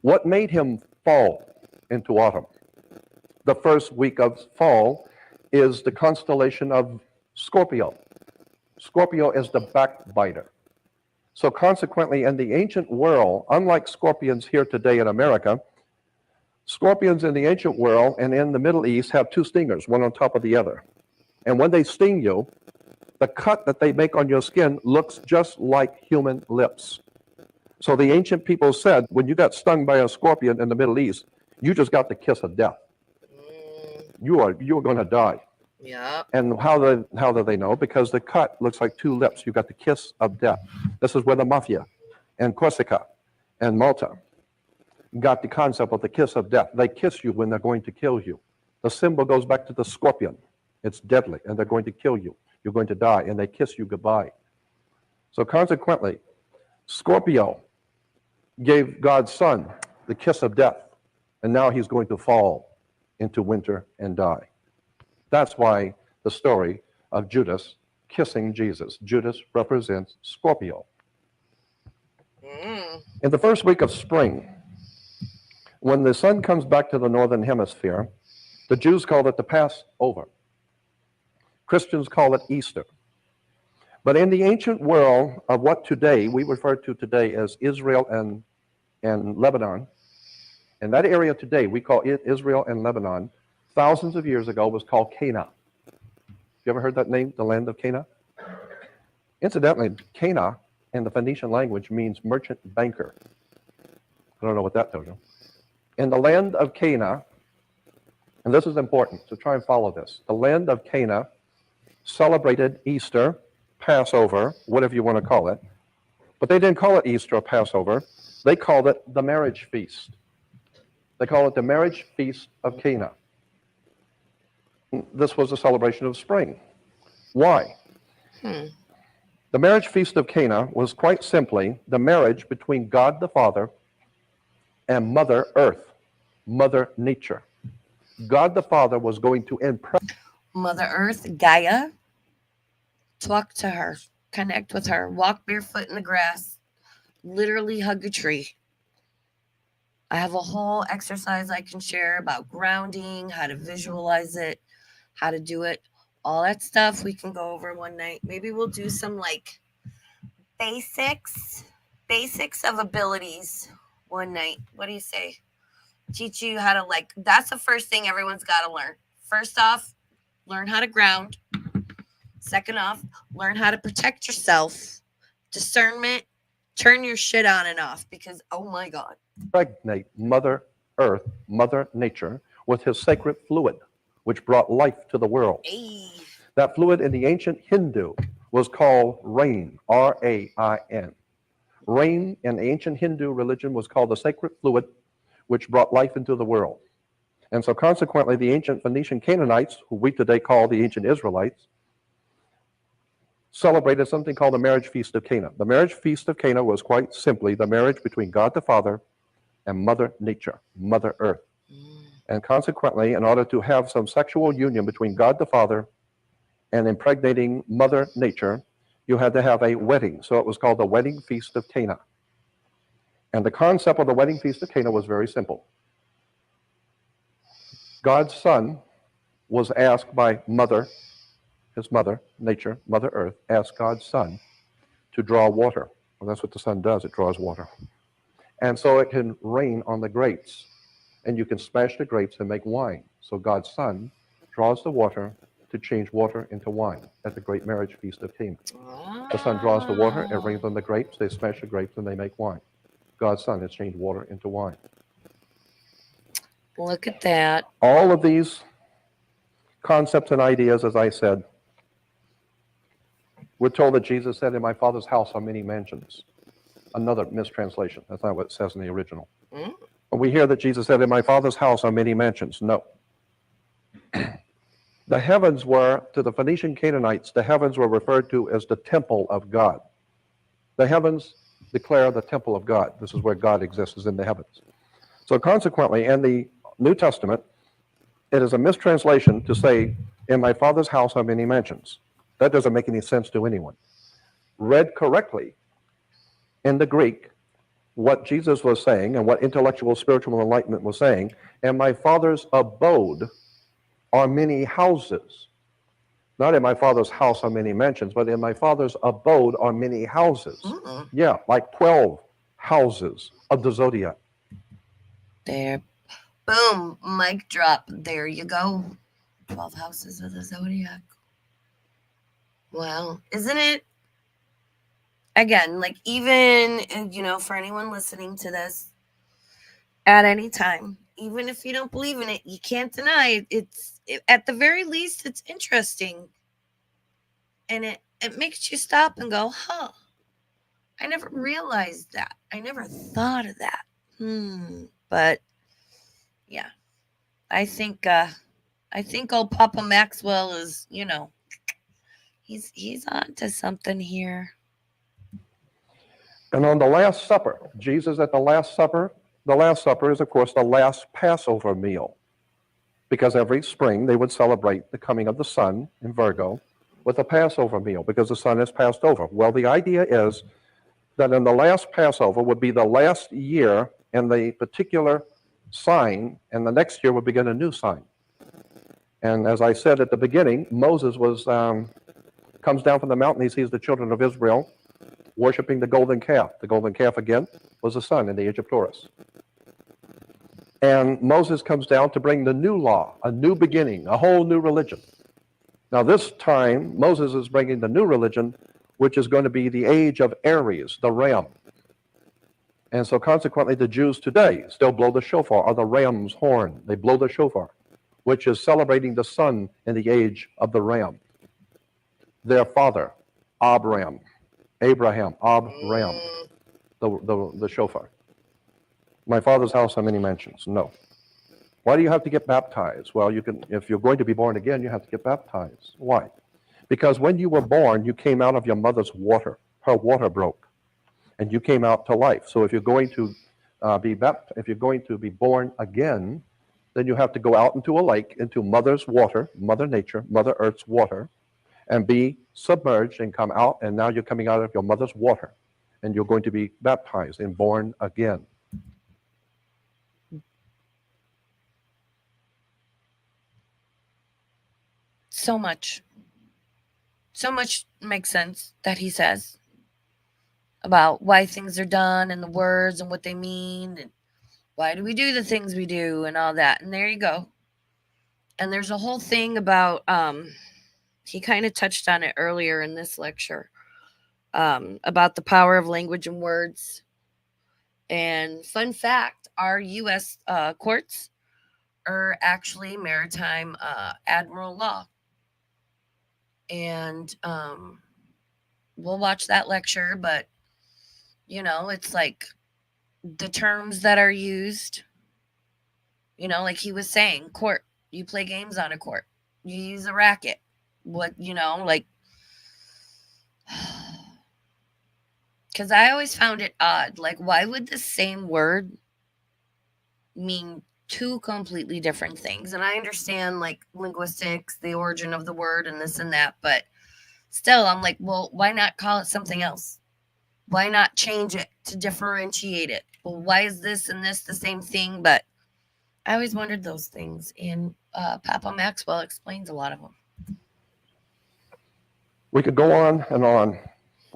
What made him fall into autumn? The first week of fall is the constellation of Scorpio. Scorpio is the backbiter. So consequently, in the ancient world, unlike scorpions here today in America, scorpions in the ancient world and in the Middle East have two stingers, one on top of the other. And when they sting you, the cut that they make on your skin looks just like human lips. So the ancient people said, when you got stung by a scorpion in the Middle East, you just got the kiss of death. You are going to die. Yeah. And how do they know? Because the cut looks like two lips. You got the kiss of death. This is where the mafia and Corsica and Malta got the concept of the kiss of death. They kiss you when they're going to kill you. The symbol goes back to the scorpion. It's deadly, and they're going to kill you. You're going to die, and they kiss you goodbye. So consequently, Scorpio gave God's son the kiss of death, and now he's going to fall into winter and die. That's why the story of Judas kissing Jesus. Judas represents Scorpio. In the first week of spring, when the sun comes back to the northern hemisphere, the Jews call it the Passover. Christians call it Easter. But in the ancient world of what today we refer to today as Israel and Lebanon, and that area today we call it Israel and Lebanon, thousands of years ago was called Canaan. You ever heard that name, the land of Canaan? Incidentally, Canaan in the Phoenician language means merchant banker. I don't know what that tells you. In the land of Canaan, and this is important, so try and follow this. The land of Canaan celebrated Easter, Passover, whatever you want to call it. But they didn't call it Easter or Passover. They called it the marriage feast. They call it the marriage feast of Cana. This was a celebration of spring. Why? The marriage feast of Cana was quite simply the marriage between God the Father and Mother Earth, Mother Nature. God the Father was going to impress Mother Earth, Gaia. Talk to her, connect with her, walk barefoot in the grass, literally hug a tree. I have a whole exercise I can share about grounding, how to visualize it, how to do it, all that stuff we can go over one night. Maybe we'll do some like basics of abilities one night. What do you say? Teach you how to that's the first thing everyone's got to learn. First off, learn how to ground. Second off, learn how to protect yourself. Discernment, turn your shit on and off because, oh my God. Impregnate Mother Earth, Mother Nature, with his sacred fluid, which brought life to the world. Hey. That fluid in the ancient Hindu was called rain, R-A-I-N. Rain in the ancient Hindu religion was called the sacred fluid, which brought life into the world. And so consequently, the ancient Phoenician Canaanites, who we today call the ancient Israelites, celebrated something called the marriage feast of Cana. The marriage feast of Cana was quite simply the marriage between God the Father and Mother Nature, Mother Earth. And consequently, in order to have some sexual union between God the Father and impregnating Mother Nature, you had to have a wedding. So it was called the wedding feast of Cana. And the concept of the wedding feast of Cana was very simple. God's son was asked by his mother, nature, Mother Earth, asked God's son to draw water. Well, that's what the sun does, it draws water. And so it can rain on the grapes. and you can smash the grapes and make wine. So God's Son draws the water to change water into wine at the great marriage feast of Cana. The Son draws the water, it rains on the grapes, they smash the grapes, and they make wine. God's Son has changed water into wine. Look at that. All of these concepts and ideas, as I said, we're told that Jesus said, in my Father's house are many mansions. Another mistranslation. That's not what it says in the original. Mm. We hear that Jesus said, in my Father's house are many mansions. No. The heavens were, to the Phoenician Canaanites, the heavens were referred to as the temple of God. The heavens declare the temple of God. This is where God exists, is in the heavens. So consequently, in the New Testament, it is a mistranslation to say, in my Father's house are many mansions. That doesn't make any sense to anyone. Read correctly, in the Greek, what Jesus was saying and what intellectual spiritual enlightenment was saying, and my Father's abode are many houses. Not in my Father's house are many mansions, but in my Father's abode are many houses. Mm-mm. Yeah, like 12 houses of the zodiac. There. Boom. Mic drop. There you go. 12 houses of the zodiac. Well, isn't it? Again, like even, for anyone listening to this at any time, even if you don't believe in it, you can't deny it. At the very least, it's interesting. And it makes you stop and go, huh, I never realized that. I never thought of that. But yeah, I think old Papa Maxwell is, he's on to something here. And on the Last Supper, Jesus at the Last Supper is, of course, the last Passover meal. Because every spring they would celebrate the coming of the sun in Virgo with a Passover meal, because the sun has passed over. Well, the idea is that in the last Passover would be the last year in the particular sign, and the next year would begin a new sign. And as I said at the beginning, Moses comes down from the mountain, he sees the children of Israel worshiping the golden calf. The golden calf, again, was the sun in the age of Taurus. And Moses comes down to bring the new law, a new beginning, a whole new religion. Now this time, Moses is bringing the new religion, which is going to be the age of Aries, the ram. And so consequently, the Jews today still blow the shofar, or the ram's horn. They blow the shofar, which is celebrating the sun in the age of the ram. Their father, Abraham, the shofar. My Father's house are many mansions. No. Why do you have to get baptized? Well, if you're going to be born again, you have to get baptized. Why? Because when you were born, you came out of your mother's water. Her water broke, and you came out to life. So if you're going to be born again, then you have to go out into a lake, into Mother's water, Mother Nature, Mother Earth's water, and be submerged and come out, and now you're coming out of your mother's water, and you're going to be baptized and born again. So much makes sense that he says about why things are done and the words and what they mean and why do we do the things we do and all that. And there you go. And there's a whole thing about, he kind of touched on it earlier in this lecture, about the power of language and words. And fun fact, our U.S. Courts are actually maritime admiral law. And we'll watch that lecture, but, it's like the terms that are used, like he was saying, court, you play games on a court, you use a racket, because I always found it odd, like, why would the same word mean two completely different things? And I understand, like, linguistics, the origin of the word and this and that, but still, I'm like, well, why not call it something else? Why not change it to differentiate it? Well, why is this and this the same thing? But I always wondered those things, and Papa Maxwell explains a lot of them. We could go on and on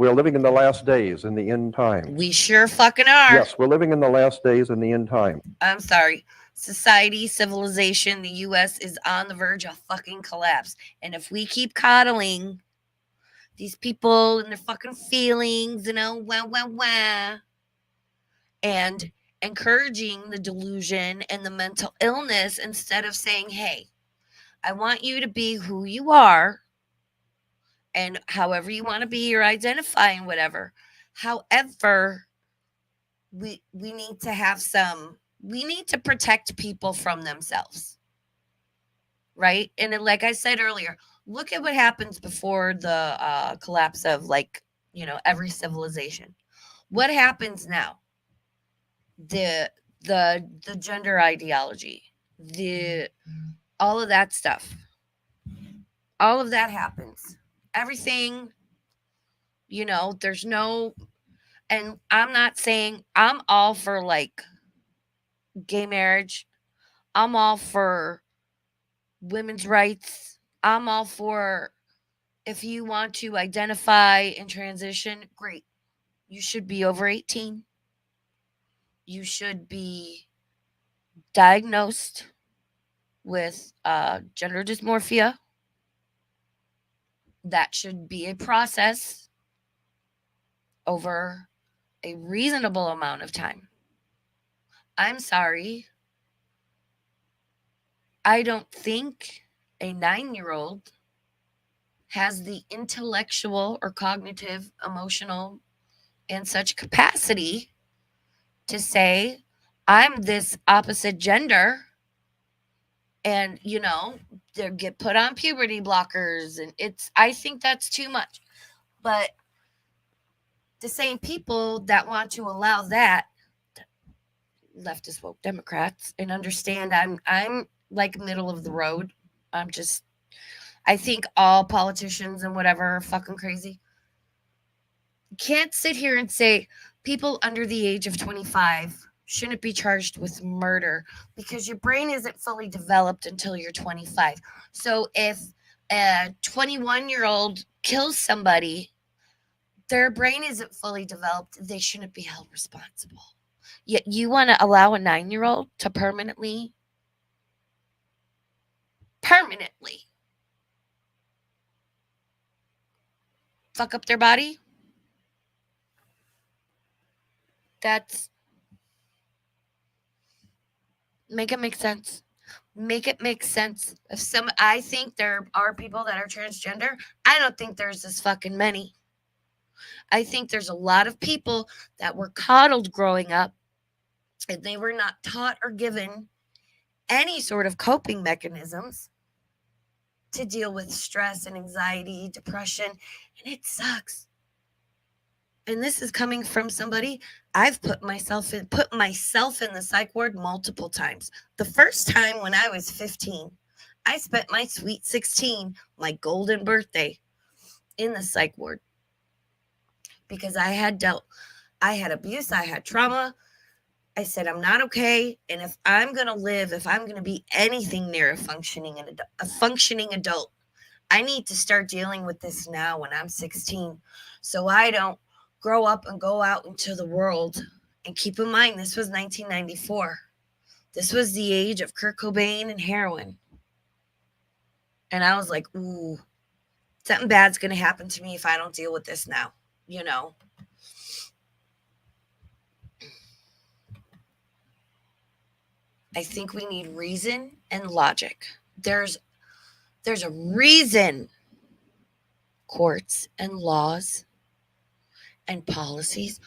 We're living in the last days, in the end time. We sure fucking are. Yes, we're living in the last days, in the end time. I'm sorry. Society, civilization, the U.S. is on the verge of fucking collapse. And if we keep coddling these people and their fucking feelings, and encouraging the delusion and the mental illness instead of saying, hey, I want you to be who you are and however you want to be or identify and whatever. However, we need to have we need to protect people from themselves. Right? And then, like I said earlier, look at what happens before the collapse of every civilization. What happens now? The gender ideology, all of that stuff. All of that happens. Everything, there's no, and I'm not saying I'm all for gay marriage. I'm all for women's rights. I'm all for, if you want to identify and transition, great. You should be over 18. You should be diagnosed with gender dysmorphia. That should be a process over a reasonable amount of time. I'm sorry. I don't think a 9-year-old has the intellectual or cognitive, emotional, and such capacity to say, I'm this opposite gender, and they get put on puberty blockers, and I think that's too much. But the same people that want to allow that, leftist woke Democrats, and understand I'm like middle of the road. I think all politicians and whatever are fucking crazy. Can't sit here and say people under the age of 25 shouldn't be charged with murder because your brain isn't fully developed until you're 25. So if a 21-year-old kills somebody, their brain isn't fully developed, they shouldn't be held responsible. Yet you want to allow a 9-year-old to permanently fuck up their body? Make it make sense. Make it make sense. I think there are people that are transgender. I don't think there's this fucking many. I think there's a lot of people that were coddled growing up and they were not taught or given any sort of coping mechanisms to deal with stress and anxiety, depression, and it sucks. And this is coming from somebody, I've put myself in the psych ward multiple times. The first time when I was 15, I spent my sweet 16, my golden birthday, in the psych ward because I had abuse, I had trauma. I said, I'm not okay. And if I'm going to be anything near a functioning adult, I need to start dealing with this now when I'm 16. So I don't grow up and go out into the world. And keep in mind, this was 1994. This was the age of Kurt Cobain and heroin. And I was like, ooh, something bad's going to happen to me if I don't deal with this now, I think we need reason and logic. There's a reason courts and laws and policies,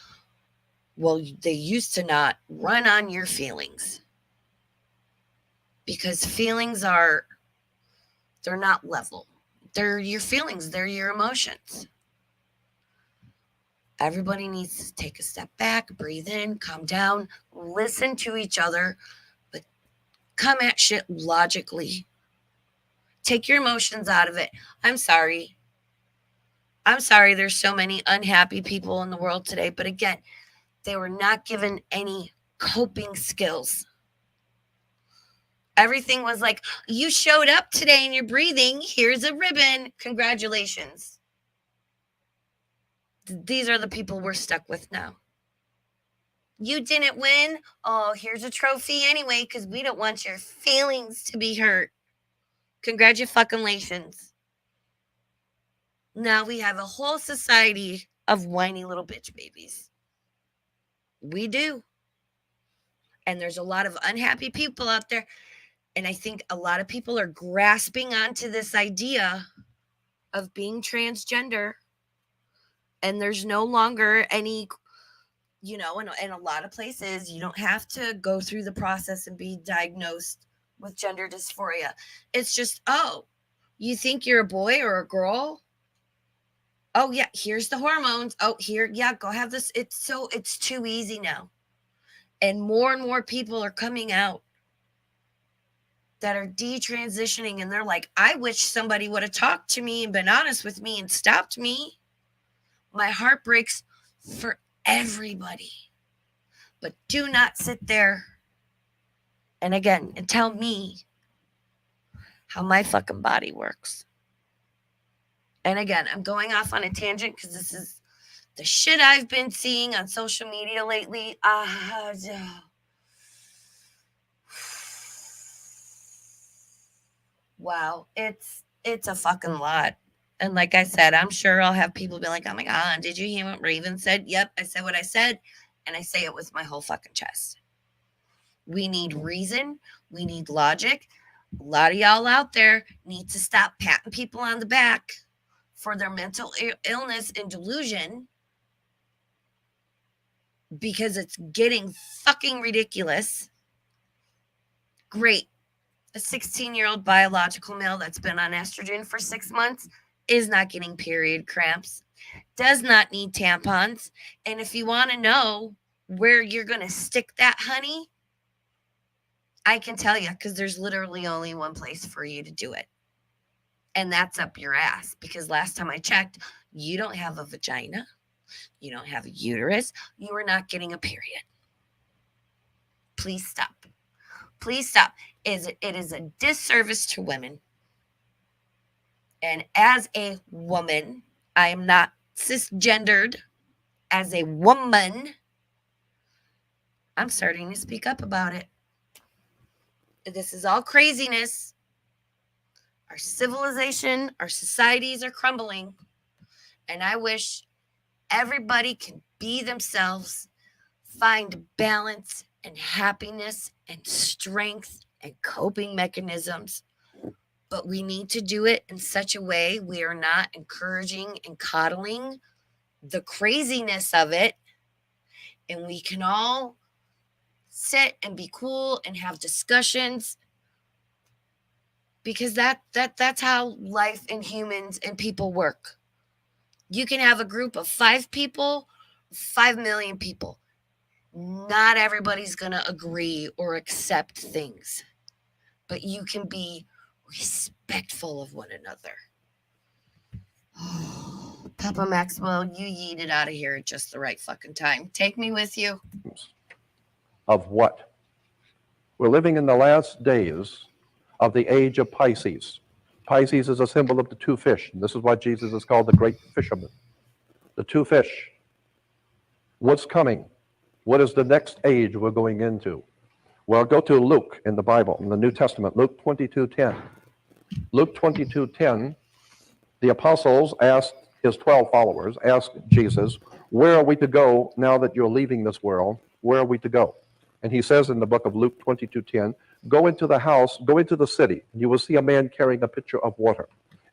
they used to not run on your feelings because feelings they're not level. They're your feelings. They're your emotions. Everybody needs to take a step back, breathe in, calm down, listen to each other, but come at shit logically. Take your emotions out of it. I'm sorry. There's so many unhappy people in the world today. But again, they were not given any coping skills. Everything was like, you showed up today and you're breathing. Here's a ribbon. Congratulations. These are the people we're stuck with now. You didn't win. Oh, here's a trophy anyway, because we don't want your feelings to be hurt. Congratulations. Now we have a whole society of whiny little bitch babies. We do. And there's a lot of unhappy people out there. And I think a lot of people are grasping onto this idea of being transgender. And there's no longer any, in a lot of places, you don't have to go through the process and be diagnosed with gender dysphoria. It's just, oh, you think you're a boy or a girl? Oh, yeah, here's the hormones. Oh, here, yeah, go have this. It's too easy now. And more people are coming out that are detransitioning, and they're like, I wish somebody would have talked to me and been honest with me and stopped me. My heart breaks for everybody. But do not sit there and tell me how my fucking body works. And again, I'm going off on a tangent because this is the shit I've been seeing on social media lately. Wow, it's a fucking lot. And like I said, I'm sure I'll have people be like, oh my God, did you hear what Raven said? Yep, I said what I said, and I say it with my whole fucking chest. We need reason. We need logic. A lot of y'all out there need to stop patting people on the back for their mental illness and delusion, because it's getting fucking ridiculous. Great. A 16-year-old biological male that's been on estrogen for 6 months is not getting period cramps, does not need tampons. And if you want to know where you're going to stick that honey, I can tell you, because there's literally only one place for you to do it. And that's up your ass. Because last time I checked, you don't have a vagina. You don't have a uterus. You are not getting a period. Please stop. Please stop. It is a disservice to women. And as a woman, I am not cisgendered. As a woman, I'm starting to speak up about it. This is all craziness. Our civilization, our societies are crumbling. And I wish everybody can be themselves, find balance and happiness and strength and coping mechanisms. But we need to do it in such a way we are not encouraging and coddling the craziness of it. And we can all sit and be cool and have discussions, because that's how life and humans and people work. You can have a group of 5 people, 5 million people. Not everybody's going to agree or accept things, but you can be respectful of one another. Oh, Papa Maxwell, you yeeted out of here at just the right fucking time. Take me with you. Of what? We're living in the last days of the age of Pisces. Pisces is a symbol of the 2 fish. And this is why Jesus is called the great fisherman. The 2 fish. What's coming? What is the next age we're going into? Well, go to Luke in the Bible, in the New Testament, Luke 22:10. Luke 22:10, the apostles asked his 12 followers, asked Jesus, where are we to go now that you're leaving this world? Where are we to go? And he says in the book of Luke 22:10, go into the house, go into the city, and you will see a man carrying a pitcher of water.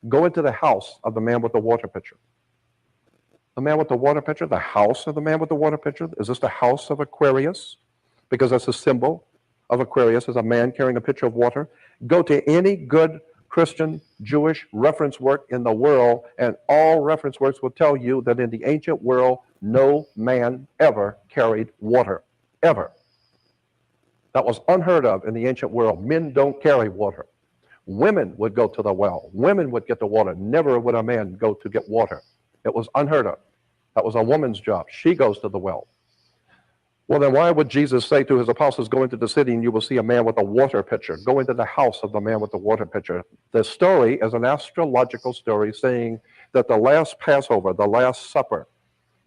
Go into the house of the man with the water pitcher. The man with the water pitcher, the house of the man with the water pitcher. Is this the house of Aquarius? Because that's a symbol of Aquarius, is a man carrying a pitcher of water. Go to any good Christian, Jewish reference work in the world, and all reference works will tell you that in the ancient world, no man ever carried water, ever. That was unheard of in the ancient world. Men don't carry water. Women would go to the well. Women would get the water. Never would a man go to get water. It was unheard of. That was a woman's job. She goes to the well. Well, then why would Jesus say to his apostles, go into the city and you will see a man with a water pitcher? Go into the house of the man with the water pitcher. The story is an astrological story saying that the last Passover, the Last Supper,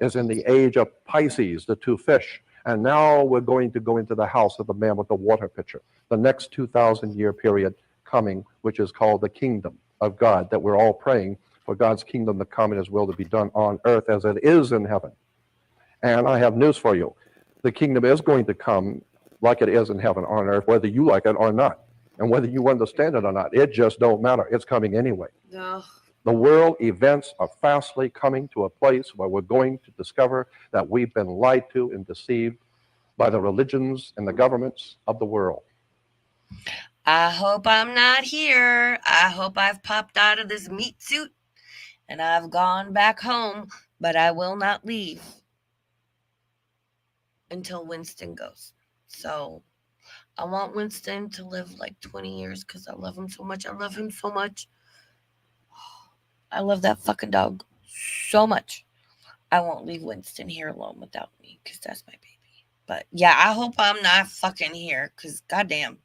is in the age of Pisces, the two fish. And now we're going to go into the house of the man with the water pitcher, the next 2,000-year period coming, which is called the kingdom of God, that we're all praying for God's kingdom to come and his will to be done on earth as it is in heaven. And I have news for you. The kingdom is going to come like it is in heaven on earth, whether you like it or not. And whether you understand it or not, it just don't matter. It's coming anyway. No. The world events are fastly coming to a place where we're going to discover that we've been lied to and deceived by the religions and the governments of the world. I hope I'm not here. I hope I've popped out of this meat suit and I've gone back home, but I will not leave until Winston goes. So I want Winston to live like 20 years because I love him so much. I love him so much. I love that fucking dog so much. I won't leave Winston here alone without me because that's my baby. But yeah, I hope I'm not fucking here because goddamn.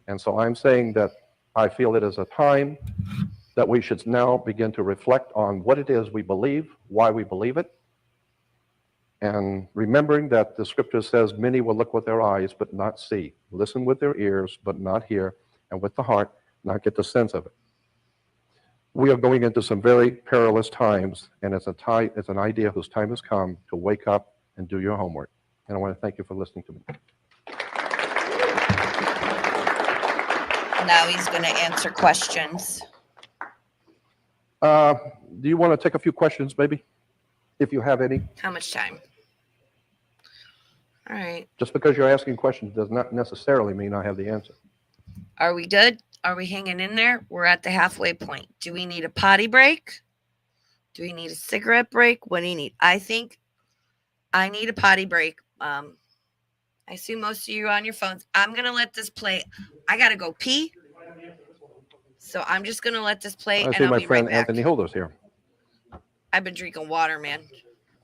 And so I'm saying that I feel it is a time that we should now begin to reflect on what it is we believe, why we believe it, and remembering that the scripture says many will look with their eyes but not see, listen with their ears but not hear, and with the heart not get the sense of it. We are going into some very perilous times, and it's an idea whose time has come to wake up and do your homework. And I want to thank you for listening to me. Now he's going to answer questions. Do you want to take a few questions, maybe, if you have any? How much time? All right. Just because you're asking questions does not necessarily mean I have the answer. Are we good? Are we hanging in there? We're at the halfway point. Do we need a potty break? Do we need a cigarette break? What do you need? I think I need a potty break. I see most of you on your phones. I'm going to let this play. I got to go pee. So I'm just going to let this play. I see my friend Anthony Hilder's here. I've been drinking water, man.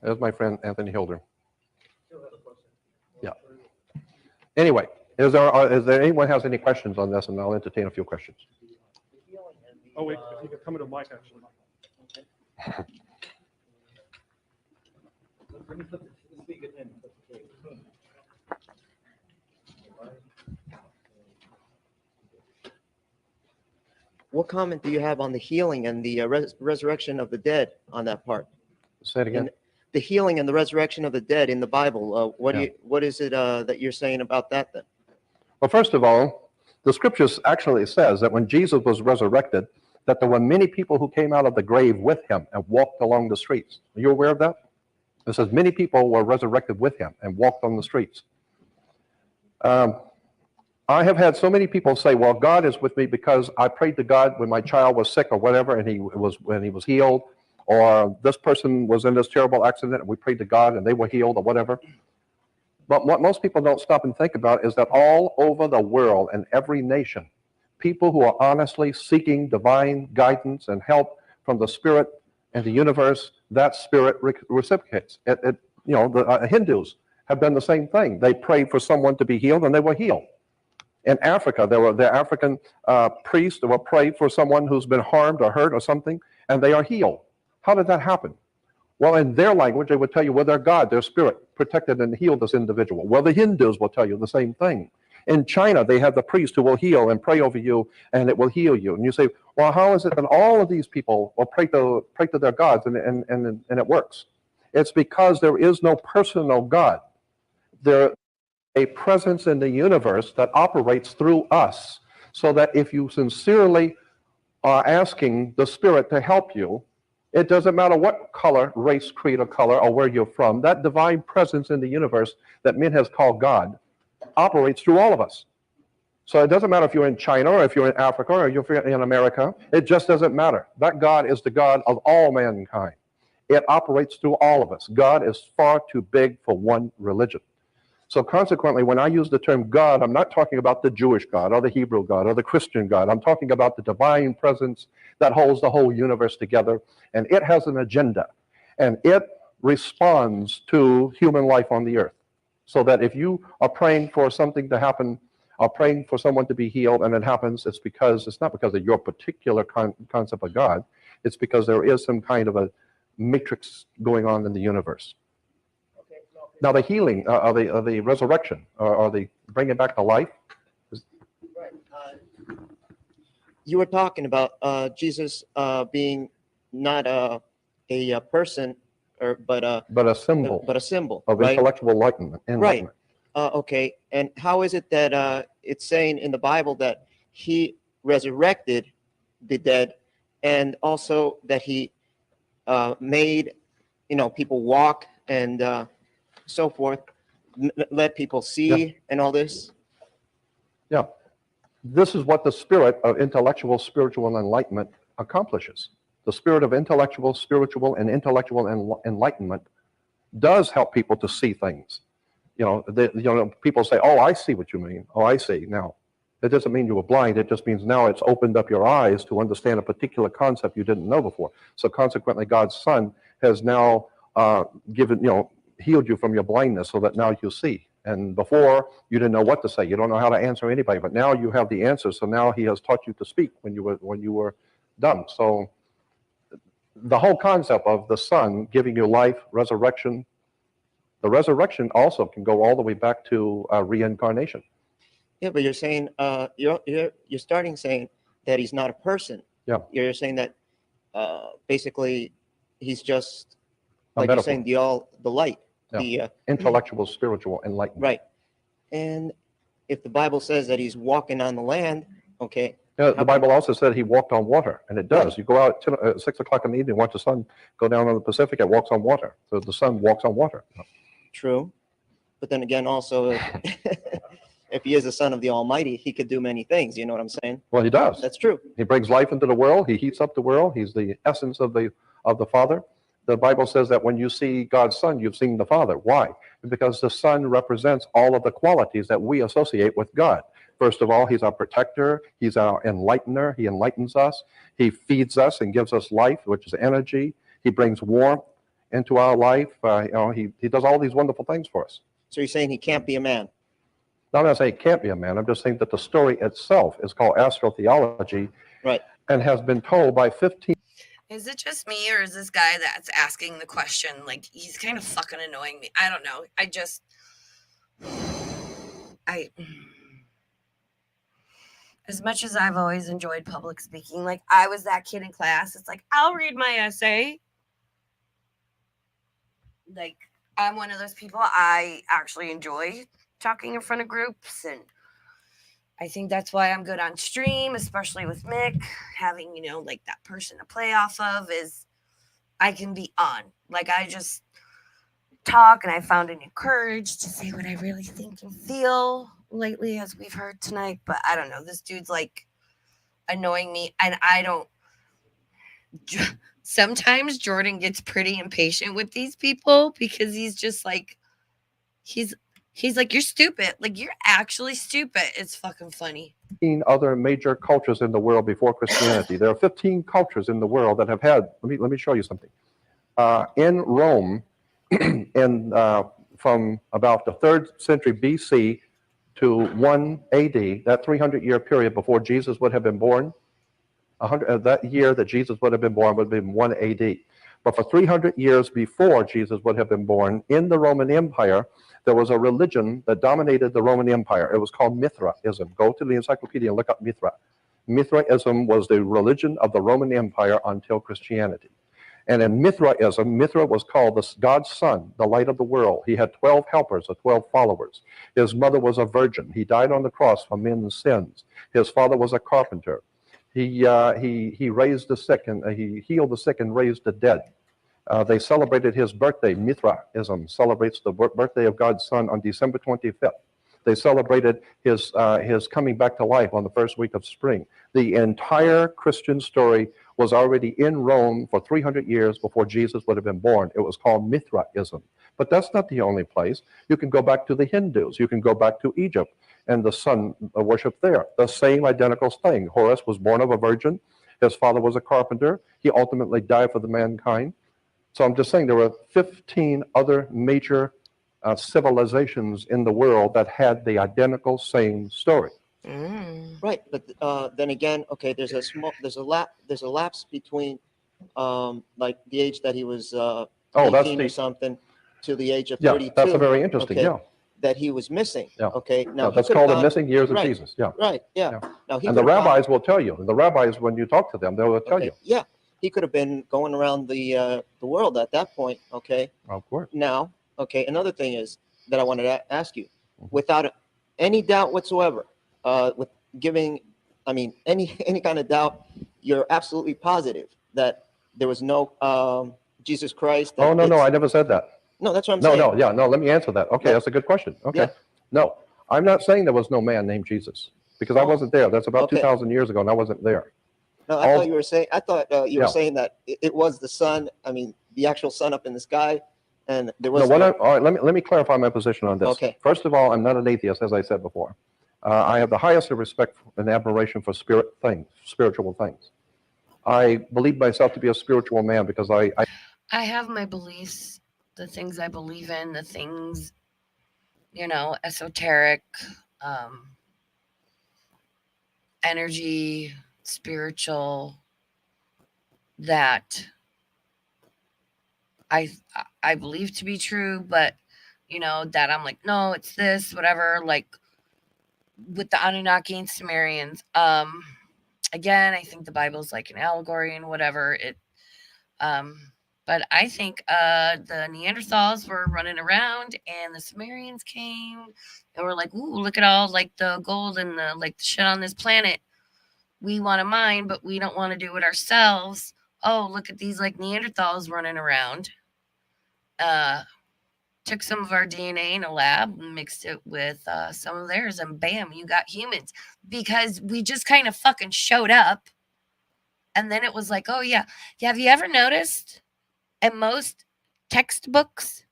There's my friend Anthony Hilder. Yeah. Anyway, is there anyone has any questions on this? And I'll entertain a few questions. Oh, wait, if you could come to the mic, actually. What comment do you have on the healing and the resurrection of the dead on that part? Say it again. And the healing and the resurrection of the dead in the Bible. What is it that you're saying about that then? Well, first of all, the scriptures actually says that when Jesus was resurrected, that there were many people who came out of the grave with him and walked along the streets. Are you aware of that? It says many people were resurrected with him and walked on the streets. I have had so many people say, well, God is with me because I prayed to God when my child was sick or whatever, and he was healed, or this person was in this terrible accident and we prayed to God and they were healed or whatever. But what most people don't stop and think about is that all over the world and every nation, people who are honestly seeking divine guidance and help from the Spirit and the universe, that Spirit reciprocates. The Hindus have done the same thing. They prayed for someone to be healed and they were healed. In Africa, the African priests will pray for someone who's been harmed or hurt or something, and they are healed. How did that happen? Well, in their language, they would tell you, well, their God, their spirit, protected and healed this individual. Well, the Hindus will tell you the same thing. In China, they have the priest who will heal and pray over you, and it will heal you. And you say, well, how is it that all of these people will pray to their gods, and it works? It's because there is no personal God. There a presence in the universe that operates through us, so that if you sincerely are asking the Spirit to help you, it doesn't matter what color, race, creed, or color, or where you're from, that divine presence in the universe that men has called God operates through all of us. So it doesn't matter if you're in China, or if you're in Africa, or if you're in America. It just doesn't matter. That God is the God of all mankind. It operates through all of us. God is far too big for one religion. So consequently, when I use the term God, I'm not talking about the Jewish God or the Hebrew God or the Christian God. I'm talking about the divine presence that holds the whole universe together, and it has an agenda, and it responds to human life on the earth. So that if you are praying for something to happen, or praying for someone to be healed, and it happens, it's not because of your particular concept of God. It's because there is some kind of a matrix going on in the universe. Now the healing of the resurrection or the bringing back to life. Right. You were talking about Jesus being not a person, but But a symbol but a symbol, of right? intellectual enlightenment. Right. Okay. And how is it that it's saying in the Bible that he resurrected the dead, and also that he made people walk and so forth, let people see and all this? Yeah. This is what the spirit of intellectual, spiritual enlightenment accomplishes. The spirit of intellectual, spiritual, and intellectual enlightenment does help people to see things. People say, "Oh, I see what you mean. Oh, I see." Now, it doesn't mean you were blind. It just means now it's opened up your eyes to understand a particular concept you didn't know before. So consequently, God's Son has now healed you from your blindness so that now you see. And before, you didn't know what to say. You don't know how to answer anybody. But now you have the answer. So now he has taught you to speak when you were dumb. So the whole concept of the Son giving you life, resurrection, the resurrection also can go all the way back to reincarnation. Yeah, but you're saying you're starting saying that he's not a person. Yeah. You're saying that basically he's just A like you're metaphor. saying the light, the Intellectual, spiritual enlightenment. right. And if the Bible says that he's walking on the land, okay. Yeah, the Bible also said he walked on water, and it does. Right. You go out at 6 o'clock in the evening, watch the sun go down on the Pacific, it walks on water. So the sun walks on water. True. But then again, also, if he is the Son of the Almighty, he could do many things. You know what I'm saying? Well, he does. That's true. He brings life into the world. He heats up the world. He's the essence of the Father. The Bible says that when you see God's Son, you've seen the Father. Why? Because the Son represents all of the qualities that we associate with God. First of all, he's our protector. He's our enlightener. He enlightens us. He feeds us and gives us life, which is energy. He brings warmth into our life. He does all these wonderful things for us. So you're saying he can't be a man? Not that I say he can't be a man. I'm just saying that the story itself is called AstroTheology, right, and has been told by 15. Is it just me, or is this guy that's asking the question, like, he's kind of fucking annoying me? I don't know. As much as I've always enjoyed public speaking, like, I was that kid in class. It's like, I'll read my essay. Like, I'm one of those people. I actually enjoy talking in front of groups, and I think that's why I'm good on stream, especially with Mick. Having, like that person to play off of is I can be on. Like, I just talk, and I found a new courage to say what I really think and feel lately, as we've heard tonight. But I don't know. This dude's like annoying me, and I don't. Sometimes Jordan gets pretty impatient with these people because he's just like, he's like, you're stupid. Like, you're actually stupid. It's fucking funny. 15 other major cultures in the world before Christianity. There are 15 cultures in the world that have had. Let me show you something. In Rome, from about the 3rd century BC to 1 AD, that 300-year period before Jesus would have been born, that year that Jesus would have been born would have been 1 AD. But for 300 years before Jesus would have been born, in the Roman Empire, there was a religion that dominated the Roman Empire. It was called Mithraism. Go to the encyclopedia and look up Mithra. Mithraism was the religion of the Roman Empire until Christianity. And in Mithraism, Mithra was called God's son, the light of the world. He had 12 helpers or 12 followers. His mother was a virgin. He died on the cross for men's sins. His father was a carpenter. He raised the sick, and he healed the sick and raised the dead. They celebrated his birthday. Mithraism celebrates the birthday of God's Son on December 25th. They celebrated his coming back to life on the first week of spring. The entire Christian story was already in Rome for 300 years before Jesus would have been born. It was called Mithraism. But that's not the only place. You can go back to the Hindus. You can go back to Egypt and the sun worship there. The same identical thing. Horus was born of a virgin. His father was a carpenter. He ultimately died for the mankind. So I'm just saying there were 15 other major civilizations in the world that had the identical same story. Right, but then again, okay, there's a lapse between like the age that he was 18 or something, to the age of Yeah, 32. that's a very interesting, okay, yeah. That he was missing. Yeah. Okay. Now Yeah, he that's could called have the gone- missing years of right, Jesus. Yeah. Right. Yeah. Yeah. Now he And the could have gone- rabbis will tell you. The rabbis, when you talk to them, they will tell okay, you. Yeah. He could have been going around the world at that point. Okay. Of course. Now, okay. Another thing is that I wanted to ask you, Mhm. without any doubt whatsoever, with giving, I mean, any kind of doubt, you're absolutely positive that there was no Jesus Christ. That Oh, no, it's- I never said that. No, that's what I'm No, saying. no, let me answer that. Okay, Yeah. that's a good question. Okay. Yeah. No, I'm not saying there was no man named Jesus because I Oh, wasn't there. That's about okay. 2,000 years ago, and I wasn't there. No, I All- thought you were saying. I thought you were Yeah. saying that it was the sun. I mean, the actual sun up in the sky, and there No, was all right, let me clarify my position on this. Okay. First of all, I'm not an atheist, as I said before. I have the highest of respect and admiration for spiritual things. I believe myself to be a spiritual man because I I have my beliefs, the things I believe in, the things, esoteric, energy, spiritual, that I believe to be true, but that I'm like, no, it's this, whatever, like with the Anunnaki and Sumerians. Again, I think the Bible's like an allegory and whatever. But I think the Neanderthals were running around and the Sumerians came and were like, ooh, look at all like the gold and the shit on this planet. We want to mine, but we don't want to do it ourselves. Oh, look at these like Neanderthals running around. Took some of our DNA in a lab, mixed it with some of theirs, and bam, you got humans. Because we just kind of fucking showed up. And then it was like, oh, yeah. Have you ever noticed in most textbooks,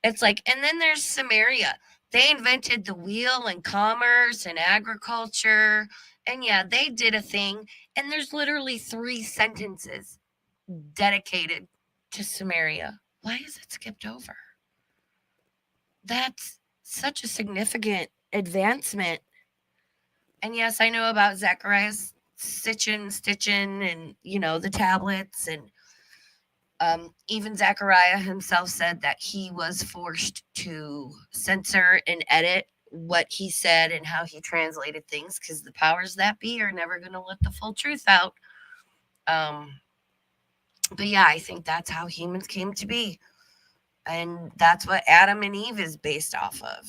it's like, and then there's Samaria. They invented the wheel and commerce and agriculture. And yeah, they did a thing. And there's literally 3 sentences dedicated to Samaria. Why is it skipped over? That's such a significant advancement. And yes, I know about Zacharias stitching and, the tablets. And even Zachariah himself said that he was forced to censor and edit what he said and how he translated things because the powers that be are never going to let the full truth out. But yeah, I think that's how humans came to be. And that's what Adam and Eve is based off of,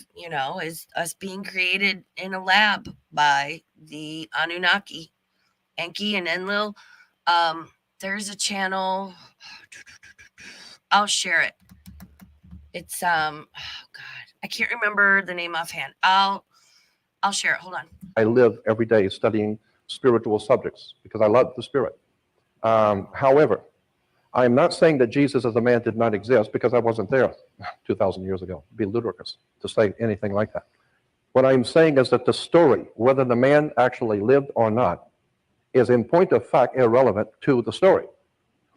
is us being created in a lab by the Anunnaki, Enki and Enlil. There's a channel. I'll share it. It's oh God, I can't remember the name offhand. I'll share it. Hold on. live every day studying spiritual subjects because I love the spirit. However, I am not saying that Jesus as a man did not exist because I wasn't there 2,000 years ago. It'd be ludicrous to say anything like that. What I'm saying is that the story, whether the man actually lived or not, is in point of fact irrelevant to the story.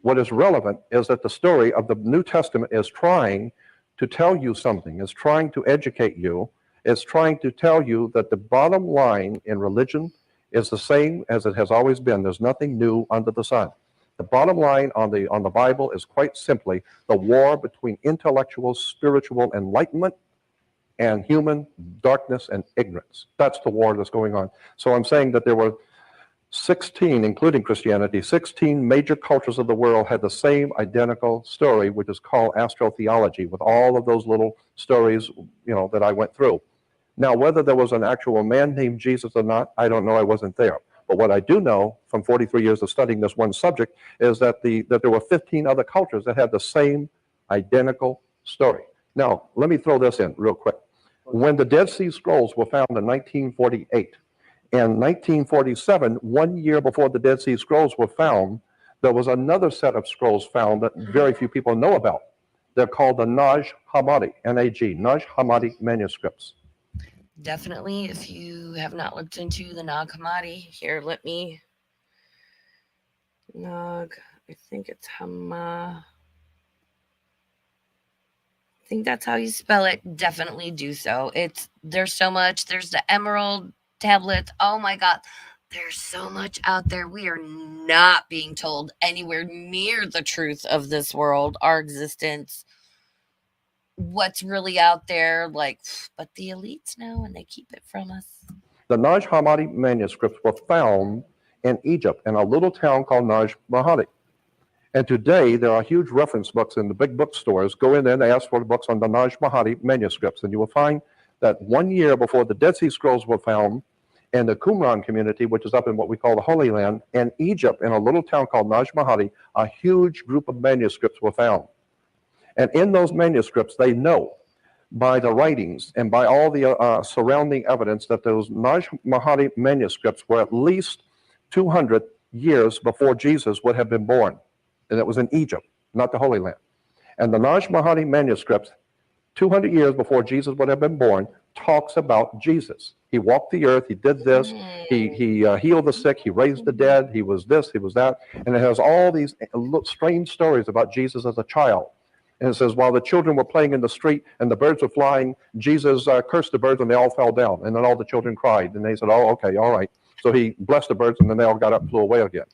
What is relevant is that the story of the New Testament is trying to tell you something, is trying to educate you, is trying to tell you that the bottom line in religion is the same as it has always been. There's nothing new under the sun. The bottom line on the Bible is quite simply the war between intellectual, spiritual enlightenment and human darkness and ignorance. That's the war that's going on. So I'm saying that there were 16, including Christianity, 16 major cultures of the world had the same identical story, which is called AstroTheology, with all of those little stories, that I went through. Now, whether there was an actual man named Jesus or not, I don't know. I wasn't there. But what I do know from 43 years of studying this one subject is that there were 15 other cultures that had the same identical story. Now, let me throw this in real quick. When the Dead Sea Scrolls were found in 1948, in 1947, 1 year before the Dead Sea Scrolls were found, there was another set of scrolls found that very few people know about. They're called the Nag Hammadi, N-A-G, Nag Hammadi manuscripts. Definitely, if you have not looked into the Nag Hammadi, here, let me. Nag, I think it's Hama. I think that's how you spell it. Definitely do so. There's so much. There's the emerald tablets. Oh my God. There's so much out there. We are not being told anywhere near the truth of this world, our existence. what's really out there, like, but the elites know and they keep it from us. The Naj Hammadi manuscripts were found in Egypt in a little town called Naj Hammadi. And today there are huge reference books in the big bookstores. Go in there and ask for the books on the Naj Hammadi manuscripts, and you will find that 1 year before the Dead Sea Scrolls were found in the Qumran community, which is up in what we call the Holy Land, in Egypt, in a little town called Naj Hammadi, a huge group of manuscripts were found. And in those manuscripts, they know by the writings and by all the surrounding evidence that those Naj Hammadi manuscripts were at least 200 years before Jesus would have been born. And it was in Egypt, not the Holy Land. And the Naj Hammadi manuscripts, 200 years before Jesus would have been born, talks about Jesus. He walked the earth, he did this, he healed the sick, he raised the dead, he was this, he was that. And it has all these strange stories about Jesus as a child. And it says, while the children were playing in the street and the birds were flying, Jesus cursed the birds and they all fell down. And then all the children cried. And they said, oh, okay, all right. So he blessed the birds and then they all got up and flew away again.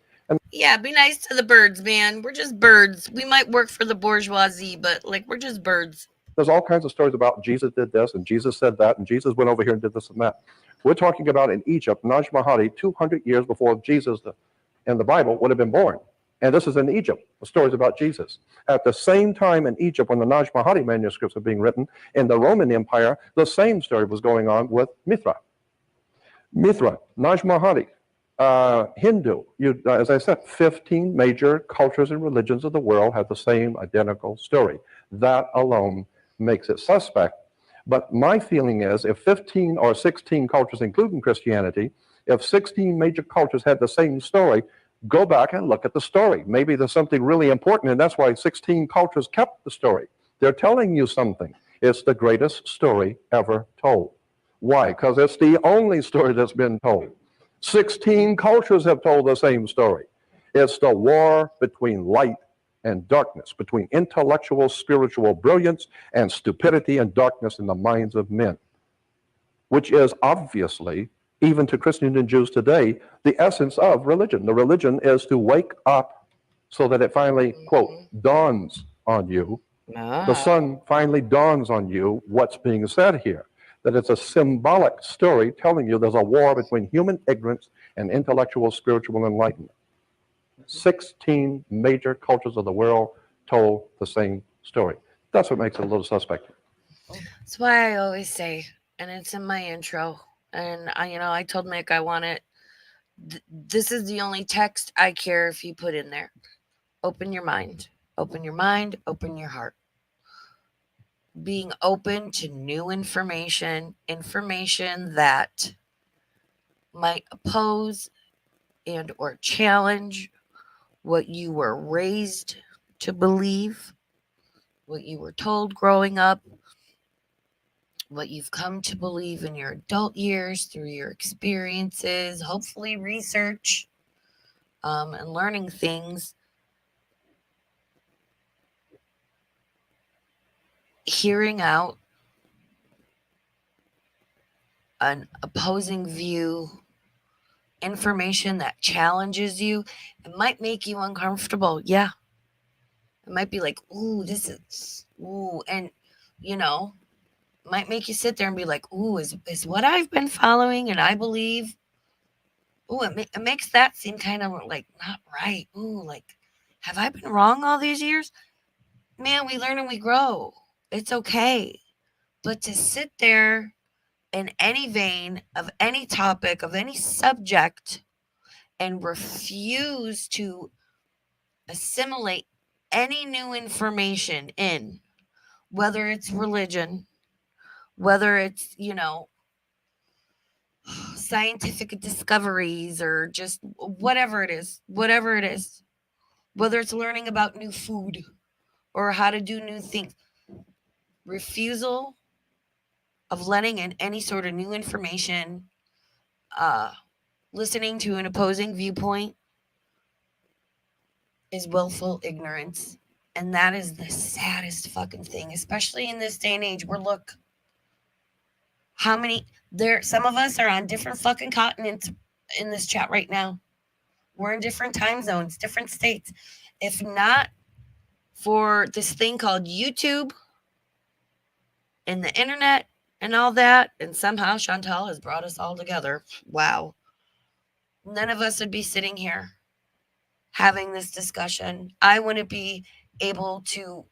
Yeah, be nice to the birds, man. We're just birds. We might work for the bourgeoisie, but like, we're just birds. There's all kinds of stories about Jesus did this and Jesus said that and Jesus went over here and did this and that. We're talking about in Egypt, Naj Hammadi, 200 years before Jesus in the Bible would have been born. And this is in Egypt, the stories about Jesus. At the same time in Egypt, when the Naj Hammadi manuscripts are being written, in the Roman Empire, the same story was going on with Mithra. Mithra, Naj Hammadi, Hindu. As I said, 15 major cultures and religions of the world have the same identical story. That alone makes it suspect. But my feeling is if 15 or 16 cultures, including Christianity, if 16 major cultures had the same story, go back and look at the story. Maybe there's something really important, and that's why 16 cultures kept the story. They're telling you something. It's the greatest story ever told. Why? Because it's the only story that's been told. 16 cultures have told the same story. It's the war between light and darkness, between intellectual, spiritual brilliance and stupidity and darkness in the minds of men, which is obviously, even to Christians and Jews today, the essence of religion. The religion is to wake up so that it finally, quote, dawns on you. The sun finally dawns on you what's being said here. That it's a symbolic story telling you there's a war between human ignorance and intellectual, spiritual enlightenment. 16 major cultures of the world told the same story. That's what makes it a little suspect. That's why I always say, and it's in my intro, and I told Mick I want it. This is the only text I care if you put in there. Open your mind. Open your mind. Open your heart. Being open to new information that might oppose and or challenge what you were raised to believe, what you were told growing up, what you've come to believe in your adult years through your experiences, hopefully research, and learning things. Hearing out an opposing view, information that challenges you, it might make you uncomfortable. Yeah. It might be like, and might make you sit there and be like, is what I've been following and I believe, it makes that seem kind of like not right. Like, have I been wrong all these years? Man, we learn and we grow. It's okay. But to sit there in any vein of any topic, of any subject, and refuse to assimilate any new information in, whether it's religion, whether it's, scientific discoveries or just whatever it is, whether it's learning about new food or how to do new things, refusal of letting in any sort of new information, listening to an opposing viewpoint is willful ignorance. And that is the saddest fucking thing, especially in this day and age where, look, some of us are on different fucking continents in this chat right now. We're in different time zones, different states. If not for this thing called YouTube and the internet and all that, and somehow Chantal has brought us all together. Wow. None of us would be sitting here having this discussion. I wouldn't be able to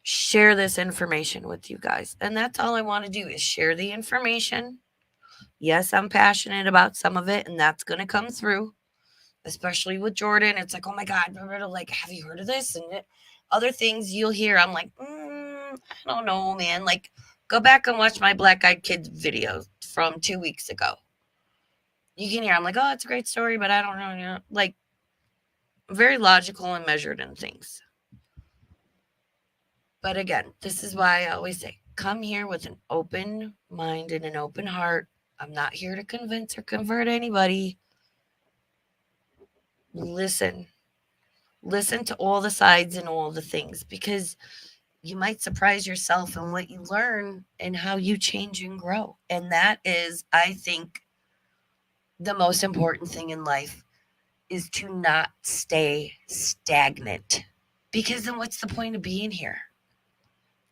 share this information with you guys. And that's all I want to do is share the information. Yes, I'm passionate about some of it, and that's going to come through, especially with Jordan. It's like, oh my God, like, have you heard of this? And other things you'll hear, I'm like, I don't know, man. Like, go back and watch my Black Eyed Kids video from 2 weeks ago. You can hear, I'm like, oh, it's a great story, but I don't know. You know, like, very logical and measured in things. But again, this is why I always say, come here with an open mind and an open heart. I'm not here to convince or convert anybody. Listen to all the sides and all the things, because you might surprise yourself in what you learn and how you change and grow. And that is, I think, the most important thing in life, is to not stay stagnant. Because then what's the point of being here?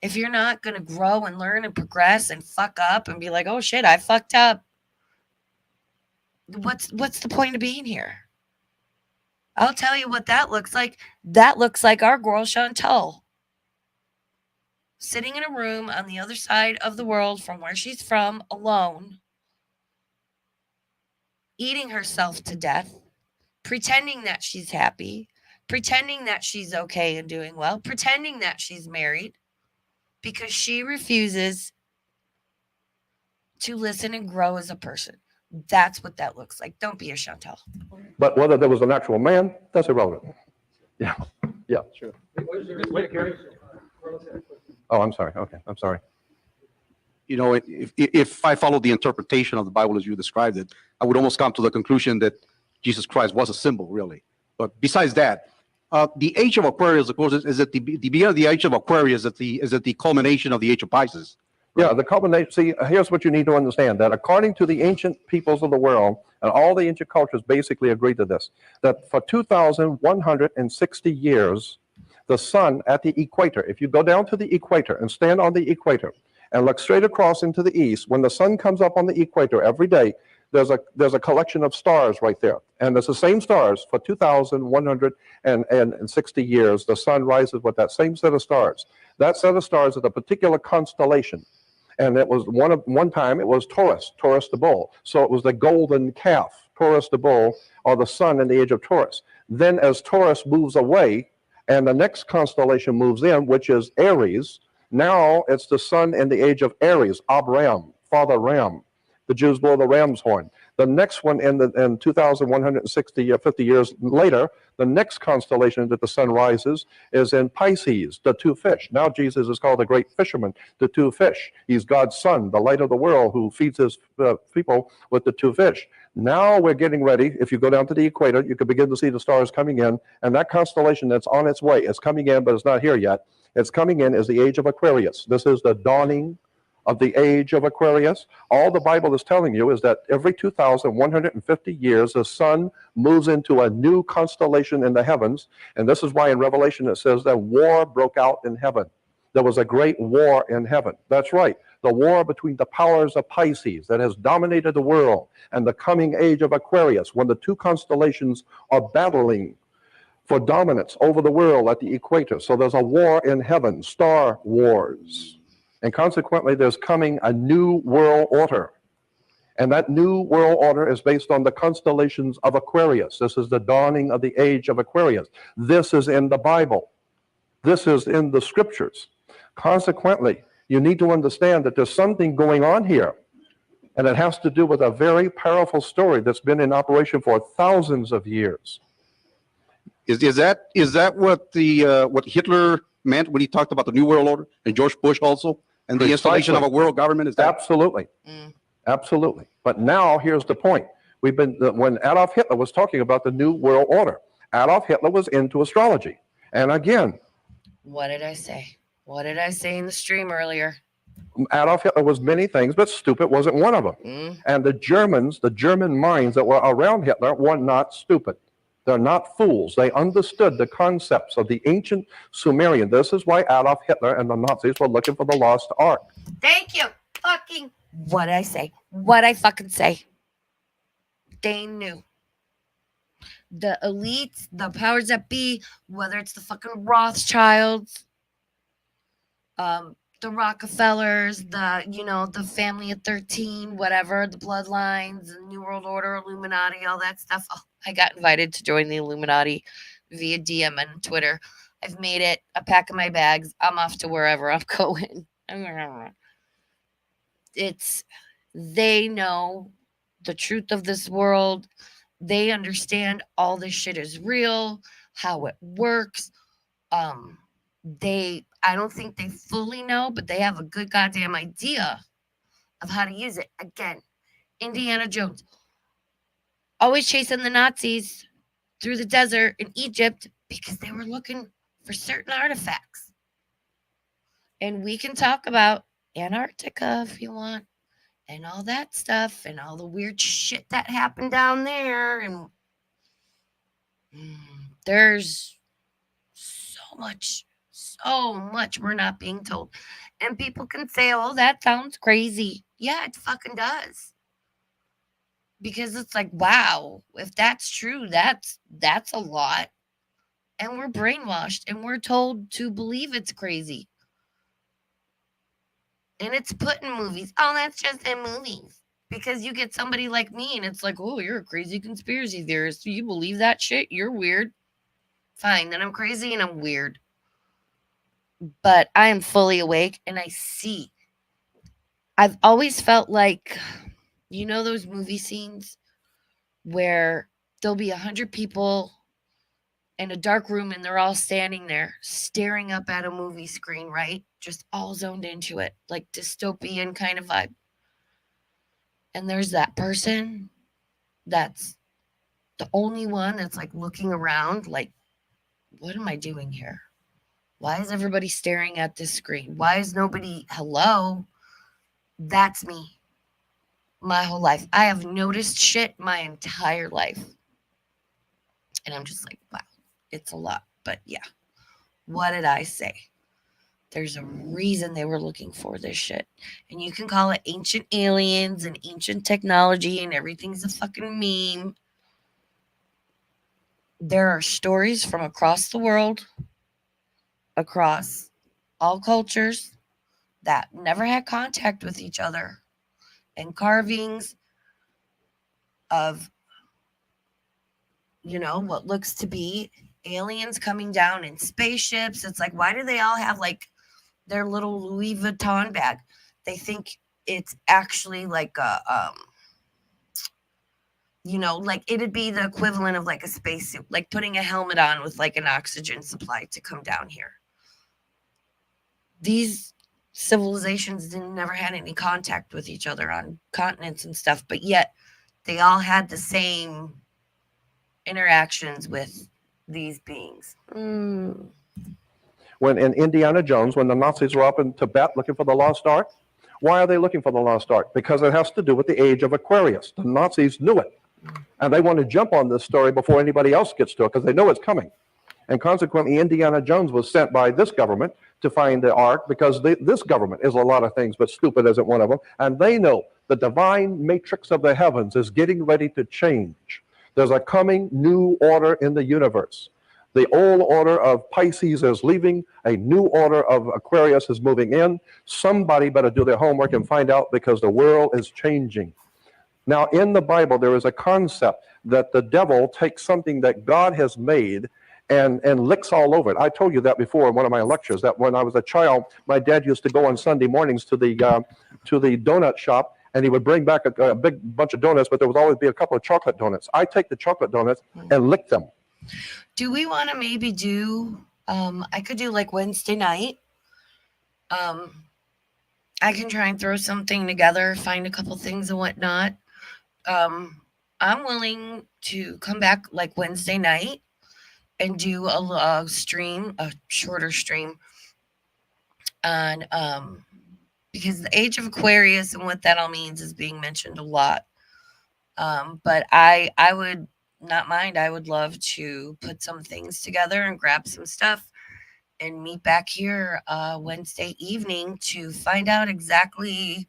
If you're not going to grow and learn and progress and fuck up and be like, oh shit, I fucked up, what's the point of being here? I'll tell you what that looks like. That looks like our girl Chantal, sitting in a room on the other side of the world from where she's from, alone, eating herself to death, pretending that she's happy, pretending that she's okay and doing well, pretending that she's married, because she refuses to listen and grow as a person. That's what that looks like. Don't be a Chantal. But whether there was an actual man, that's irrelevant. Yeah. Sure. Oh, I'm sorry. Okay, I'm sorry. You know, if I followed the interpretation of the Bible as you described it, I would almost come to the conclusion that Jesus Christ was a symbol, really. But besides that, the age of Aquarius, of course, is at the beginning of the age of Aquarius is at the culmination of the age of Pisces. Right? Yeah, the culmination. See, here's what you need to understand: that according to the ancient peoples of the world, and all the ancient cultures basically agree to this, that for 2,160 years, the sun at the equator, if you go down to the equator and stand on the equator and look straight across into the east, when the sun comes up on the equator every day, there's a collection of stars right there. And it's the same stars for 2,160 years. The sun rises with that same set of stars. That set of stars is a particular constellation. And it was one time it was Taurus the bull. So it was the golden calf, Taurus the bull, or the sun in the age of Taurus. Then as Taurus moves away and the next constellation moves in, which is Aries, now it's the sun in the age of Aries, Ab-Ram, Father Ram. The Jews blow the ram's horn. The next one in 2,160, 50 years later, the next constellation that the sun rises is in Pisces, the two fish. Now Jesus is called the great fisherman, the two fish. He's God's son, the light of the world, who feeds his people with the two fish. Now we're getting ready. If you go down to the equator, you can begin to see the stars coming in. And that constellation that's on its way, it's coming in, but it's not here yet. It's coming in is the age of Aquarius. This is the dawning of the age of Aquarius. All the Bible is telling you is that every 2,150 years, the sun moves into a new constellation in the heavens. And this is why in Revelation it says that war broke out in heaven. There was a great war in heaven. That's right. The war between the powers of Pisces that has dominated the world and the coming age of Aquarius, when the two constellations are battling for dominance over the world at the equator. So there's a war in heaven, star wars. And consequently, there's coming a new world order. And that new world order is based on the constellations of Aquarius. This is the dawning of the age of Aquarius. This is in the Bible. This is in the scriptures. Consequently, you need to understand that there's something going on here. And it has to do with a very powerful story that's been in operation for thousands of years. Is that what Hitler meant when he talked about the New World Order, and George Bush also, and the installation of a world government? Is that absolutely, absolutely? But now here's the point: when Adolf Hitler was talking about the New World Order, Adolf Hitler was into astrology. And again, what did I say? What did I say in the stream earlier? Adolf Hitler was many things, but stupid wasn't one of them. And the German minds that were around Hitler were not stupid. They're not fools. They understood the concepts of the ancient Sumerian. This is why Adolf Hitler and the Nazis were looking for the lost ark. Thank you. Fucking what I say. What I fucking say. They knew. The elites, the powers that be, whether it's the fucking Rothschilds, the Rockefellers, the family of 13, whatever, the bloodlines, the New World Order, Illuminati, all that stuff. Oh, I got invited to join the Illuminati via DM and Twitter. I've made it. I pack in my bags. I'm off to wherever I'm going. They know the truth of this world. They understand all this shit is real, how it works. I don't think they fully know, but they have a good goddamn idea of how to use it. Again, Indiana Jones always chasing the Nazis through the desert in Egypt because they were looking for certain artifacts. And we can talk about Antarctica if you want, and all that stuff, and all the weird shit that happened down there. And there's so much we're not being told. And people can say, oh, that sounds crazy. Yeah, it fucking does. Because it's like, wow, if that's true, that's a lot. And we're brainwashed and we're told to believe it's crazy. And it's put in movies. Oh, that's just in movies. Because you get somebody like me and it's like, oh, you're a crazy conspiracy theorist. You believe that shit? You're weird. Fine, then I'm crazy and I'm weird. But I am fully awake and I see. I've always felt like, those movie scenes where there'll be 100 people in a dark room and they're all standing there staring up at a movie screen, right? Just all zoned into it, like dystopian kind of vibe. And there's that person that's the only one that's like looking around like, what am I doing here? Why is everybody staring at this screen? Why is nobody, hello? That's me. My whole life. I have noticed shit my entire life. And I'm just like, wow, it's a lot. But yeah, what did I say? There's a reason they were looking for this shit. And you can call it ancient aliens and ancient technology and everything's a fucking meme. There are stories from across the world, across all cultures, that never had contact with each other, and carvings of, what looks to be aliens coming down in spaceships. It's like, why do they all have like their little Louis Vuitton bag? They think it's actually like a, like it'd be the equivalent of like a spacesuit, like putting a helmet on with like an oxygen supply to come down here. These civilizations never had any contact with each other on continents and stuff, but yet they all had the same interactions with these beings. When in Indiana Jones, when the Nazis were up in Tibet looking for the lost ark, why are they looking for the lost ark? Because it has to do with the age of Aquarius. The Nazis knew it. And they want to jump on this story before anybody else gets to it because they know it's coming. And consequently, Indiana Jones was sent by this government to find the ark because this government is a lot of things, but stupid isn't one of them. And they know the divine matrix of the heavens is getting ready to change. There's a coming new order in the universe. The old order of Pisces is leaving. A new order of Aquarius is moving in. Somebody better do their homework and find out because the world is changing. Now, in the Bible, there is a concept that the devil takes something that God has made and licks all over it. I told you that before in one of my lectures, that when I was a child, my dad used to go on Sunday mornings to the donut shop, and he would bring back a big bunch of donuts, but there would always be a couple of chocolate donuts. I take the chocolate donuts and lick them. Do we want to maybe do, I could do like Wednesday night. I can try and throw something together, find a couple things and whatnot. I'm willing to come back like Wednesday night and do a stream, a shorter stream on, because the age of Aquarius and what that all means is being mentioned a lot. But I would not mind. I would love to put some things together and grab some stuff and meet back here Wednesday evening to find out exactly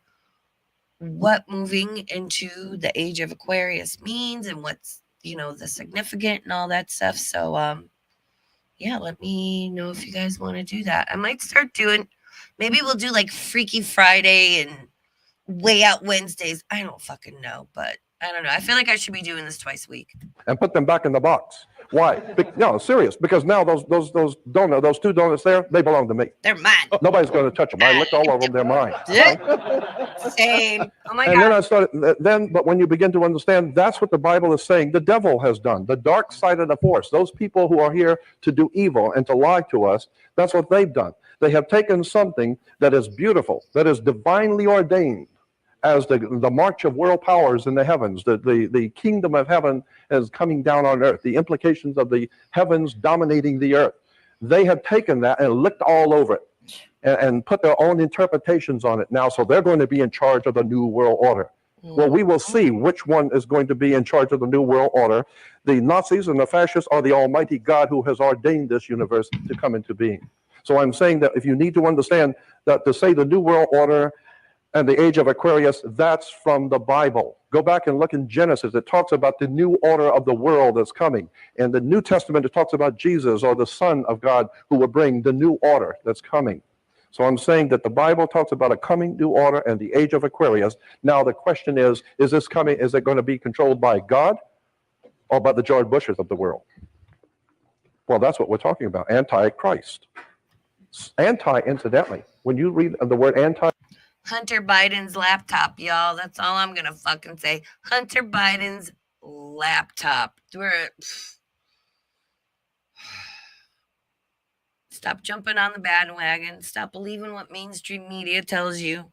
what moving into the age of Aquarius means and what's, the significant and all that stuff. So, yeah, let me know if you guys want to do that. I might start doing, maybe we'll do like Freaky Friday and Way Out Wednesdays. I don't fucking know, but I don't know. I feel like I should be doing this twice a week. And put them back in the box. Why? No, serious. Because now those donuts, those 2 donuts there, they belong to me. They're mine. Nobody's going to touch them. I licked all of them. They're mine. Same. Oh my And God. then I started. But when you begin to understand, that's what the Bible is saying. The devil has done. The dark side of the force. Those people who are here to do evil and to lie to us. That's what they've done. They have taken something that is beautiful, that is divinely ordained, as the march of world powers in the heavens, the kingdom of heaven is coming down on earth, the implications of the heavens dominating the earth. They have taken that and licked all over it and put their own interpretations on it now, so they're going to be in charge of the new world order. Well, we will see which one is going to be in charge of the new world order. The Nazis and the fascists are the almighty God who has ordained this universe to come into being. So I'm saying that if you need to understand that to say the new world order and the age of Aquarius, that's from the Bible. Go back and look in Genesis. It talks about the new order of the world that's coming. In the New Testament, it talks about Jesus or the Son of God who will bring the new order that's coming. So I'm saying that the Bible talks about a coming new order and the age of Aquarius. Now the question is this coming, is it going to be controlled by God or by the George Bushes of the world? Well, that's what we're talking about, anti-Christ. Incidentally, when you read the word anti, Hunter Biden's laptop, y'all. That's all I'm going to fucking say. Hunter Biden's laptop. Stop jumping on the bandwagon. Stop believing what mainstream media tells you.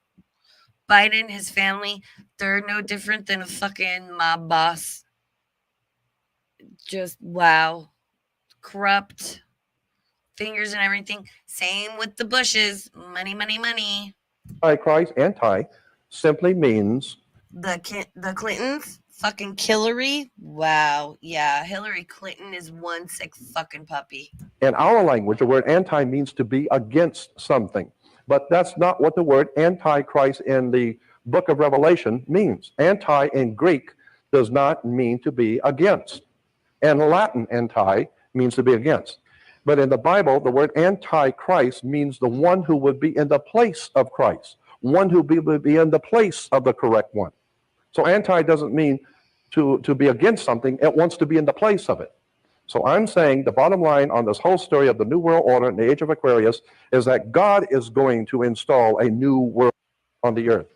Biden, his family, they're no different than a fucking mob boss. Just, wow. Corrupt. Fingers and everything. Same with the Bushes. Money, money, money. Antichrist, anti, simply means the Clintons, fucking Hillary. Wow, yeah, Hillary Clinton is one sick fucking puppy. in our language, the word anti means to be against something. But that's not what the word antichrist in the book of Revelation means. Anti in Greek does not mean to be against. In Latin, anti means to be against. But in the Bible, the word antichrist means the one who would be in the place of Christ, one who would be in the place of the correct one. So anti doesn't mean to be against something. It wants to be in the place of it. So I'm saying the bottom line on this whole story of the New World Order and the Age of Aquarius is that God is going to install a new world on the earth.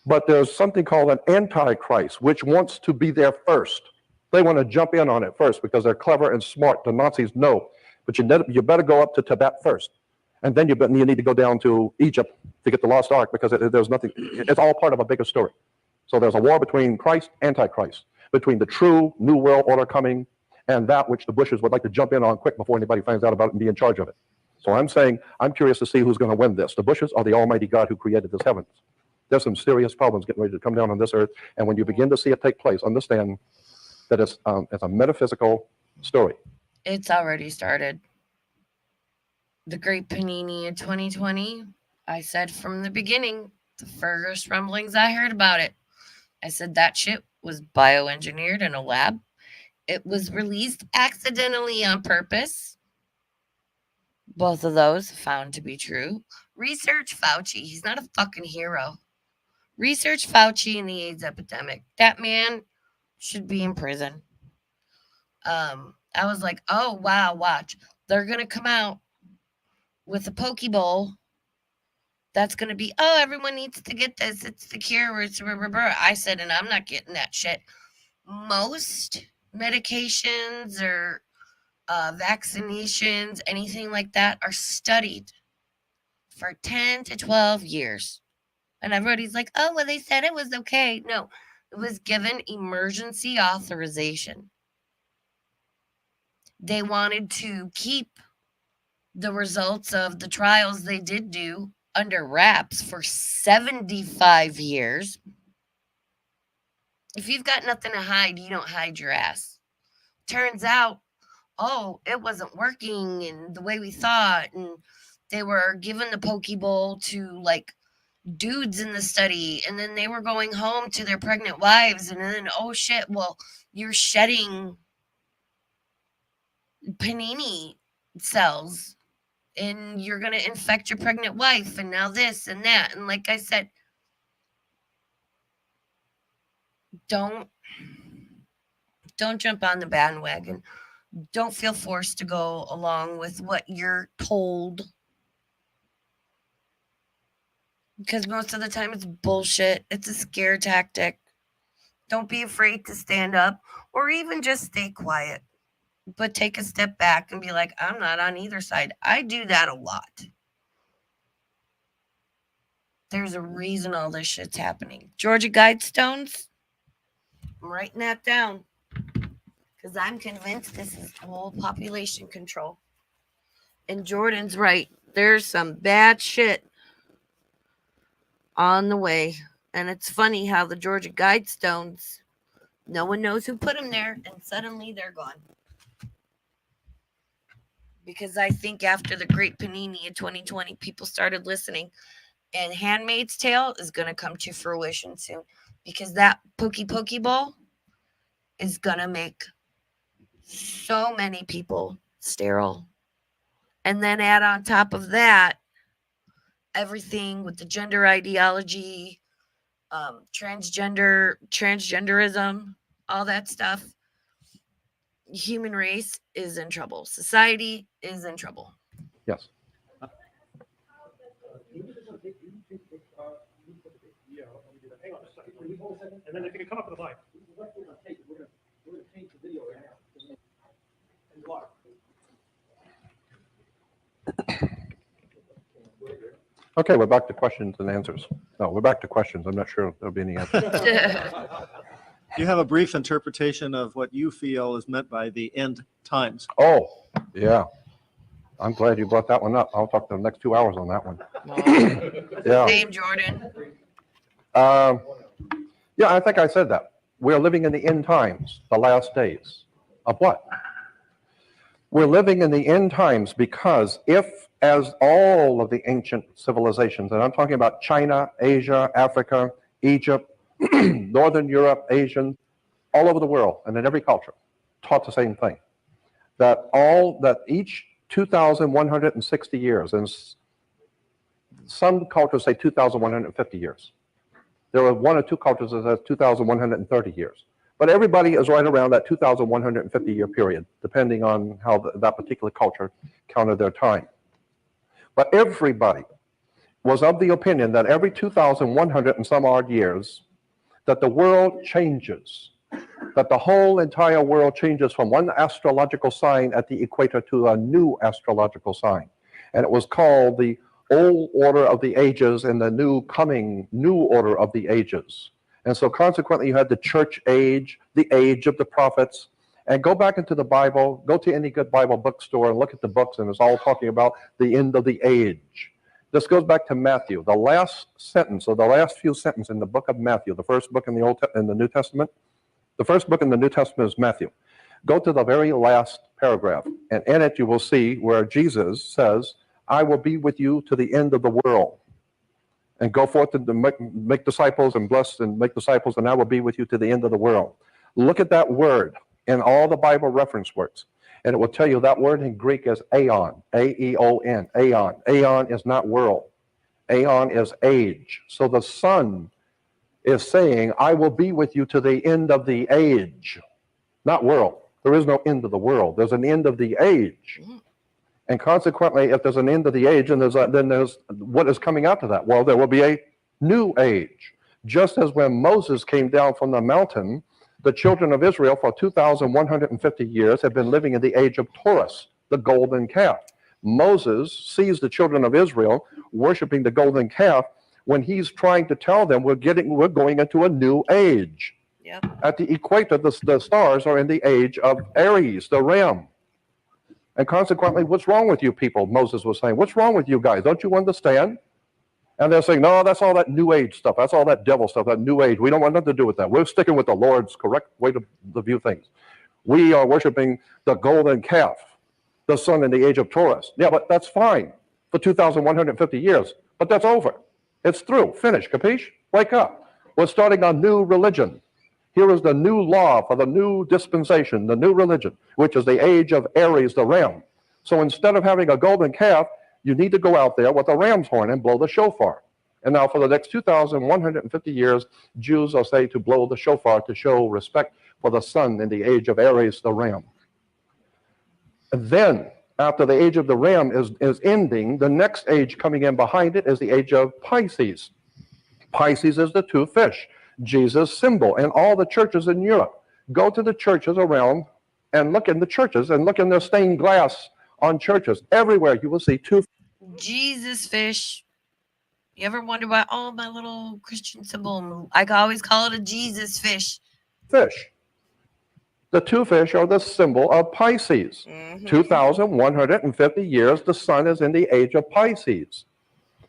But there's something called an antichrist, which wants to be there first. They want to jump in on it first because they're clever and smart. The Nazis know. But you better go up to Tibet first. And then you need to go down to Egypt to get the lost ark because there's nothing. It's all part of a bigger story. So there's a war between Christ, Antichrist, between the true New World Order coming and that which the Bushes would like to jump in on quick before anybody finds out about it and be in charge of it. So I'm saying, I'm curious to see who's going to win this, the Bushes or the Almighty God who created this heavens. There's some serious problems getting ready to come down on this earth. And when you begin to see it take place, understand that it's a metaphysical story. It's already started. The Great Panini in 2020, I said from the beginning, the first rumblings I heard about it, I said that shit was bioengineered in a lab. It was released accidentally on purpose. Both of those found to be true. Research Fauci. He's not a fucking hero. Research Fauci in the AIDS epidemic. That man should be in prison. I was like, oh, wow, watch. They're going to come out with a poke bowl that's going to be, oh, everyone needs to get this. It's the cure. It's I said, and I'm not getting that shit. Most medications or vaccinations, anything like that, are studied for 10 to 12 years. And everybody's like, oh, well, they said it was okay. No, it was given emergency authorization. They wanted to keep the results of the trials they did do under wraps for 75 years. If you've got nothing to hide, you don't hide your ass. Turns out oh, it wasn't working and the way we thought, and they were giving the Pokeball to like dudes in the study, and then they were going home to their pregnant wives, and then oh shit, well, you're shedding panini cells and you're going to infect your pregnant wife, and now this and that. And like I said, don't jump on the bandwagon. Don't feel forced to go along with what you're told, because most of the time it's bullshit. It's a scare tactic. Don't be afraid to stand up or even just stay quiet, but take a step back and be like, I'm not on either side. I do that a lot. There's a reason all this shit's happening. Georgia Guidestones, I'm writing that down because I'm convinced this is all population control. And Jordan's right. There's some bad shit on the way. And it's funny how the Georgia Guidestones, no one knows who put them there, and suddenly they're gone. Because I think after the Great Panini in 2020, people started listening. And Handmaid's Tale is going to come to fruition soon. Because that Pokeball is going to make so many people sterile. And then add on top of that, everything with the gender ideology, transgenderism, all that stuff. Human race is in trouble. Society is in trouble. Yes. And then if you can come up with a mic. Okay, we're back to questions and answers. No, we're back to questions. I'm not sure if there'll be any answers. You have a brief interpretation of what you feel is meant by the end times. Oh, yeah. I'm glad you brought that one up. I'll talk the next 2 hours on that one. Yeah. Same, Jordan. Yeah, I think I said that. We're living in the end times, the last days. Of what? We're living in the end times because if, as all of the ancient civilizations, and I'm talking about China, Asia, Africa, Egypt, Northern Europe, Asian, all over the world, and in every culture, taught the same thing. That each 2,160 years, and some cultures say 2,150 years. There are one or two cultures that says 2,130 years. But everybody is right around that 2,150 year period, depending on how that particular culture counted their time. But everybody was of the opinion that every 2,100 and some odd years, that the world changes, that the whole entire world changes from one astrological sign at the equator to a new astrological sign. And it was called the old order of the ages and the new order of the ages. And so consequently, you had the church age, the age of the prophets. And go back into the Bible, go to any good Bible bookstore and look at the books, and it's all talking about the end of the age. This goes back to Matthew, the last sentence, or the last few sentences in the book of Matthew, the first book in the New Testament. The first book in the New Testament is Matthew. Go to the very last paragraph, and in it you will see where Jesus says, I will be with you to the end of the world. And go forth and make disciples and bless and make disciples, and I will be with you to the end of the world. Look at that word in all the Bible reference words. And it will tell you that word in Greek is aeon, A-E-O-N, aeon. Aeon is not world. Aeon is age. So the Son is saying, I will be with you to the end of the age, not world. There is no end of the world. There's an end of the age. And consequently, if there's an end of the age, and then there's what is coming after that? Well, there will be a new age. Just as when Moses came down from the mountain, the children of Israel for 2,150 years have been living in the age of Taurus, the golden calf. Moses sees the children of Israel worshiping the golden calf when he's trying to tell them we're going into a new age. Yep. At the equator, the stars are in the age of Aries, the ram. And consequently, what's wrong with you people? Moses was saying, what's wrong with you guys? Don't you understand? And they're saying, no, that's all that new age stuff. That's all that devil stuff, that new age. We don't want nothing to do with that. We're sticking with the Lord's correct way to view things. We are worshiping the golden calf, the sun in the age of Taurus. Yeah, but that's fine for 2,150 years. But that's over. It's through. Finished. Capiche? Wake up. We're starting a new religion. Here is the new law for the new dispensation, the new religion, which is the age of Aries, the ram. So instead of having a golden calf, you need to go out there with a ram's horn and blow the shofar. And now for the next 2,150 years, Jews are saying to blow the shofar to show respect for the sun in the age of Aries, the ram. And then, after the age of the ram is ending, the next age coming in behind it is the age of Pisces. Pisces is the two fish, Jesus' symbol. And all the churches in Europe, go to the churches around and look in the churches and look in their stained glass on churches. Everywhere you will see two Jesus fish. You ever wonder why, oh, my little Christian symbol, I always call it a Jesus fish. fish. The two fish are the symbol of Pisces. 2,150 years, the sun is in the age of Pisces.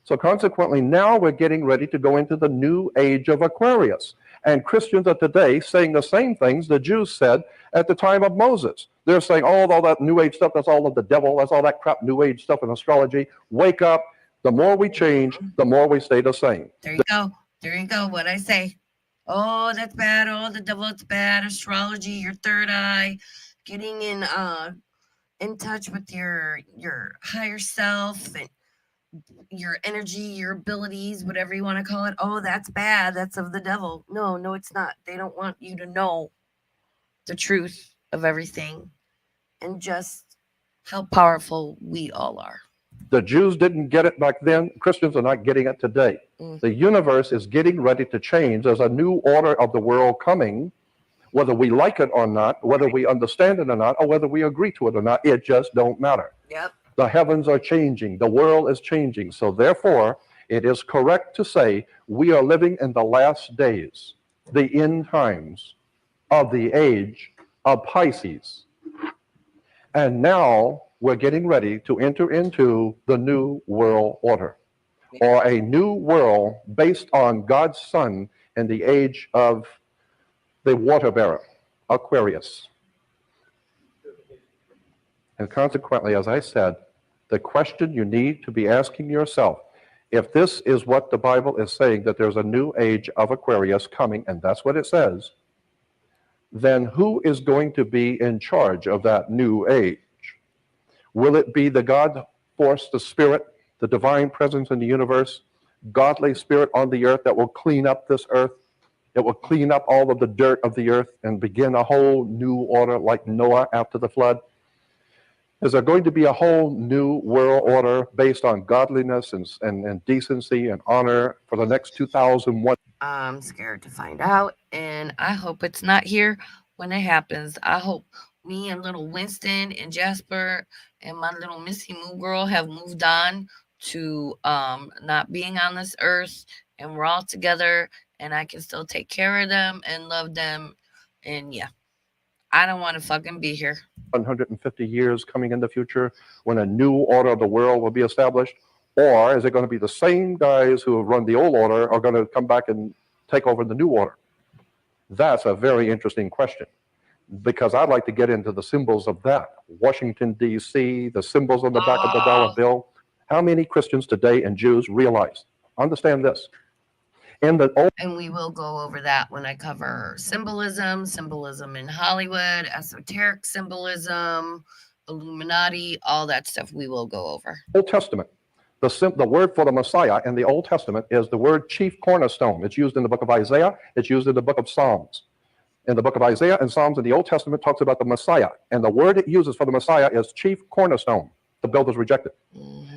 So consequently, now we're getting ready to go into the new age of Aquarius. And Christians are today saying the same things the Jews said at the time of Moses. They're saying, oh, all that new age stuff, that's all of the devil, that's all that crap new age stuff in astrology. Wake up. The more we change, the more we stay the same. There you go. There you go. What I say. Oh, that's bad. Oh, the devil, it's bad. Astrology, your third eye, getting in touch with your higher self and your energy, your abilities, whatever you want to call it. Oh, that's bad. That's of the devil. No, it's not. They don't want you to know the truth of everything and just how powerful we all are. The Jews didn't get it back then. Christians are not getting it today. The universe is getting ready to change. There's a new order of the world coming, whether we like it or not, whether we understand it or not, or whether we agree to it or not. It just don't matter. Yep. The heavens are changing. The world is changing. So therefore, it is correct to say we are living in the last days, the end times of the age of Pisces. And now we're getting ready to enter into the new world order, or a new world based on God's Son in the age of the water bearer, Aquarius. And consequently, as I said, the question you need to be asking yourself, if this is what the Bible is saying, that there's a new age of Aquarius coming, and that's what it says, then who is going to be in charge of that new age? Will it be the God force, the spirit, the divine presence in the universe, godly spirit on the earth that will clean up this earth? It will clean up all of the dirt of the earth and begin a whole new order like Noah after the flood? Is there going to be a whole new world order based on godliness and decency and honor for the next 2001? I'm scared to find out, and I hope it's not here when it happens. I hope me and little Winston and Jasper and my little Missy Moo girl have moved on to not being on this earth, and we're all together, and I can still take care of them and love them. And yeah, I don't want to fucking be here. 150 years coming in the future when a new order of the world will be established? Or is it going to be the same guys who have run the old order are going to come back and take over the new order? That's a very interesting question, because I'd like to get into the symbols of that. Washington, D.C., the symbols on the back of the dollar bill. How many Christians today and Jews realize, understand this? In the old, And we will go over that when I cover symbolism in Hollywood, esoteric symbolism, Illuminati, all that stuff we will go over. Old Testament, the word for the Messiah in the Old Testament is the word chief cornerstone. It's used in the book of Isaiah. It's used in the book of Psalms. In the book of Isaiah and Psalms in the Old Testament talks about the Messiah. And the word it uses for the Messiah is chief cornerstone. The builders rejected.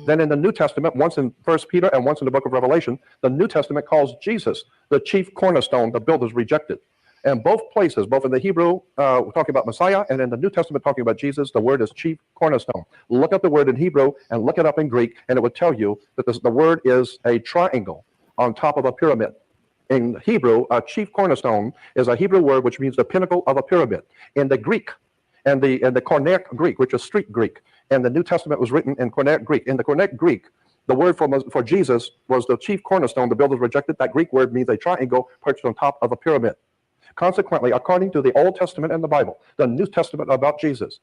Then in the New Testament, once in 1 Peter and once in the book of Revelation, the New Testament calls Jesus the chief cornerstone, the builders rejected. And both places, both in the Hebrew, we're talking about Messiah, and in the New Testament talking about Jesus, the word is chief cornerstone. Look up the word in Hebrew and look it up in Greek, and it would tell you that the word is a triangle on top of a pyramid. In Hebrew, a chief cornerstone is a Hebrew word which means the pinnacle of a pyramid. In the Greek, and the Koine Greek, which is street Greek, and the New Testament was written in Koine Greek. In the Koine Greek, the word for Jesus was the chief cornerstone, the builders rejected. That Greek word means a triangle perched on top of a pyramid. Consequently, according to the Old Testament and the Bible, the New Testament about Jesus,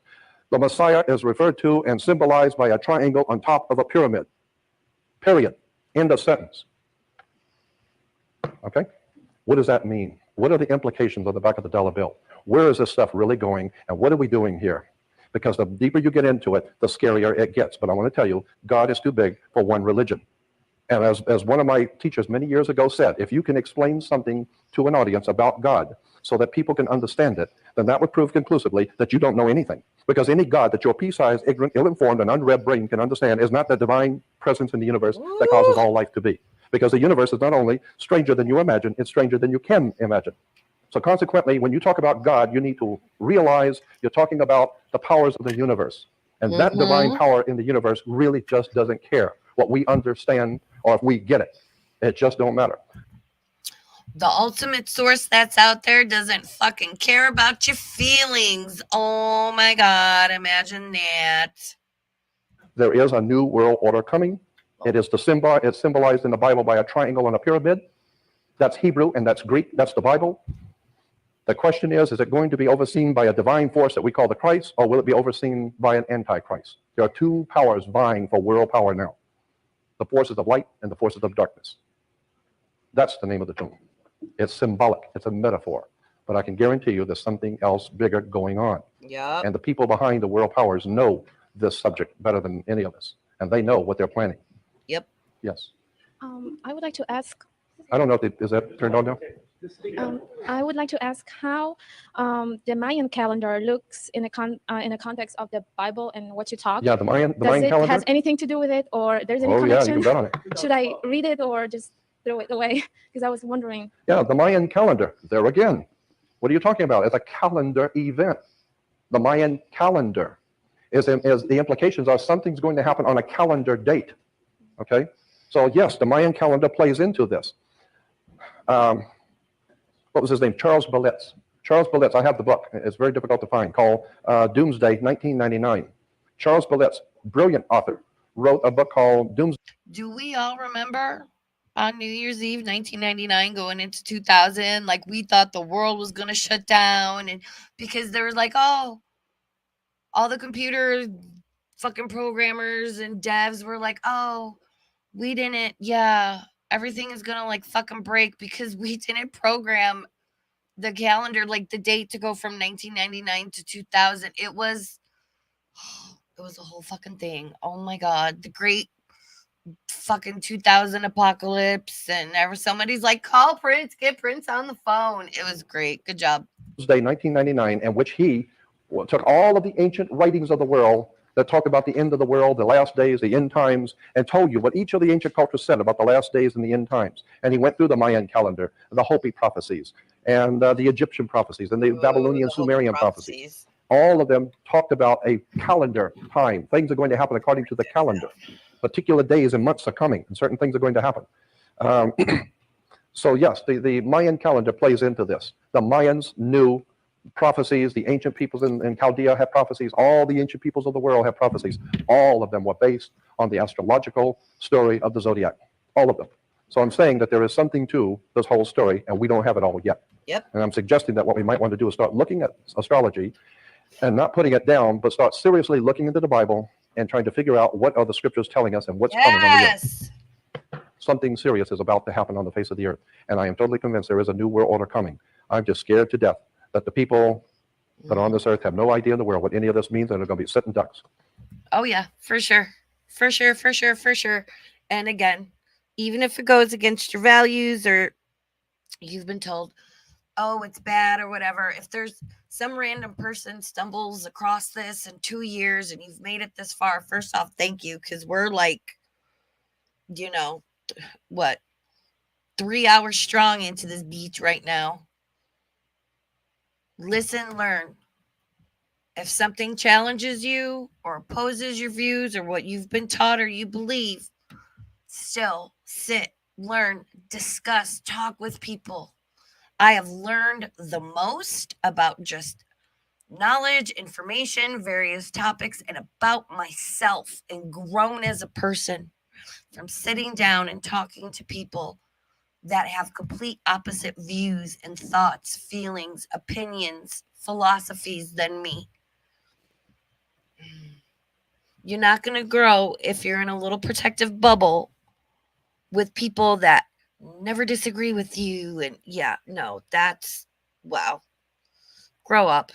the Messiah is referred to and symbolized by a triangle on top of a pyramid. Period. End of sentence. Okay? What does that mean? What are the implications on the back of the dollar bill? Where is this stuff really going, and what are we doing here? Because the deeper you get into it, the scarier it gets. But I want to tell you, God is too big for one religion. And as one of my teachers many years ago said, if you can explain something to an audience about God so that people can understand it, then that would prove conclusively that you don't know anything. Because any God that your pea-sized, ignorant, ill-informed, and unread brain can understand is not the divine presence in the universe that causes all life to be. Because the universe is not only stranger than you imagine, it's stranger than you can imagine. So consequently, when you talk about God, you need to realize you're talking about the powers of the universe. And that divine power in the universe really just doesn't care what we understand or if we get it. It just don't matter. The ultimate source that's out there doesn't fucking care about your feelings. Oh my God, imagine that. There is a new world order coming. It is the symbol. It's symbolized in the Bible by a triangle and a pyramid. That's Hebrew and that's Greek. That's the Bible. The question is it going to be overseen by a divine force that we call the Christ, or will it be overseen by an antichrist? There are two powers vying for world power now. The forces of light and the forces of darkness. That's the name of the tune. It's symbolic. It's a metaphor. But I can guarantee you there's something else bigger going on. Yep. And the people behind the world powers know this subject better than any of us. And they know what they're planning. Yep. Yes. I would like to ask. I don't know if is that turned on now? I would like to ask how the Mayan calendar looks in the context of the Bible and what you talk. Yeah, the Mayan Does it calendar. has anything to do with it, or there's any Oh yeah, you connection? can bet on it. Should I read it or just throw it away? Because I was wondering. Yeah, the Mayan calendar. There again. What are you talking about? It's a calendar event. The Mayan calendar is the implications are something's going to happen on a calendar date. Okay, so yes, the Mayan calendar plays into this. What was his name? Charles Belitz. Charles Belitz, I have the book. It's very difficult to find, called Doomsday, 1999. Charles Belitz, brilliant author, wrote a book called Doomsday. Do we all remember on New Year's Eve, 1999, going into 2000, like we thought the world was going to shut down, and because there was like, oh, all the computer fucking programmers and devs were like, oh, we didn't, yeah, everything is going to like fucking break because we didn't program the calendar, like the date to go from 1999 to 2000. It was a whole fucking thing. Oh my God. The great fucking 2000 apocalypse. And somebody's like, call Prince, get Prince on the phone. It was great. Good job. Doomsday, 1999, in which he took all of the ancient writings of the world that talk about the end of the world, the last days, the end times, and told you what each of the ancient cultures said about the last days and the end times. And he went through the Mayan calendar, the Hopi prophecies, and the Egyptian prophecies, and the Babylonian, Sumerian prophecies. All of them talked about a calendar time. Things are going to happen according to the calendar. Particular days and months are coming, and certain things are going to happen. So yes, the Mayan calendar plays into this. The Mayans knew prophecies. The ancient peoples in Chaldea had prophecies. All the ancient peoples of the world had prophecies. All of them were based on the astrological story of the zodiac. All of them. So I'm saying that there is something to this whole story, and we don't have it all yet. Yep. And I'm suggesting that what we might want to do is start looking at astrology and not putting it down, but start seriously looking into the Bible and trying to figure out what are the scriptures telling us and what's coming on the earth. Something serious is about to happen on the face of the earth. And I am totally convinced there is a new world order coming. I'm just scared to death that the people that are on this earth have no idea in the world what any of this means, and they're going to be sitting ducks. Oh, yeah, for sure. For sure, for sure, for sure. And again, even if it goes against your values or you've been told, oh, it's bad or whatever, if there's some random person stumbles across this in 2 years and you've made it this far, first off, thank you, because we're like, 3 hours strong into this beach right now. Listen, learn. If something challenges you or opposes your views or what you've been taught or you believe, still sit, learn, discuss, talk with people. I have learned the most about just knowledge, information, various topics, and about myself, and grown as a person from sitting down and talking to people that have complete opposite views and thoughts, feelings, opinions, philosophies than me. You're not going to grow if you're in a little protective bubble with people that never disagree with you. And yeah, no, that's, wow. Grow up.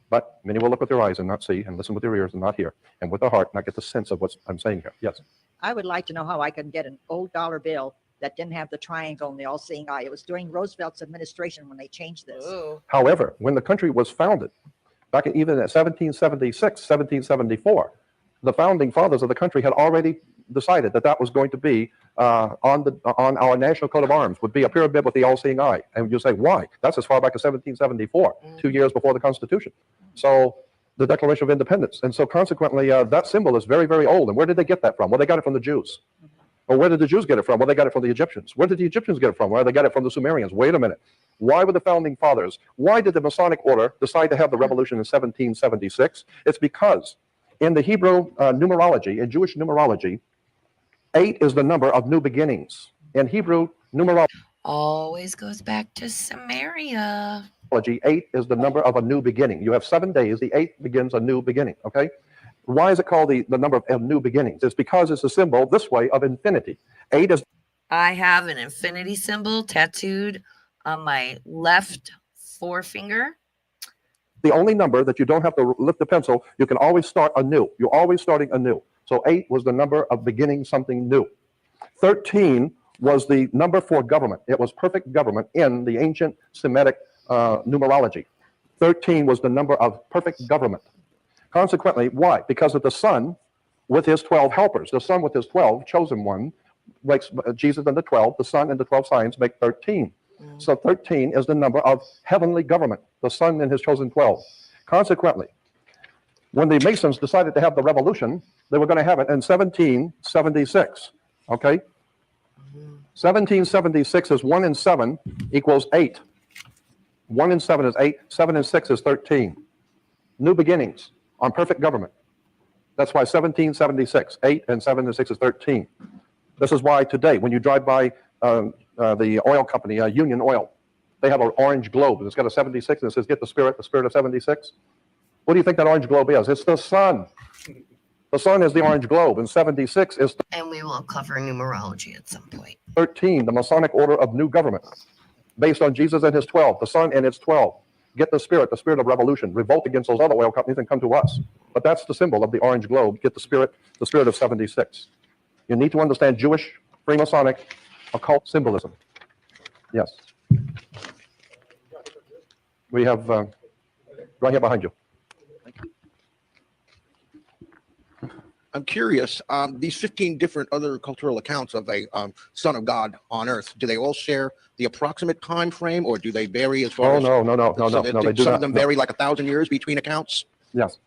But many will look with their eyes and not see, and listen with their ears and not hear, and with their heart not get the sense of what I'm saying here. Yes. I would like to know how I can get an old dollar bill that didn't have the triangle and the all-seeing eye. It was during Roosevelt's administration when they changed this. Ooh. However, when the country was founded, back even at 1776, 1774, the founding fathers of the country had already decided that that was going to be on our national coat of arms, would be a pyramid with the all-seeing eye. And you say, why? That's as far back as 1774, 2 years before the Constitution. So the Declaration of Independence. And so consequently, that symbol is very, very old. And where did they get that from? Well, they got it from the Jews. Or where did the Jews get it from? Well, they got it from the Egyptians. Where did the Egyptians get it from? Well, they got it from the Sumerians. Wait a minute. Why were the founding fathers? Why did the Masonic order decide to have the revolution in 1776? It's because in the Hebrew numerology, in Jewish numerology, 8 is the number of new beginnings. In Hebrew numerology, Always goes back to Samaria. 8 is the number of a new beginning. You have 7 days. The 8th begins a new beginning. Okay. Why is it called the number of new beginnings? It's because it's a symbol this way of infinity. 8 is. I have an infinity symbol tattooed on my left forefinger. The only number that you don't have to lift the pencil. You can always start anew. You're always starting anew. So 8 was the number of beginning something new. 13 was the number for government. It was perfect government in the ancient Semitic numerology. 13 was the number of perfect government. Consequently, why? Because of the Son with his 12 helpers. The Son with his 12, chosen one, makes Jesus and the 12, the Son and the 12 signs make 13. So 13 is the number of heavenly government, the Son and his chosen 12. Consequently, when the Masons decided to have the revolution, they were going to have it in 1776. Okay? 1776 is 1 and 7 equals 8. 1 and 7 is 8. 7 and 6 is 13. New beginnings on perfect government. That's why 1776, 8 and 7 and 6 is 13. This is why today, when you drive by the oil company, Union Oil, they have an orange globe. And it's got a 76 and it says, get the spirit of 76. What do you think that orange globe is? It's the sun. The sun is the orange globe, and 76 is And we will cover numerology at some point. 13, the Masonic order of new government, based on Jesus and his 12, the sun and its 12. Get the spirit of revolution. Revolt against those other oil companies and come to us. But that's the symbol of the orange globe. Get the spirit of 76. You need to understand Jewish, Freemasonic, occult symbolism. Yes. We have right here behind you. I'm curious, these 15 different other cultural accounts of a son of God on earth, do they all share the approximate time frame, or do they vary as far as... No, they do Some not. of them vary like 1,000 years between accounts? Yes.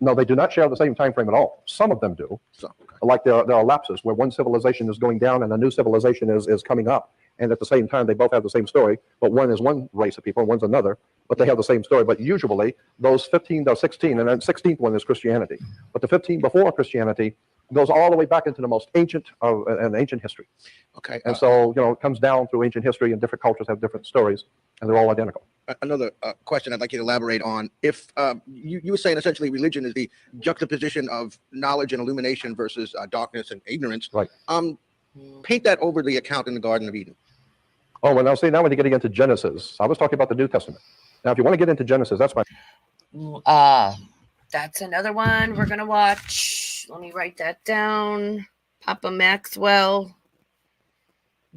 No, they do not share the same time frame at all. Some of them do. So, Like there are lapses where one civilization is going down and a new civilization is coming up. And at the same time, they both have the same story, but one is one race of people and one's another, but they have the same story. But usually those 15, those 16, and then 16th one is Christianity. But the 15 before Christianity goes all the way back into the most ancient of ancient history. okay. And so, it comes down through ancient history, and different cultures have different stories, and they're all identical. Another question I'd like you to elaborate on. If you were saying essentially religion is the juxtaposition of knowledge and illumination versus darkness and ignorance. Right. Paint that over the account in the Garden of Eden. Oh, well, now see, now when you're getting into Genesis, I was talking about the New Testament. Now, if you want to get into Genesis, that's my... That's another one we're going to watch. Let me write that down. Papa Maxwell,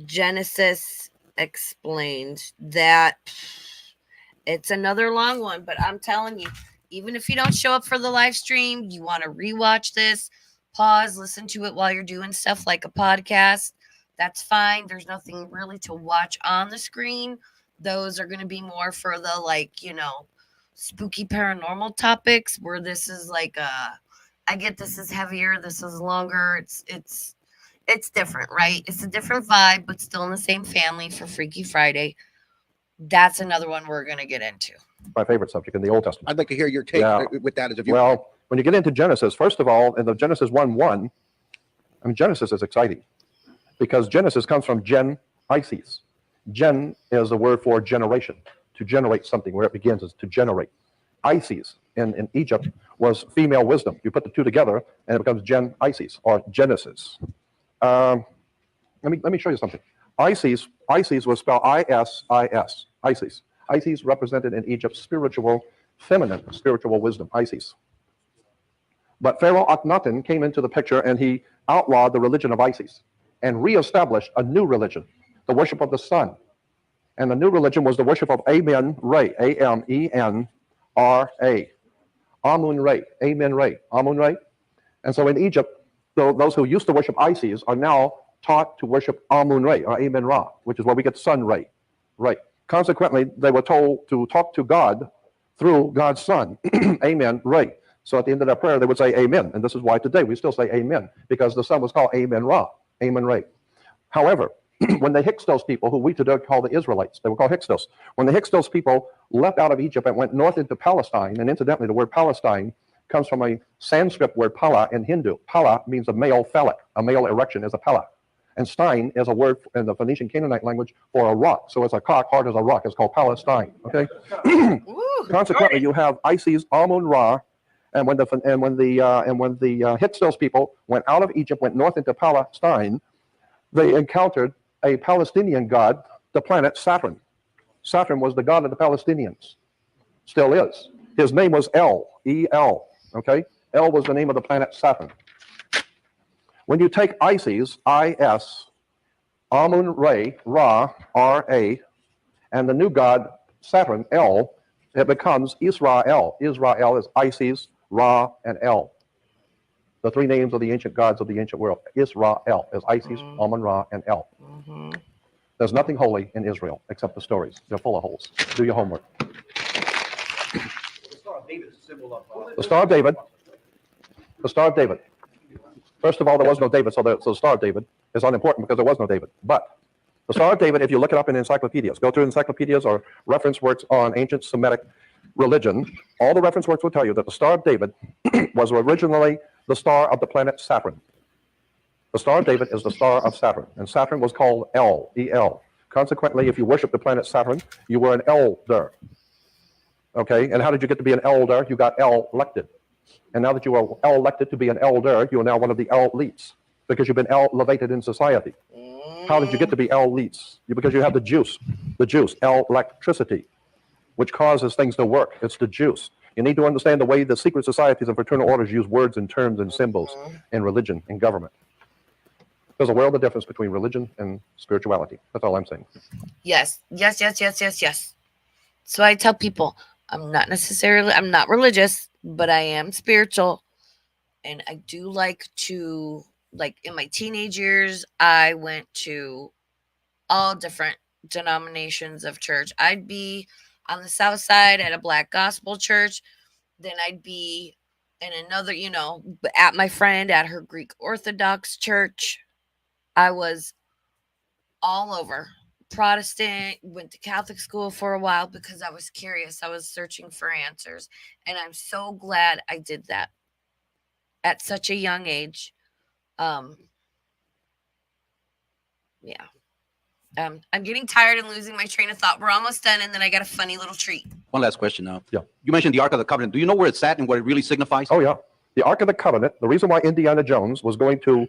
Genesis Explained. That it's another long one, but I'm telling you, even if you don't show up for the live stream, you want to rewatch this, pause, listen to it while you're doing stuff like a podcast. That's fine. There's nothing really to watch on the screen. Those are going to be more for the spooky paranormal topics, where this is like I get this is heavier, this is longer. It's different, right? It's a different vibe, but still in the same family for Freaky Friday. That's another one we're going to get into. My favorite subject in the Old Testament. I'd like to hear your take with that as a view. Well, when you get into Genesis, first of all, in the Genesis 1:1, Genesis is exciting because Genesis comes from Gen Isis. Gen is the word for generation, to generate something. Where it begins is to generate. Isis in Egypt was female wisdom. You put the two together and it becomes Gen Isis or Genesis. Let me show you something. Isis was spelled I-S-I-S. Isis. Isis represented in Egypt spiritual, feminine spiritual wisdom. Isis. But Pharaoh Akhenaten came into the picture and he outlawed the religion of Isis and reestablished a new religion, the worship of the sun. And the new religion was the worship of Amen-Ra, A-M-E-N-R-A. Amun-Ra, Amen-Ra, Amun-Ra. And so in Egypt, those who used to worship Isis are now taught to worship Amun-Ra, or Amen-Ra, which is where we get sun-Ra. Right. Consequently, they were told to talk to God through God's Son, Amen-Ra. So at the end of their prayer, they would say Amen. And this is why today we still say Amen, because the Son was called Amen-Ra, Amen-Ra. However, when the Hyksos people, who we today call the Israelites, they were called Hyksos. When the Hyksos people left out of Egypt and went north into Palestine, and incidentally, the word Palestine comes from a Sanskrit word pala in Hindu. Pala means a male phallic. A male erection is a pala. And stein is a word in the Phoenician Canaanite language for a rock. So it's a cock hard as a rock. It's called Palestine. Okay. Consequently, you have Isis, Amun-Ra, and when the Hyksos people went out of Egypt, went north into Palestine, they encountered a Palestinian god, the planet Saturn. Saturn was the god of the Palestinians. Still is. His name was El, E-L. Okay. El was the name of the planet Saturn. When you take Isis, I-S, Amun-Ra, Ra, R-A, and the new god, Saturn, El, it becomes Israel. Israel is Isis, Ra, and El. The three names of the ancient gods of the ancient world. Israel is Isis, Amun-Ra, and El. There's nothing holy in Israel except the stories. They're full of holes. Do your homework. The Star of David is a symbol of... The Star of David. The Star of David. First of all, there was no David, so the Star of David is unimportant because there was no David. But the Star of David, if you look it up in encyclopedias, go through encyclopedias or reference works on ancient Semitic religion, all the reference works will tell you that the Star of David was originally the star of the planet Saturn. The Star of David is the star of Saturn, and Saturn was called El, E-L. Consequently, if you worship the planet Saturn, you were an elder. Okay, and how did you get to be an elder? You got elected. And now that you are elected to be an elder, you are now one of the elites because you've been elevated in society. How did you get to be elites? Because you have the juice, electricity, which causes things to work. It's the juice. You need to understand the way the secret societies and fraternal orders use words and terms and symbols in religion and government. There's a world of difference between religion and spirituality. That's all I'm saying. Yes. So I tell people, I'm not religious, but I am spiritual. And I do like to, in my teenage years, I went to all different denominations of church. I'd be on the south side at a Black gospel church. Then I'd be in another, at my friend at her Greek Orthodox church. I was all over. Protestant, went to Catholic school for a while because I was curious. I was searching for answers. And I'm so glad I did that at such a young age. I'm getting tired and losing my train of thought. We're almost done, and then I got a funny little treat. One last question now. Yeah. You mentioned the Ark of the Covenant. Do you know where it's at and what it really signifies? Oh, yeah. The Ark of the Covenant, the reason why Indiana Jones was going to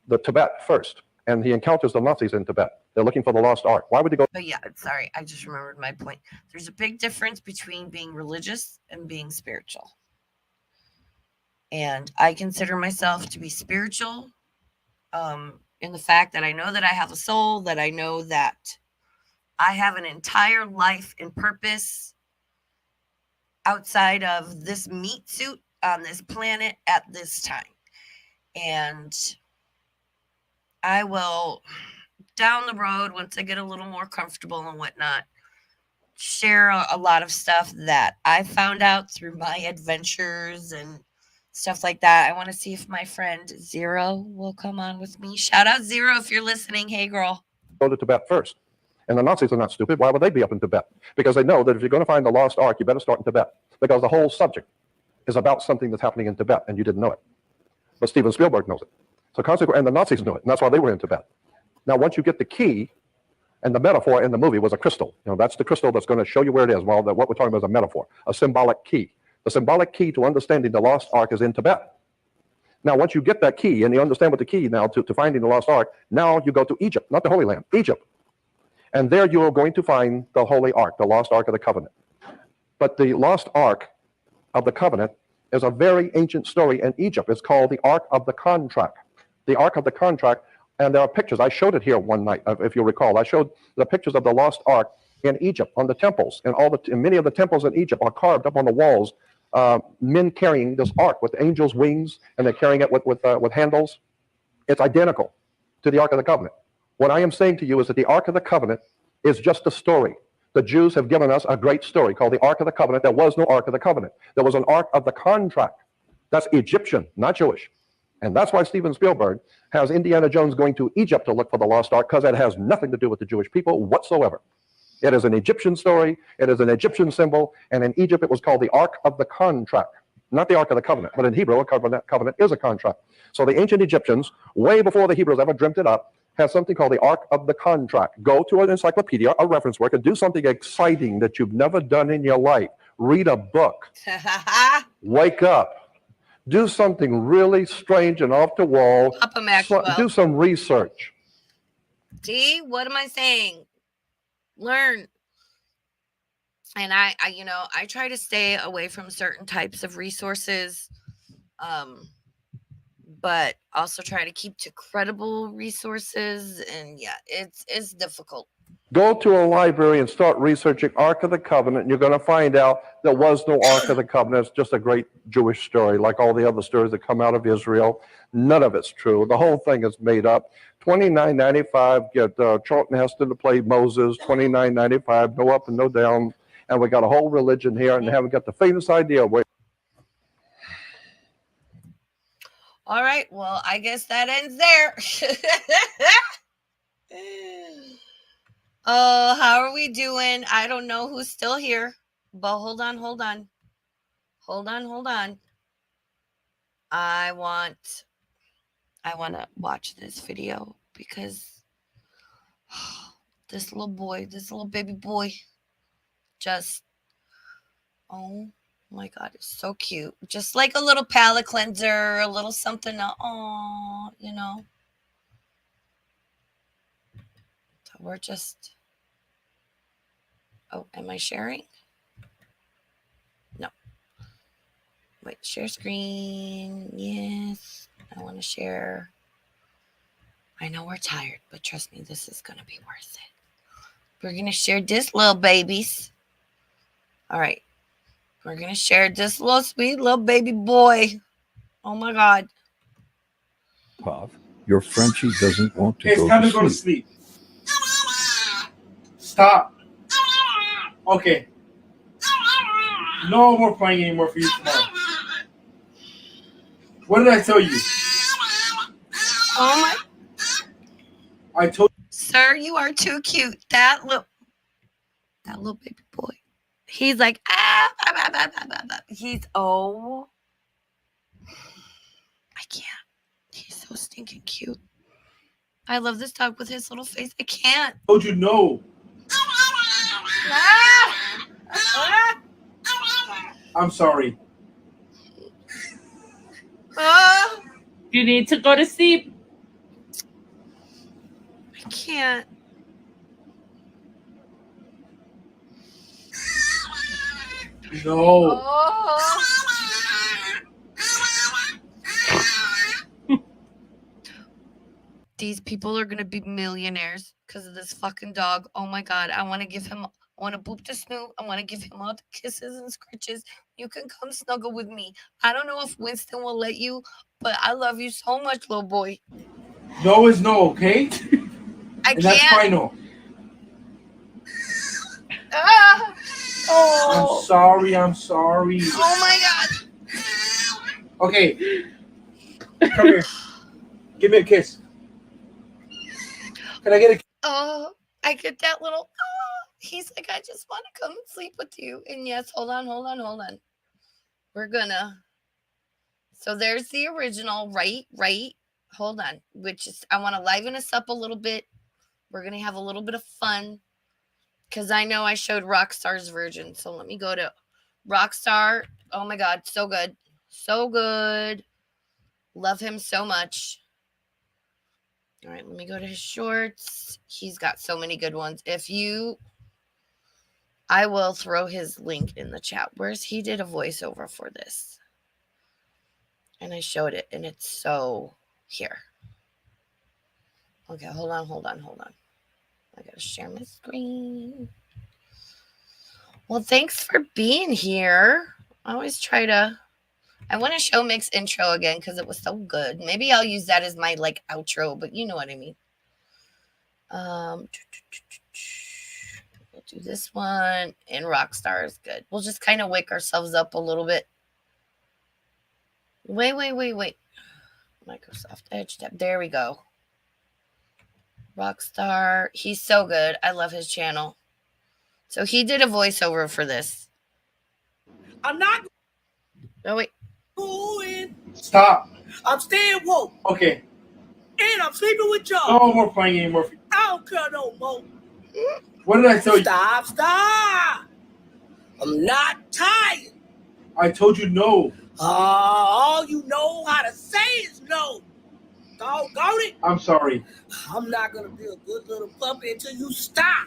the Tibet first, and he encounters the Nazis in Tibet. They're looking for the lost Ark. Why would he go? But yeah, sorry, I just remembered my point. There's a big difference between being religious and being spiritual. And I consider myself to be spiritual in the fact that I know that I have a soul, that I know that I have an entire life and purpose outside of this meat suit on this planet at this time. And I will, down the road, once I get a little more comfortable and whatnot, share a lot of stuff that I found out through my adventures and stuff like that. I want to see if my friend Zero will come on with me. Shout out Zero if you're listening. Hey, girl. Go to Tibet first. And the Nazis are not stupid. Why would they be up in Tibet? Because they know that if you're going to find the lost Ark, you better start in Tibet. Because the whole subject is about something that's happening in Tibet, and you didn't know it. But Steven Spielberg knows it. So consequently, and the Nazis knew it, and that's why they were in Tibet. Now, once you get the key, and the metaphor in the movie was a crystal. That's the crystal that's going to show you where it is. Well, what we're talking about is a metaphor, a symbolic key. The symbolic key to understanding the lost ark is in Tibet. Now, once you get that key and you understand what the key now to finding the lost ark, now you go to Egypt, not the Holy Land, Egypt. And there you are going to find the Holy Ark, the lost Ark of the Covenant. But the lost Ark of the Covenant is a very ancient story in Egypt. It's called the Ark of the Contract. The Ark of the Contract. And there are pictures. I showed it here one night, if you recall. I showed the pictures of the lost ark in Egypt on the temples, and many of the temples in Egypt are carved up on the walls. Men carrying this ark with angels' wings, and they're carrying it with handles. It's identical to the Ark of the Covenant. What I am saying to you is that the Ark of the Covenant is just a story. The Jews have given us a great story called the Ark of the Covenant. There was no Ark of the Covenant. There was an Ark of the Contract. That's Egyptian, not Jewish. And that's why Steven Spielberg has Indiana Jones going to Egypt to look for the lost ark, because it has nothing to do with the Jewish people whatsoever. It is an Egyptian story. It is an Egyptian symbol. And in Egypt, it was called the Ark of the Contract, not the Ark of the Covenant. But in Hebrew, a covenant is a contract. So the ancient Egyptians, way before the Hebrews ever dreamt it up, had something called the Ark of the Contract. Go to an encyclopedia, a reference work, and do something exciting that you've never done in your life. Read a book. Wake up. Do something really strange and off the wall. Papa Maxwell. Do some research. See, what am I saying? Learn. And I try to stay away from certain types of resources, but also try to keep to credible resources. And yeah, it's difficult. Go to a library and start researching Ark of the Covenant, and you're going to find out there was no Ark of the Covenant. It's just a great Jewish story, like all the other stories that come out of Israel. None of it's true. The whole thing is made up. $29.95, get Charlton Heston to play Moses, $29.95, no up and no down, and we got a whole religion here, and they haven't got the faintest idea where. All right, well, I guess that ends there. Oh, how are we doing? I don't know who's still here, but hold on. I want to watch this video because this little baby boy, just, oh my God, it's so cute. Just like a little palate cleanser, a little something, So we're just, oh, am I sharing? No. Wait, share screen. Yes, I want to share. I know we're tired, but trust me, this is going to be worth it. We're going to share this, little babies. All right. We're going to share this little sweet little baby boy. Oh, my God. Puff, your Frenchie doesn't want to It's go time to to go to sleep. sleep. Stop. Okay. No more playing anymore for you tomorrow. What did I tell you? Oh, my. I told you. Sir, you are too cute. That little baby boy. He's like, he's, oh, I can't. He's so stinking cute. I love this dog with his little face. I can't. I told you no. I'm sorry. You need to go to sleep. I can't. No. Oh. These people are going to be millionaires because of this fucking dog. Oh my God. I want to boop the snoot. I want to give him all the kisses and scratches. You can come snuggle with me. I don't know if Winston will let you, but I love you so much, little boy. No is no, okay? And that's final. Oh. I'm sorry. Oh my God. Okay. Come here. Give me a kiss. Can I get a kiss? Oh, I get that little, he's like, I just want to come and sleep with you. And yes, hold on. We're gonna. So there's the original, right? Hold on. Which is, I want to liven this up a little bit. We're going to have a little bit of fun because I know I showed Rockstar's version. So let me go to Rockstar. Oh my God, so good. So good. Love him so much. All right, let me go to his shorts. He's got so many good ones. I will throw his link in the chat. He did a voiceover for this. And I showed it, and it's so here. Okay, hold on. I gotta share my screen. Well, thanks for being here. I always I want to show Mick's intro again because it was so good. Maybe I'll use that as my outro, but you know what I mean. We'll do this one, and Rockstar is good. We'll just kind of wake ourselves up a little bit. Wait. Microsoft Edge tab. There we go. Rockstar. He's so good. I love his channel. So he did a voiceover for this. I'm not Oh, wait. going. Stop. I'm staying woke. Okay. And I'm sleeping with y'all. No more playing anymore. I don't care no more. What did I tell you? Stop. I'm not tired. I told you no. All you know how to say is no. Doggone it. I'm sorry. I'm not going to be a good little puppy until you stop.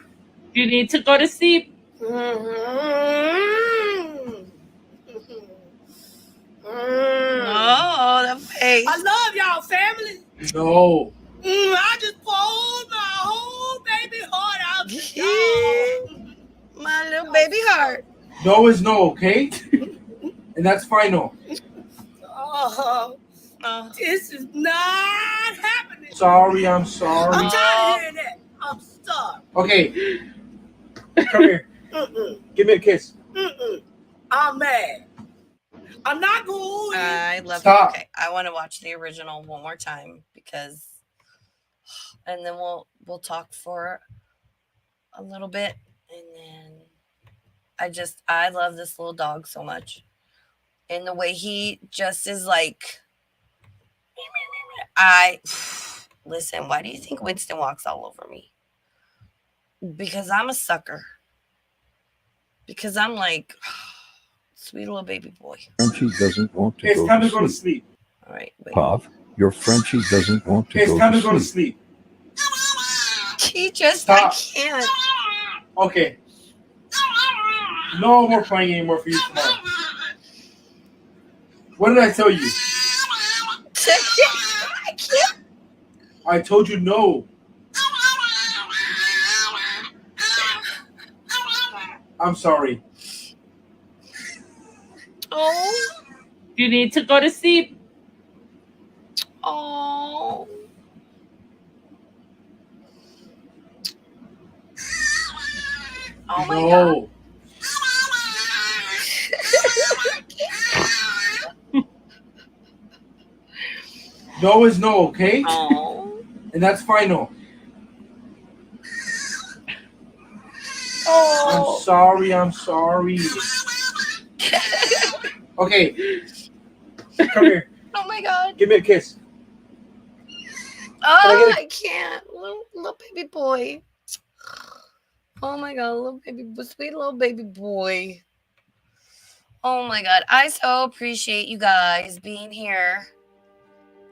You need to go to sleep. Oh, the face. I love y'all, family. No. I just pulled my whole baby heart out to y'all. My little baby heart. No is no, okay? And that's final. This is not happening. Sorry, I'm sorry. I'm tired of hearing that. I'm starved. Okay. Come here. Give me a kiss. I'm mad. I'm not going. I love Stop. it. Okay, I want to watch the original one more time and then we'll talk for a little bit, and then I love this little dog so much, and the way he just is listen. Why do you think Winston walks all over me? Because I'm a sucker. Because I'm sweet little baby boy. Frenchie doesn't want to It's go time to to go to sleep. sleep. All right, wait. Pav, your Frenchie doesn't want to It's go time to to go to sleep. sleep. He just, Stop. I can't. Okay. No more playing anymore for you tomorrow. What did I tell you? I can't. I told you no. I'm sorry. Oh. You need to go to sleep. Oh. Oh my God. No is no, okay? Oh. And that's final. Oh. I'm sorry. Okay. Come here. Oh my God. Give me a kiss. Oh, I can't. Little baby boy. Oh my God, sweet little baby boy. Oh my God. I so appreciate you guys being here.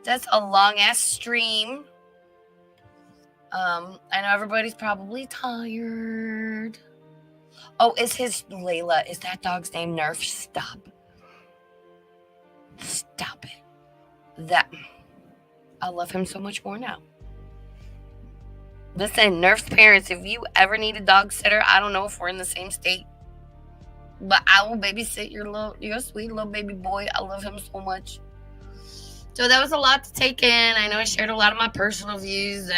That's a long ass stream. I know everybody's probably tired. Oh, is that dog's name Nerf? Stop it. I love him so much more now. Listen, Nerf's parents, if you ever need a dog sitter, I don't know if we're in the same state, but I will babysit your sweet little baby boy. I love him so much. So that was a lot to take in. I know I shared a lot of my personal views.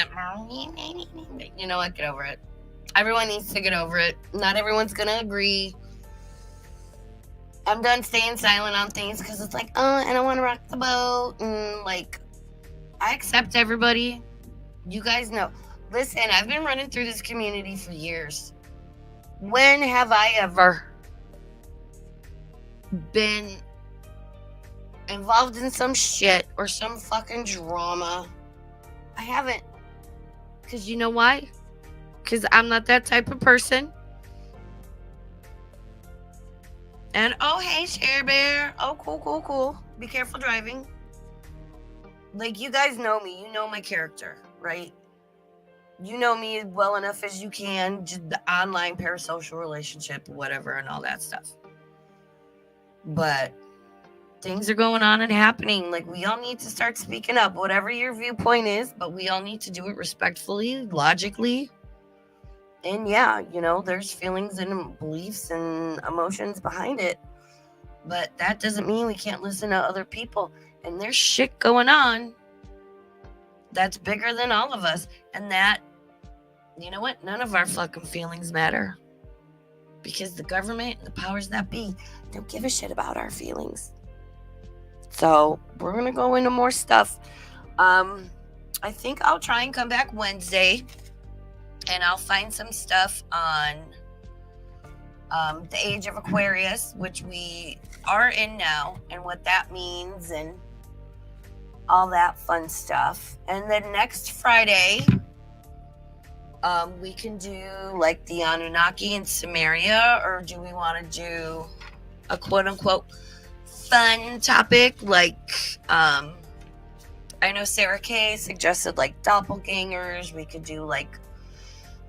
You know what? Get over it. Everyone needs to get over it. Not everyone's going to agree. I'm done staying silent on things because it's I don't want to rock the boat. And I accept everybody. You guys know. Listen, I've been running through this community for years. When have I ever been involved in some shit or some fucking drama? I haven't. Because you know why? because I'm not that type of person. And oh, hey, Share Bear. Oh, cool. Be careful driving. Like, you guys know me. You know my character, right? You know me well enough as you can. Just the online parasocial relationship, whatever, and all that stuff. But things are going on and happening. Like, we all need to start speaking up, whatever your viewpoint is, but we all need to do it respectfully, logically. And yeah, there's feelings and beliefs and emotions behind it. But that doesn't mean we can't listen to other people. And there's shit going on that's bigger than all of us. And that, you know what? None of our fucking feelings matter. Because the government and the powers that be don't give a shit about our feelings. So we're going to go into more stuff. I think I'll try and come back Wednesday. And I'll find some stuff on the age of Aquarius, which we are in now, and what that means, and all that fun stuff. And then next Friday, we can do like the Anunnaki and Samaria, or do we want to do a quote-unquote fun topic? Like, I know Sarah Kay suggested like doppelgangers. We could do like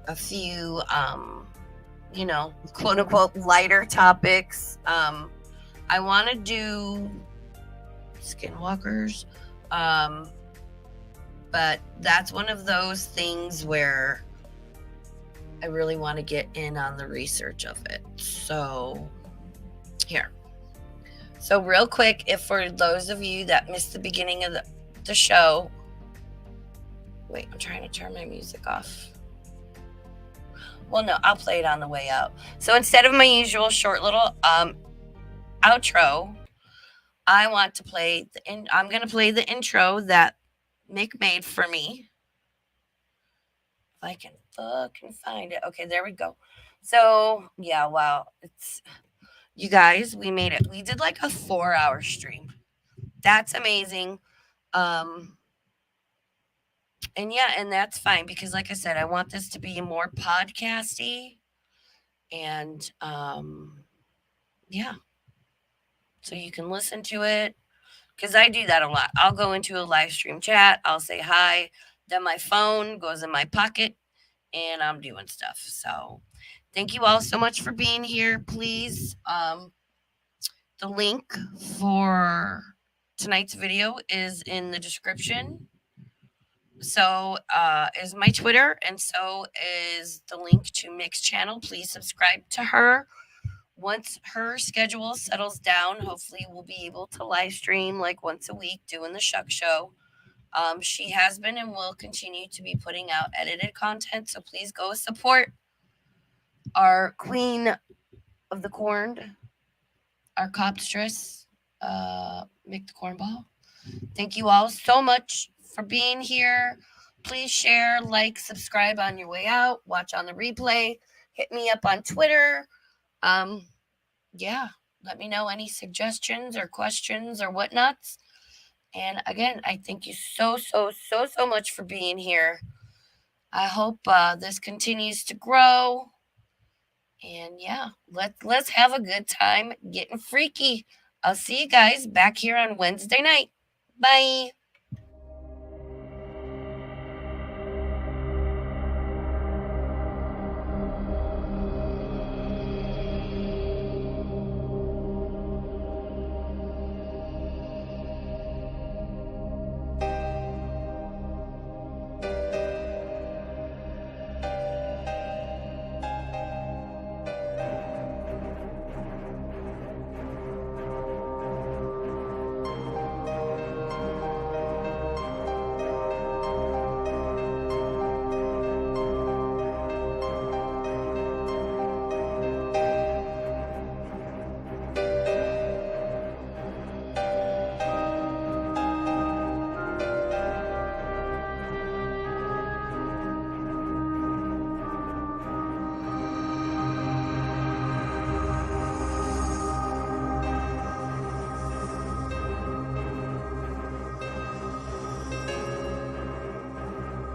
a few, quote unquote lighter topics. I want to do skinwalkers, but that's one of those things where I really want to get in on the research of it. So here. So real quick, if for those of you that missed the beginning of the show, wait, I'm trying to turn my music off. Well, no, I'll play it on the way out. So instead of my usual short little outro, I want to play I'm going to play the intro that Mick made for me. If I can fucking find it. Okay, there we go. So, yeah, wow. You guys, we made it. We did like a 4-hour stream. That's amazing. And yeah, and that's fine because like I said, I want this to be more podcasty and yeah. So you can listen to it because I do that a lot. I'll go into a live stream chat, I'll say hi, then my phone goes in my pocket and I'm doing stuff. So thank you all so much for being here. Please, the link for tonight's video is in the description. So is my Twitter, and so is the link to Mick's channel. Please subscribe to her. Once her schedule settles down, hopefully we'll be able to live stream like once a week doing the Shuck Show. She has been and will continue to be putting out edited content, so please go support our queen of the corn, our copstress, Mick the Cornball. Thank you all so much for being here. Please share, like, subscribe on your way out, watch on the replay, hit me up on Twitter. Yeah, let me know any suggestions or questions or whatnots. And again, I thank you so much for being here. I hope this continues to grow. And yeah, let's have a good time getting freaky. I'll see you guys back here on Wednesday night. Bye.